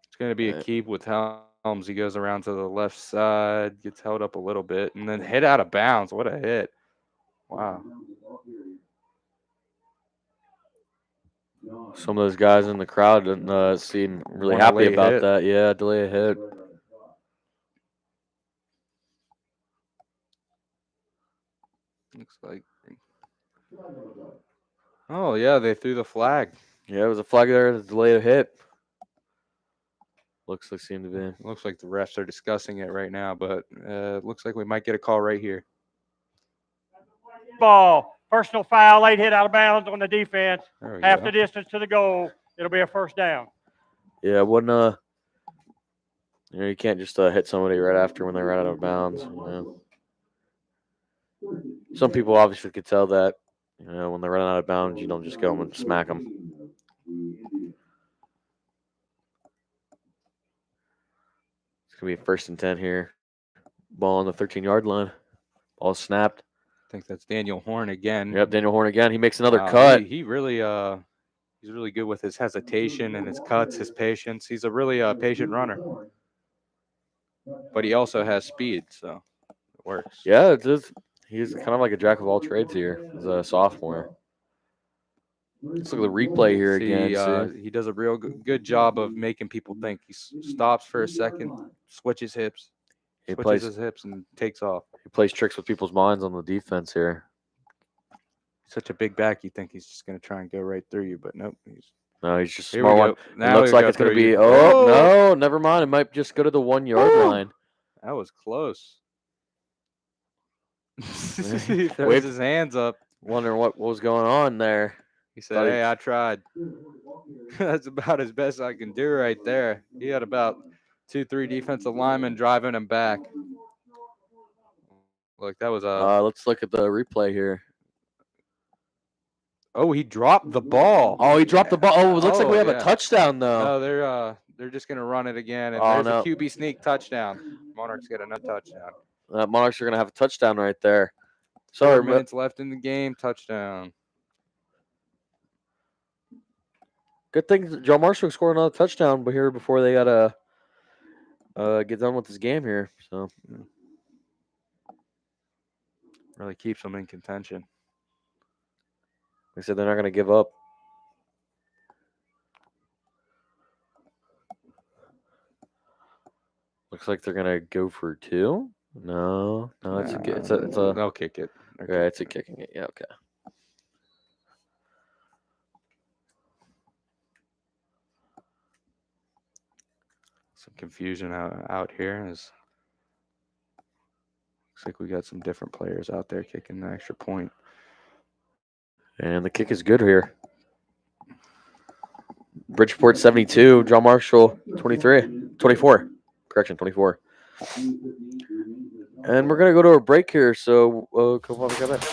It's going to be a keep with Helms. He goes around to the left side, gets held up a little bit, and then hit out of bounds. What a hit. Wow. Some of those guys in the crowd didn't seem really Want a happy late about hit. that. Yeah, delay a hit. Looks like. Oh, yeah, they threw the flag. Yeah, it was a flag there to delay a hit. Looks like seemed to be. Looks like the refs are discussing it right now, but it looks like we might get a call right here. Ball. Personal foul, late hit out of bounds on the defense. There we Half go. the distance to the goal. It'll be a first down. Yeah, it wasn't you can't just hit somebody right after when they run out of bounds. Some people obviously could tell that. When they run out of bounds, you don't just go and smack them. It's gonna be 1st and 10 here. Ball on the 13-yard line. Ball snapped. I think that's Daniel Horn again. Yep, Daniel Horn again. He makes another Wow, cut. He really he's really good with his hesitation and his cuts, his patience. He's a really patient runner. But he also has speed, so it works. Yeah, he's kind of like a jack of all trades here as a sophomore. Let's look at the replay here again. He does a real good job of making people think. He stops for a second, switches hips, his hips, and takes off. He plays tricks with people's minds on the defense here. Such a big back, you think he's just going to try and go right through you, but nope. He's just a Here we smart go. one. Now It looks like it's going to be. Oh, no, never mind. It might just go to the 1-yard line. That was close. He throws his hands up. Wondering what was going on there. He said, "Hey, I tried." That's about as best I can do right there. He had about 2-3 defensive linemen driving him back. Look, that was a. Let's look at the replay here. Oh, he dropped the ball. Oh, he dropped the ball. Oh, it looks like we have a touchdown though. No, they're just gonna run it again, and there's a QB sneak touchdown. Monarchs get another touchdown. Monarchs are gonna have a touchdown right there. 4 minutes left in the game. Touchdown. Good thing John Marshall scored another touchdown before they gotta get done with this game here. So really keeps them in contention. They said they're not gonna give up. Looks like they're gonna go for 2. No, it's a. They'll kick it. Yeah, it's a kicking it. Yeah, okay. some confusion out here. Looks like we got some different players out there kicking the extra point. And the kick is good here. Bridgeport 72, John Marshall 24. Correction, 24. And we're going to go to a break here, so come on, come back.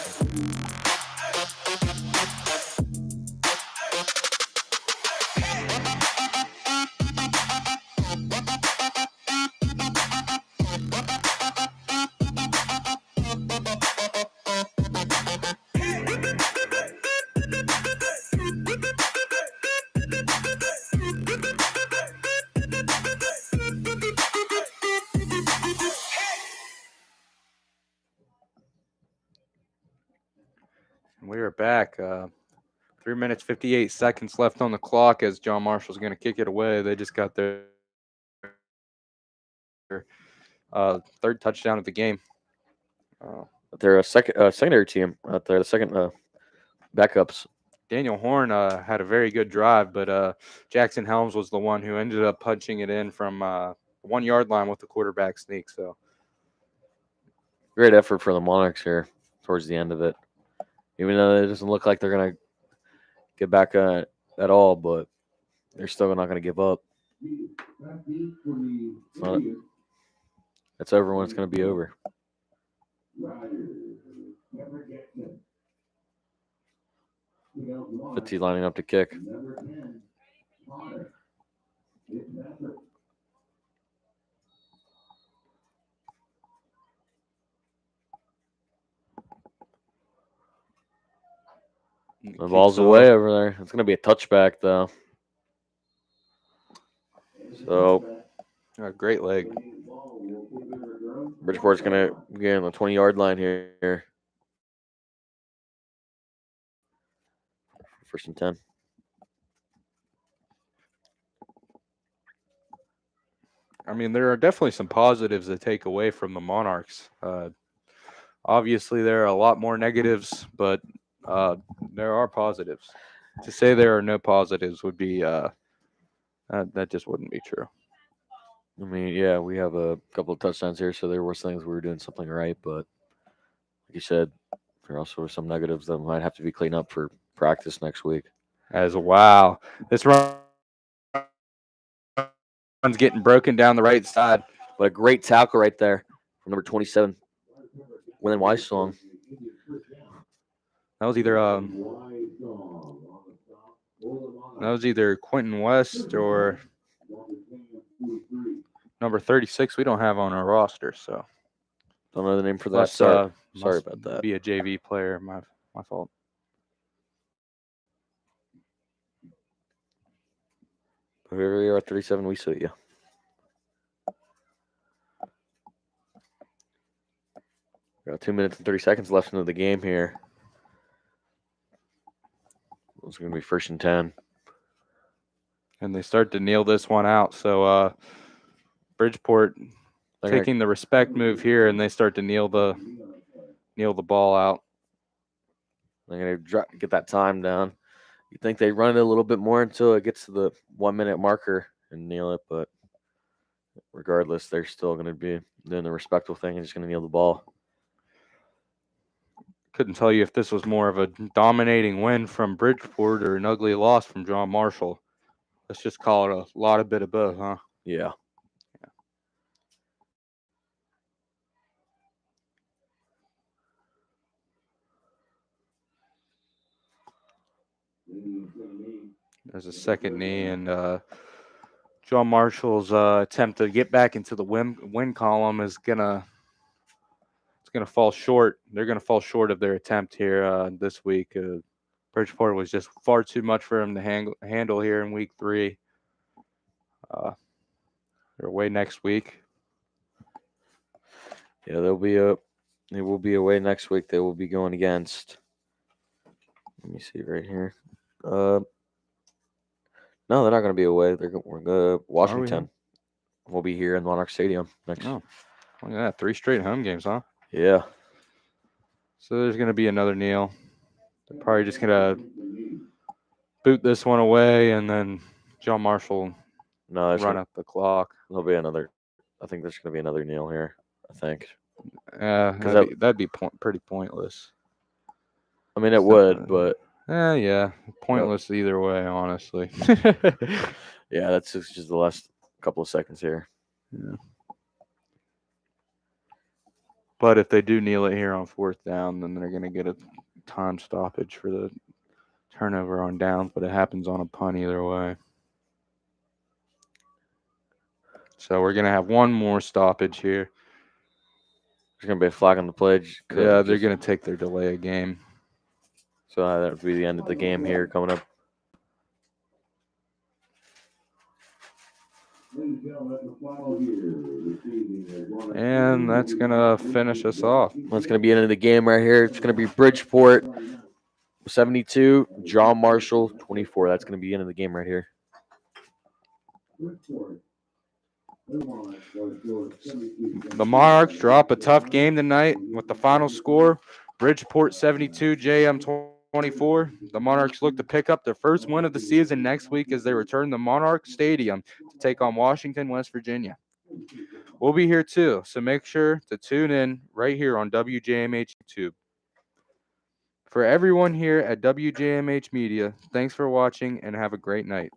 We are back. 3 minutes 58 seconds left on the clock as John Marshall's going to kick it away. They just got their third touchdown of the game. They're a secondary team out there, the second backups. Daniel Horn had a very good drive, but Jackson Helms was the one who ended up punching it in from 1 yard line with the quarterback sneak. So Great effort for the Monarchs here towards the end of it. Even though it doesn't look like they're going to get back at all, but they're still not going to give up. That's over when it's going to be over. 50 lining up to kick. The ball's away over there. It's going to be a touchback, though. So, great leg. Bridgeport's going to get on the 20-yard line here. First and 10. I mean, there are definitely some positives to take away from the Monarchs. Obviously, there are a lot more negatives, but there are positives. To say there are no positives would be that just wouldn't be true. I mean, yeah, we have a couple of touchdowns here, so there were things we were doing something right, but like you said, there also were some negatives that might have to be cleaned up for practice next week. Wow, this run's getting broken down the right side. But a great tackle right there from number 27, William Weissong. That was either Quentin West or number 36. We don't have on our roster, so don't know the name for that. Sorry about that. Be a JV player. My fault. Here we are, 37. We see you. Got 2 minutes and 30 seconds left into the game here. It's going to be first and 10. And they start to kneel this one out. So Bridgeport taking the respect move here, and they start to kneel the ball out. They're going to get that time down. You think they run it a little bit more until it gets to the 1 minute marker and kneel it, but regardless, they're still going to be doing the respectful thing and just going to kneel the ball. Couldn't tell you if this was more of a dominating win from Bridgeport or an ugly loss from John Marshall. Let's just call it a lot of bit of both, huh? Yeah. There's a second knee, and John Marshall's attempt to get back into the win column is gonna fall short. They're gonna fall short of their attempt here this week. Bridgeport was just far too much for him to handle here in week 3. They're away next week. Yeah, they will be away next week. They will be going against. Let me see right here. No, they're not going to be away. We're going to Washington. We'll be here in Monarch Stadium next. Oh, look at that! 3 straight home games, huh? Yeah. So there's going to be another kneel. They're probably just going to boot this one away, and then John Marshall No, there's run gonna, up the clock. there'll be another. I think there's gonna be another kneel here. I think. That'd be pretty pointless. I mean, it So, would, but yeah, pointless either way, honestly. yeah, that's just the last couple of seconds here. Yeah. But if they do kneel it here on 4th down, then they're gonna get a time stoppage for the turnover on downs. But it happens on a punt either way. So we're gonna have one more stoppage here. There's gonna be a flag on the pledge. Yeah, they're gonna take their delay of game. So that would be the end of the game here coming up. And that's gonna finish us off. That's gonna be the end of the game right here. It's gonna be Bridgeport 72, John Marshall 24. That's gonna be the end of the game right here. The Monarchs drop a tough game tonight with the final score: Bridgeport 72, JM 24. The Monarchs look to pick up their first win of the season next week as they return to Monarch Stadium to take on Washington, West Virginia. We'll be here too, so make sure to tune in right here on WJMH YouTube. For everyone here at WJMH Media, thanks for watching and have a great night.